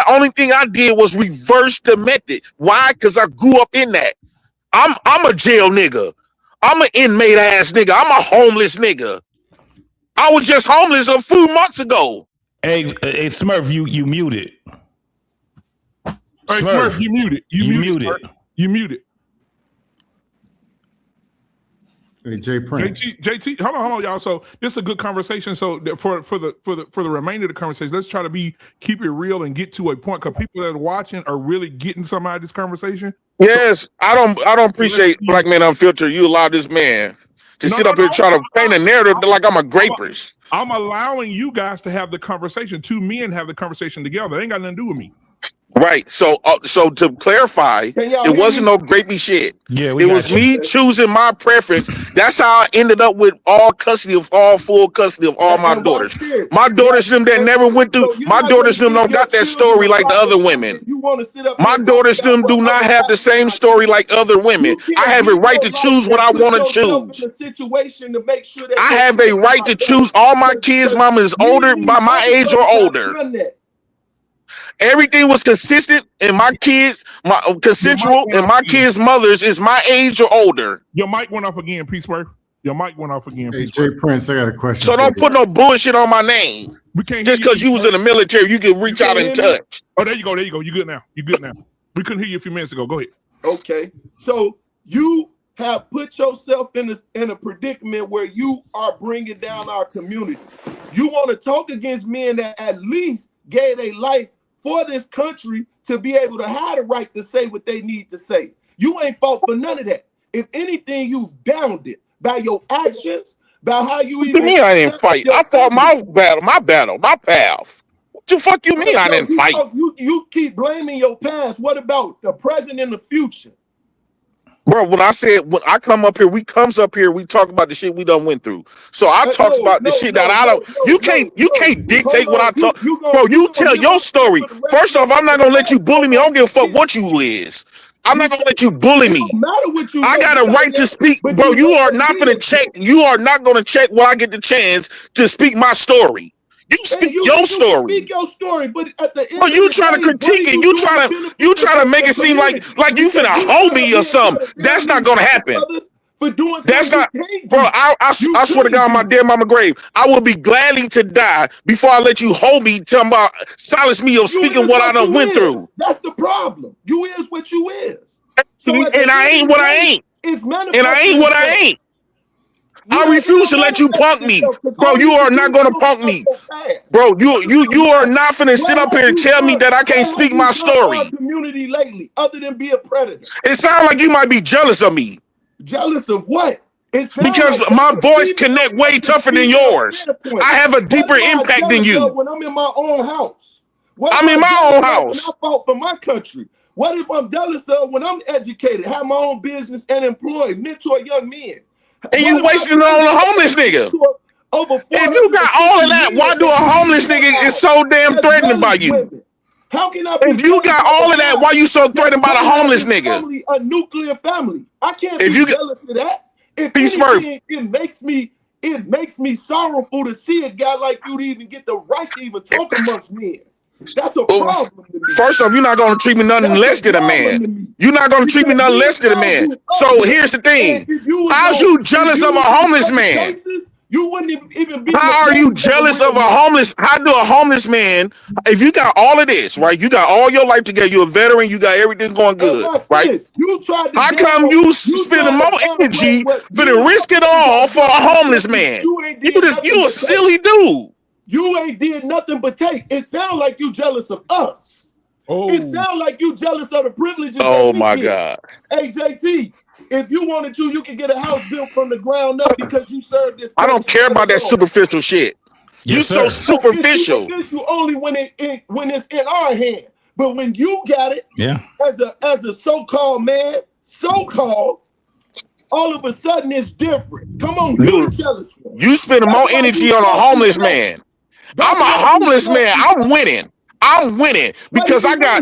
Only thing I did was reverse the method. Why? Because I grew up in that. I'm a jail nigga. I'm an inmate ass nigga. I'm a homeless nigga. I was just homeless a few months ago.
Hey, Smurf, you muted.
Hey, Smurf, you muted. You muted. You muted.
Hey, Jay Prince.
JT, hold on, y'all. So this is a good conversation. So for the remainder of the conversation, let's try to keep it real and get to a point, because people that are watching are really getting some out of this conversation.
Yes, so, I don't appreciate Black Man Unfiltered. You allow this man to sit up here trying to paint a narrative like I'm a grapist.
I'm allowing you guys to have the conversation. Two men have the conversation together. It ain't got nothing to do with me.
Right. So to clarify, it wasn't no grapey shit.
Yeah,
it was me choosing my preference. That's how I ended up with full custody of all my daughters. My daughters, them that never went through. My daughters, them don't got that story like the other women.
You want to sit up?
My daughters, them do not have the same story like other women. I have a right to choose what I want to choose.
In a situation to make sure that
I have a right to choose. All my kids' mama is older, by my age or older. Everything was consistent, and my kids, consensual, and my kids' mothers is my age or older.
Your mic went off again, Peace Murph. Your mic went off again.
Hey, Jay Prince, I got a question.
So don't put no bullshit on my name.
We can't
just because you was in the military, you can reach out and touch.
Oh, there you go. There you go. You good now. You good now. We couldn't hear you a few minutes ago. Go ahead.
Okay, so you have put yourself in a predicament where you are bringing down our community. You want to talk against men that at least gave their life for this country to be able to have the right to say what they need to say. You ain't fought for none of that. If anything, you've downed it by your actions, by how you even.
What you mean I didn't fight? I fought my battle, my path. What the fuck you mean I didn't fight?
You keep blaming your past. What about the present and the future?
Bro, when I come up here, we talk about the shit we done went through. So I talks about the shit that I don't. You can't dictate what I talk. Bro, you tell your story. First off, I'm not gonna let you bully me. I don't give a fuck what you is. I'm not gonna let you bully me. I got a right to speak, bro. You are not gonna check. You are not gonna check when I get the chance to speak my story. You speak your story.
Speak your story, but at the end,
but you trying to critique it. You trying to make it seem like you finna hold me or something. That's not gonna happen. That's not, bro. I swear to God, on my dead mama grave, I will be gladly to die before I let you hold me, silence me of speaking what I done went through.
That's the problem. You is what you is.
So and I ain't what I ain't. And I ain't what I ain't. I refuse to let you punk me. Bro, you are not going to punk me. Bro, you are not finna sit up here and tell me that I can't speak my story.
Community lately, other than be a predator.
It sounds like you might be jealous of me.
Jealous of what?
Because my voice connect way tougher than yours. I have a deeper impact than you.
When I'm in my own house.
I'm in my own house.
When I fought for my country. What if I'm jealous of when I'm educated, have my own business and employed, mentor young men?
And you wasting it on a homeless nigga. If you got all of that, why do a homeless nigga is so damn threatened by you?
How can I be?
If you got all of that, why you so threatened by the homeless nigga?
A nuclear family. I can't be jealous of that. It makes me sorrowful to see a guy like you to even get the right to even talk amongst men. That's a problem.
First off, you're not going to treat me nothing less than a man. You're not going to treat me nothing less than a man. So here's the thing. How's you jealous of a homeless man?
You wouldn't even be.
How are you jealous of a homeless? How do a homeless man, if you got all of this, right? You got all your life together. You're a veteran. You got everything going good, right? How come you spending more energy for the risk it all for a homeless man? You a silly dude.
You ain't did nothing but take. It sounds like you jealous of us.
Oh.
It sounds like you jealous of the privileges.
Oh my God.
Hey, JT, if you wanted to, you could get a house built from the ground up because you served this.
I don't care about that superficial shit. You so superficial.
It's only when it's in our hand. But when you got it, as a so-called man, all of a sudden it's different. Come on, you jealous.
You spending more energy on a homeless man. I'm a homeless man. I'm winning because I got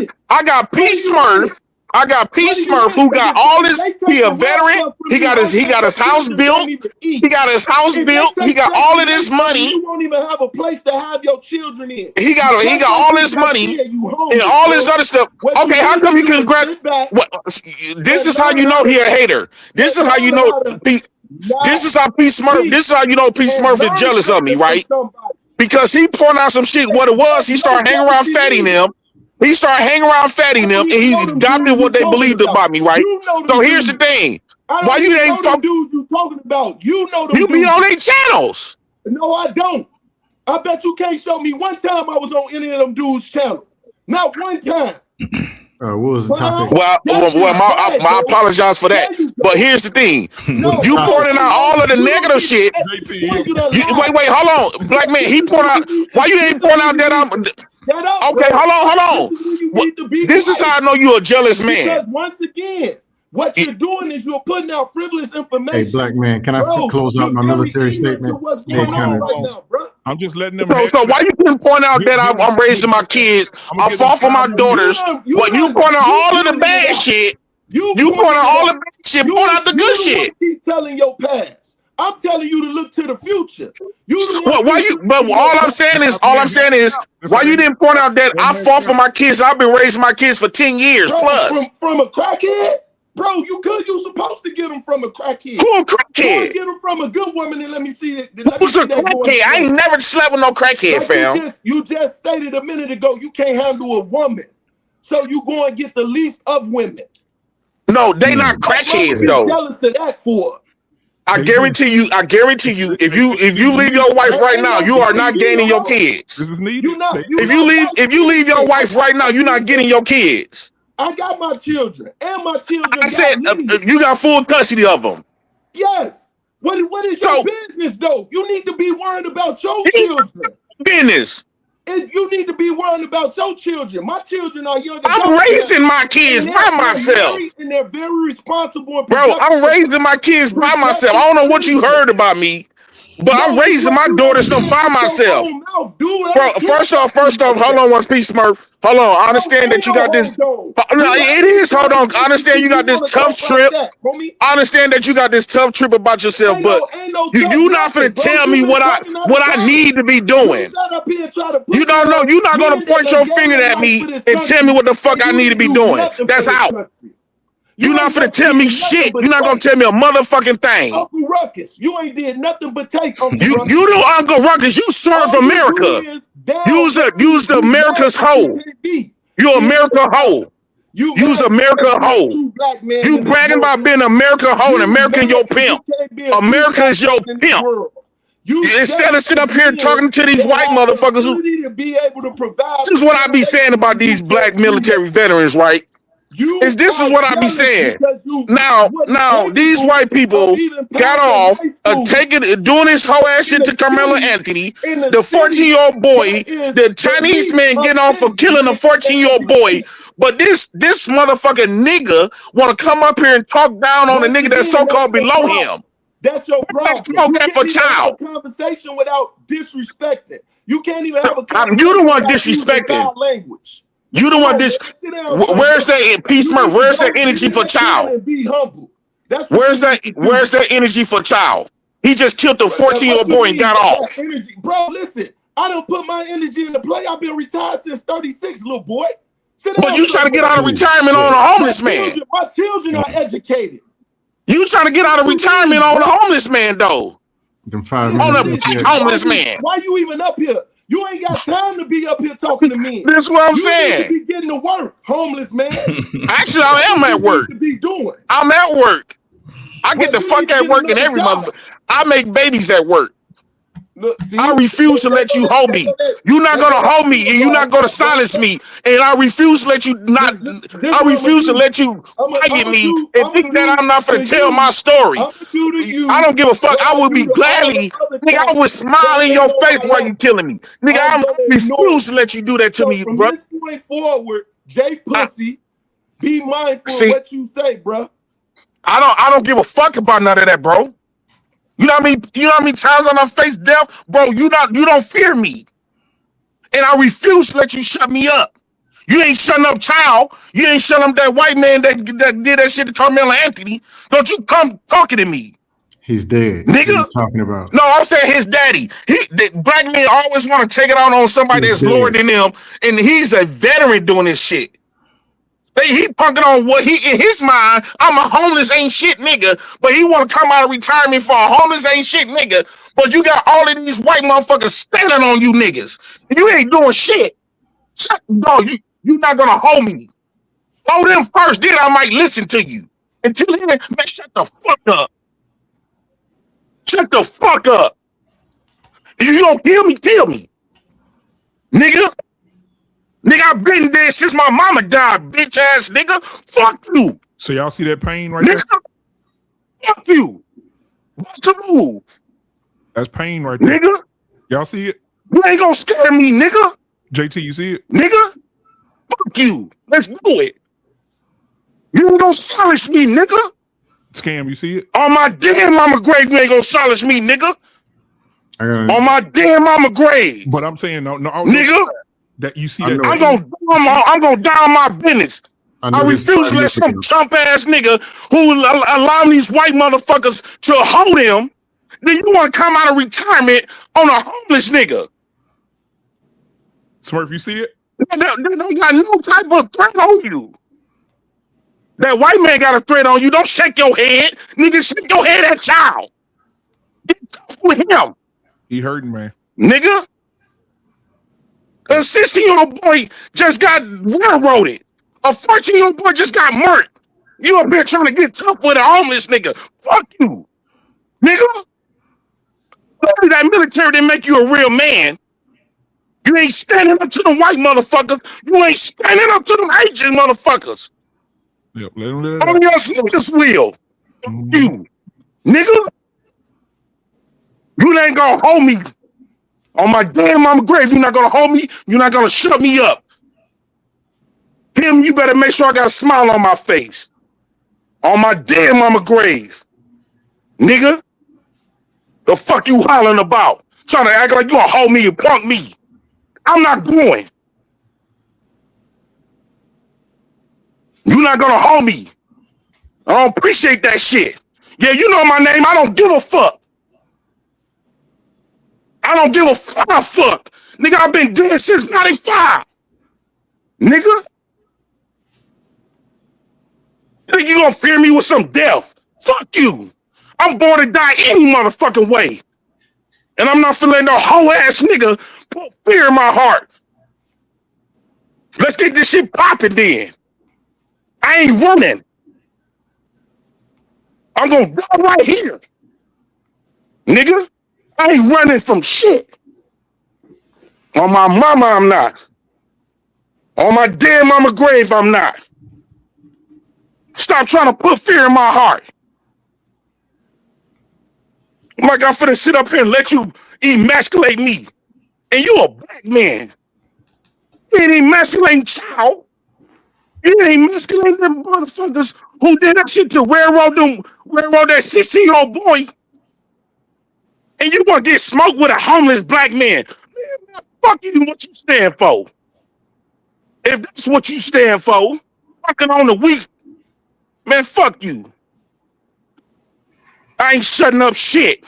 P Smurf. I got P Smurf who got all this. He a veteran. He got his house built. He got his house built. He got all of this money.
You won't even have a place to have your children in.
He got all this money and all this other stuff. Okay, how come you can grab? This is how you know he a hater. This is how you know. This is how P Smurf. This is how you know P Smurf is jealous of me, right? Because he poured out some shit. What it was, he started hanging around fatty them. He started hanging around fatty them, and he adopted what they believed about me, right? So here's the thing: why you ain't
fucking dudes you talking about? You know them.
You be on their channels.
No, I don't. I bet you can't show me one time I was on any of them dudes' channels. Not one time.
What was the topic?
Well, I apologize for that. But here's the thing: you pointing out all of the negative shit. Wait, hold on, Black Man. He point out why you ain't point out that I'm. Okay, hold on. This is how I know you're a jealous man.
Because once again, what you're doing is you're putting out frivolous information.
Hey, Black Man, can I close out my military statement?
I'm just letting them.
So why you couldn't point out that I'm raising my kids? I fought for my daughters. But you point out all of the bad shit. You point out all the bad shit. Point out the good shit.
Keep telling your past. I'm telling you to look to the future.
But all I'm saying is, why you didn't point out that I fought for my kids? I've been raising my kids for 10 years plus.
From a crackhead? Bro, you supposed to get them from a crackhead.
Who a crackhead?
Get them from a good woman and let me see that.
Who's a crackhead? I ain't never slept with no crackhead, fam.
You just stated a minute ago you can't handle a woman. So you go and get the least of women.
No, they not crackheads though.
Jealous of that for?
I guarantee you, if you leave your wife right now, you are not gaining your kids.
This is needed.
If you leave your wife right now, you're not getting your kids.
I got my children, and my children.
I said you got full custody of them.
Yes. What is your business though? You need to be worried about your children.
Business.
And you need to be worried about your children. My children are young.
I'm raising my kids by myself.
And they're very responsible.
Bro, I'm raising my kids by myself. I don't know what you heard about me, but I'm raising my daughters by myself. Bro, first off, hold on one piece, Smurf. Hold on. I understand that you got this. No, it is. Hold on. I understand you got this tough trip. I understand that you got this tough trip about yourself, but you not finna tell me what I need to be doing. You don't know. You're not gonna point your finger at me and tell me what the fuck I need to be doing. That's out. You're not finna tell me shit. You're not gonna tell me a motherfucking thing.
Uncle Ruckus, you ain't did nothing but take Uncle Ruckus.
You do Uncle Ruckus. You serve America. Use the America's hoe. You America hoe. Use America hoe. You bragging about being America hoe and American your pimp. America is your pimp. Instead of sitting up here talking to these white motherfuckers who. This is what I be saying about these black military veterans, right? This is what I be saying. Now, these white people got off doing this whole ass shit to Carmelo Anthony, the 14-year-old boy, the Chinese man getting off for killing a 14-year-old boy. But this motherfucking nigga want to come up here and talk down on the nigga that's so-called below him.
That's your problem.
Smoke that for child.
Have a conversation without disrespecting. You can't even have a conversation.
You the one disrespecting.
Language.
You don't want this. Where's that peace, man? Where's that energy for child?
Be humble.
Where's that energy for child? He just killed a 14-year-old boy and got off.
Bro, listen. I don't put my energy in the play. I've been retired since 36, little boy.
But you trying to get out of retirement on a homeless man.
My children are educated.
You trying to get out of retirement on a homeless man, though. On a homeless man.
Why you even up here? You ain't got time to be up here talking to me.
That's what I'm saying.
You need to be getting to work, homeless man.
Actually, I am at work. I'm at work. I get the fuck at work and every month. I make babies at work.
Look, see,
I refuse to let you hold me. You're not gonna hold me, and you're not gonna silence me. And I refuse to let you not. I refuse to let you target me and think that I'm not gonna tell my story. I don't give a fuck. I would be gladly, nigga. I would smile in your face while you killing me, nigga. I refuse to let you do that to me, bro.
From this point forward, Jay Pussy, be mindful of what you say, bro.
I don't give a fuck about none of that, bro. You know what I mean? You know how many times I face death, bro? You don't fear me, and I refuse to let you shut me up. You ain't shutting up, child. You ain't shutting up that white man that did that shit to Carmelo Anthony. Don't you come talking to me?
He's dead.
Nigga,
what are you talking about?
No, I'm saying his daddy. The black men always want to take it out on somebody that's lower than them, and he's a veteran doing this shit. He punking on what he in his mind. I'm a homeless ain't shit nigga, but he want to come out of retirement for a homeless ain't shit nigga. But you got all of these white motherfuckers standing on you niggas. You ain't doing shit. Dog, you not gonna hold me. Hold them first, then I might listen to you. Until then, man, shut the fuck up. Shut the fuck up. If you don't kill me, nigga. Nigga, I've been dead since my mama died, bitch ass nigga. Fuck you.
So y'all see that pain right there?
Fuck you. What's the move?
That's pain right there.
Nigga.
Y'all see it?
You ain't gonna scare me, nigga.
JT, you see it?
Nigga. Fuck you. Let's do it. You ain't gonna silence me, nigga.
Scam, you see it?
On my damn mama grave, you ain't gonna silence me, nigga. On my damn mama grave.
But I'm saying no,
nigga.
That you see that.
I'm gonna die on my business. I refuse to let some chump ass nigga who allow these white motherfuckers to hold him. Then you want to come out of retirement on a homeless nigga.
Smurf, you see it?
They don't got no type of threat on you. That white man got a threat on you. Don't shake your head. Nigga, shake your head at y'all. Get tough with him.
He hurting, man.
Nigga. A 16-year-old boy just got railroaded. A 14-year-old boy just got murked. You up here trying to get tough with a homeless nigga. Fuck you. Nigga. That military didn't make you a real man. You ain't standing up to them white motherfuckers. You ain't standing up to them Asian motherfuckers.
Yep, let him live.
Only us niggas will. You. Nigga. You ain't gonna hold me. On my damn mama grave, you're not gonna hold me. You're not gonna shut me up. Him, you better make sure I got a smile on my face. On my damn mama grave. Nigga. The fuck you hollering about? Trying to act like you gonna hold me and punk me. I'm not going. You're not gonna hold me. I don't appreciate that shit. Yeah, you know my name. I don't give a fuck. I don't give a fuck. Nigga, I've been dead since 95. Nigga. Think you gonna fear me with some death? Fuck you. I'm born to die any motherfucking way. And I'm not finna let no hoe ass nigga put fear in my heart. Let's get this shit popping then. I ain't running. I'm gonna die right here. Nigga, I ain't running from shit. On my mama, I'm not. On my damn mama grave, I'm not. Stop trying to put fear in my heart. Like I'm finna sit up here and let you emasculate me. And you a black man. You ain't emasculating child. You ain't emasculating them motherfuckers who did that shit to railroad that 16-year-old boy. And you gonna get smoked with a homeless black man. Man, fuck you what you stand for. If that's what you stand for, fucking on the weak, man, fuck you. I ain't shutting up shit.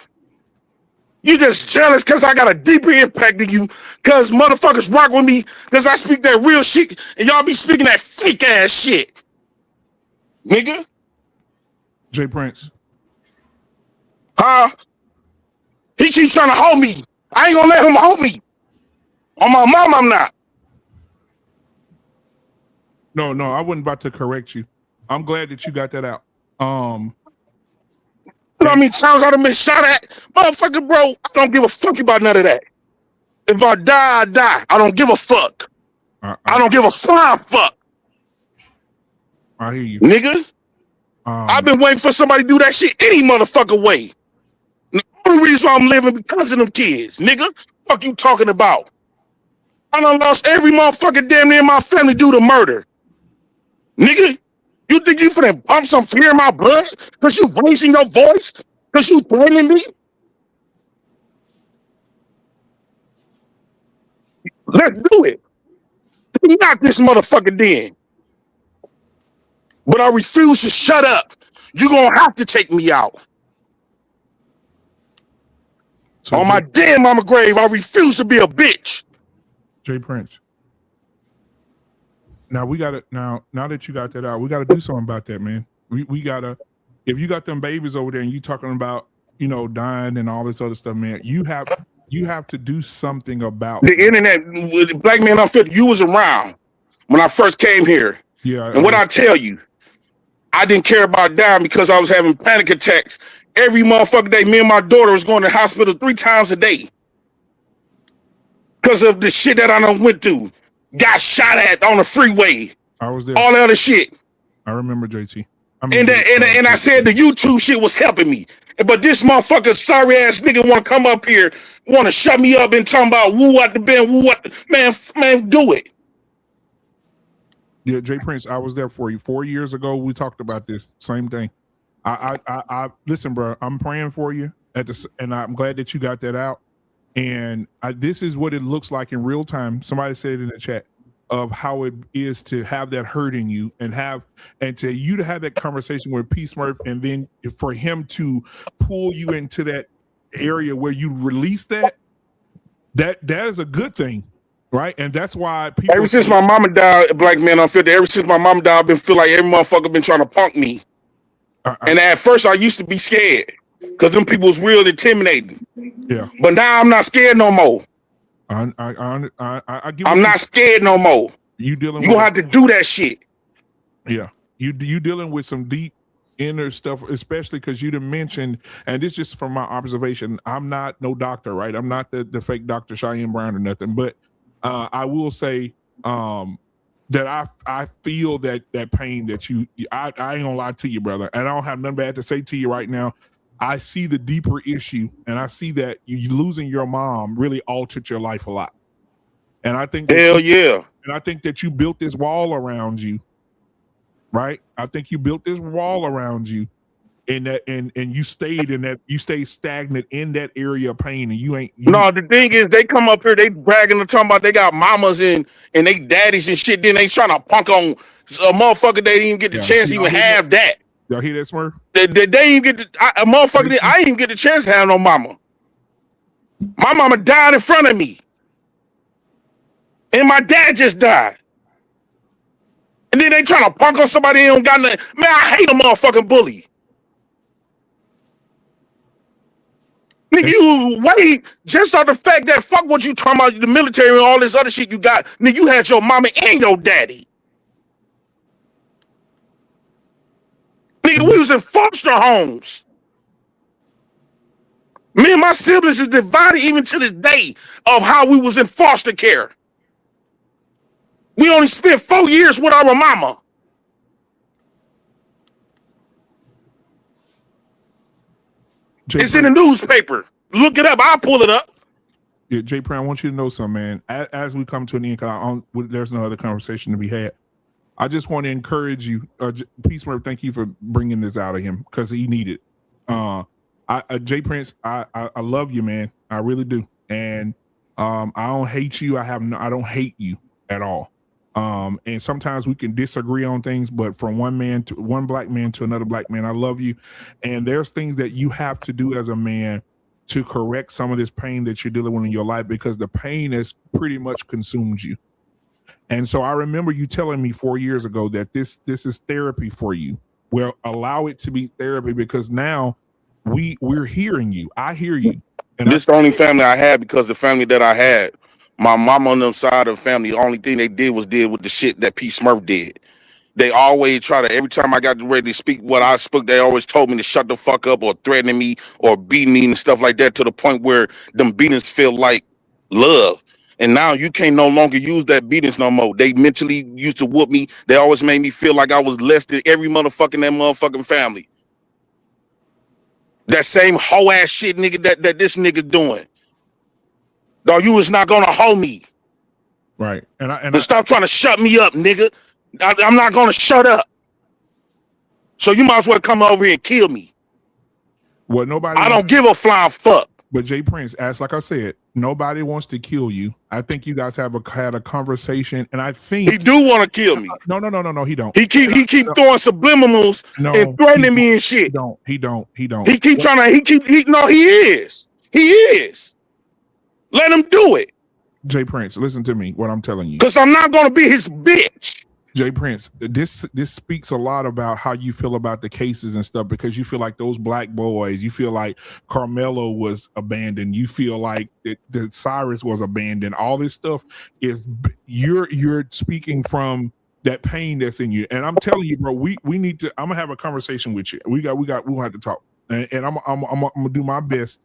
You just jealous because I got a deeper impact than you because motherfuckers rock with me because I speak that real shit and y'all be speaking that fake ass shit. Nigga.
Jay Prince.
Huh? He keeps trying to hold me. I ain't gonna let him hold me. On my mom, I'm not.
No, I wasn't about to correct you. I'm glad that you got that out.
You know how many times I've been shot at? Motherfucker, bro, I don't give a fuck about none of that. If I die, I die. I don't give a fuck. I don't give a flying fuck.
I hear you.
Nigga. I've been waiting for somebody to do that shit any motherfucker way. The only reason I'm living because of them kids. Nigga, fuck you talking about? I done lost every motherfucker damn near my family due to murder. Nigga, you think you finna pump some fear in my blood? Cause you raising your voice? Cause you threatening me? Let's do it. Knock this motherfucker then. But I refuse to shut up. You gonna have to take me out. So on my damn mama grave, I refuse to be a bitch.
Jay Prince. Now we gotta now that you got that out, we gotta do something about that, man. We gotta, if you got them babies over there and you talking about, you know, dying and all this other stuff, man, you have to do something about
the internet. With Black Man Unfiltered, you was around when I first came here.
Yeah.
And what I tell you, I didn't care about dying because I was having panic attacks. Every motherfucking day, me and my daughter was going to the hospital 3 times a day. Because of the shit that I done went through. Got shot at on the freeway.
I was there.
All that other shit.
I remember, JT. I mean,
and I said the YouTube shit was helping me. But this motherfucker, sorry ass nigga, want to come up here, want to shut me up and talking about woo at the bend, woo at man, do it.
Yeah, Jay Prince, I was there for you 4 years ago. We talked about this same thing. I listen, bro. I'm praying for you and I'm glad that you got that out. And this is what it looks like in real time. Somebody said it in the chat of how it is to have that hurt in you and to you to have that conversation with P. Smurf, and then for him to pull you into that area where you release that is a good thing, right? And that's why people
ever since my mama died, Black Man Unfiltered, ever since my mama died, I've been feel like every motherfucker been trying to punk me. And at first I used to be scared because them people was real intimidating.
Yeah.
But now I'm not scared no more.
I'm
not scared no more.
You
gonna have to do that shit.
Yeah. You dealing with some deep inner stuff, especially because you done mentioned, and this is just from my observation, I'm not no doctor, right? I'm not the fake Dr. Cheyenne Brown or nothing, but I will say that I feel that pain that I ain't gonna lie to you, brother, and I don't have nothing bad to say to you right now. I see the deeper issue, and I see that you losing your mom really altered your life a lot. And I think
yeah.
And I think that you built this wall around you, right? I think you built this wall around you, and you stayed in that. You stayed stagnant in that area of pain, and you ain't.
No, the thing is, they come up here, they bragging and talking about they got mamas and they daddies and shit. Then they trying to punk on a motherfucker. They didn't even get the chance to even have that.
Y'all hear that, Smurf?
They didn't get a motherfucker. I didn't even get the chance to have no mama. My mama died in front of me, and my dad just died. And then they trying to punk on somebody who don't got nothing. Man, I hate a motherfucking bully. Nigga, you wait just on the fact that fuck what you talking about the military and all this other shit you got. Nigga, you had your mama and your daddy. Nigga, we was in foster homes. Me and my siblings is divided even to this day of how we was in foster care. We only spent 4 years with our mama. It's in the newspaper. Look it up. I'll pull it up.
Yeah, Jay Brown, I want you to know something, man. As we come to an end, there's no other conversation to be had. I just want to encourage you. P. Smurf, thank you for bringing this out of him because he needed it. Jay Prince, I love you, man. I really do. And I don't hate you. I don't hate you at all. And sometimes we can disagree on things, but from one black man to another black man, I love you. And there's things that you have to do as a man to correct some of this pain that you're dealing with in your life, because the pain has pretty much consumed you. And so I remember you telling me 4 years ago that this is therapy for you. Well, allow it to be therapy, because now we're hearing you. I hear you. And
this is the only family I had, because the family that I had, my mama on them side of the family, the only thing they did was deal with the shit that P. Smurf did. They always try to, every time I got ready to speak what I spoke, they always told me to shut the fuck up or threatening me or beating me and stuff like that, to the point where them beatings feel like love. And now you can't no longer use that beatings no more. They mentally used to whoop me. They always made me feel like I was less than every motherfucking family. That same hoe ass shit, nigga, that this nigga doing. Dog, you is not gonna hold me.
Right. And
stop trying to shut me up, nigga. I'm not gonna shut up. So you might as well come over here and kill me.
Well, nobody.
I don't give a flying fuck.
But Jay Prince, as like I said, nobody wants to kill you. I think you guys had a conversation, and I think
he do want to kill me.
No, he don't.
He keep throwing subliminals and threatening me and shit.
He don't. He
keep trying to. He is. He is. Let him do it.
Jay Prince, listen to me. What I'm telling you.
Because I'm not gonna be his bitch.
Jay Prince, this speaks a lot about how you feel about the cases and stuff, because you feel like those black boys, you feel like Carmelo was abandoned, you feel like that Cyrus was abandoned. All this stuff is you're speaking from that pain that's in you. And I'm telling you, bro, we need to. I'm gonna have a conversation with you. We'll have to talk, and I'm gonna do my best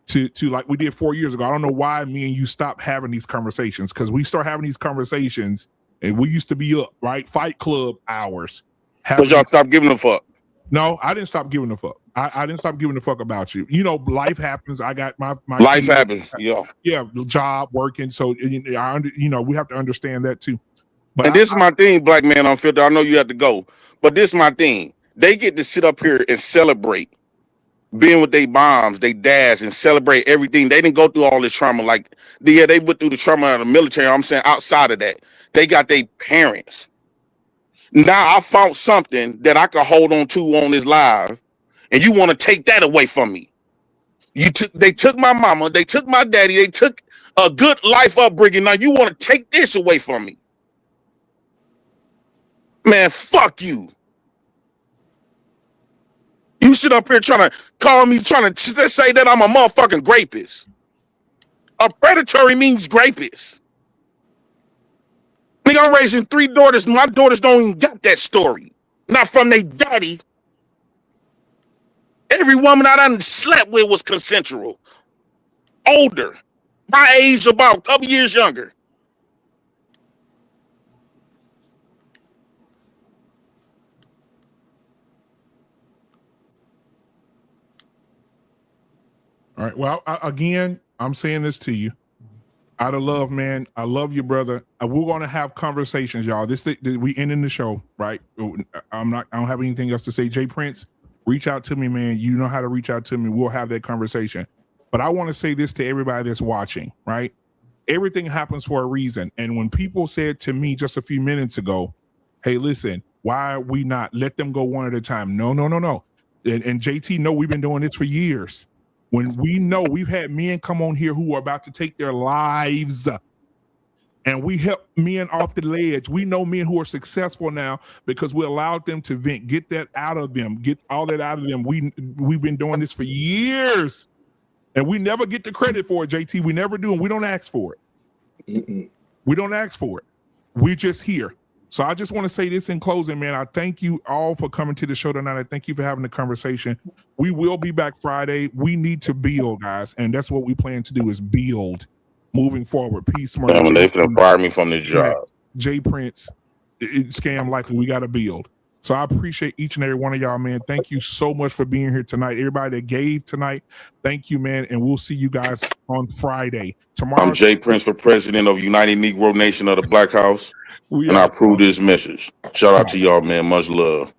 to like we did 4 years ago. I don't know why me and you stopped having these conversations, because we start having these conversations. And we used to be up, right? Fight Club hours.
Because y'all stopped giving a fuck.
No, I didn't stop giving a fuck. I didn't stop giving a fuck about you. You know, life happens. I got my
life happens. Yeah,
job working. So we have to understand that too. But
and this is my thing, Black Man Unfiltered. I know you have to go, but this is my thing. They get to sit up here and celebrate being with their moms, they dads, and celebrate everything. They didn't go through all this trauma. Like, they went through the trauma of the military. I'm saying outside of that, they got their parents. Now I found something that I could hold on to on this live, and you want to take that away from me. They took my mama, they took my daddy, they took a good life upbringing. Now you want to take this away from me. Man, fuck you. You sit up here trying to call me, trying to say that I'm a motherfucking rapist. A predatory means rapist. Nigga, I'm raising 3 daughters. My daughters don't even got that story. Not from their daddy. Every woman I done slept with was consensual. Older. My age, about a couple years younger.
All right. Well, again, I'm saying this to you out of love, man. I love you, brother. We're going to have conversations, y'all. We ending the show, right? I don't have anything else to say. Jay Prince, reach out to me, man. You know how to reach out to me. We'll have that conversation. But I want to say this to everybody that's watching, right? Everything happens for a reason. And when people said to me just a few minutes ago, hey, listen, why are we not let them go one at a time? No. And JT, no, we've been doing this for years. When we know we've had men come on here who are about to take their lives, and we help men off the ledge. We know men who are successful now because we allowed them to vent, get that out of them, get all that out of them. We've been doing this for years, and we never get the credit for it, JT. We never do, and we don't ask for it. We don't ask for it. We're just here. So I just want to say this in closing, man. I thank you all for coming to the show tonight. I thank you for having the conversation. We will be back Friday. We need to build, guys, and that's what we plan to do is build moving forward. Peace,
man. They can fire me from this job.
Jay Prince, scam likely. We got to build. So I appreciate each and every one of y'all, man. Thank you so much for being here tonight. Everybody that gave tonight, thank you, man. And we'll see you guys on Friday. Tomorrow,
I'm Jay Prince for president of United Negro Nation of the Black House. And I approve this message. Shout out to y'all, man. Much love.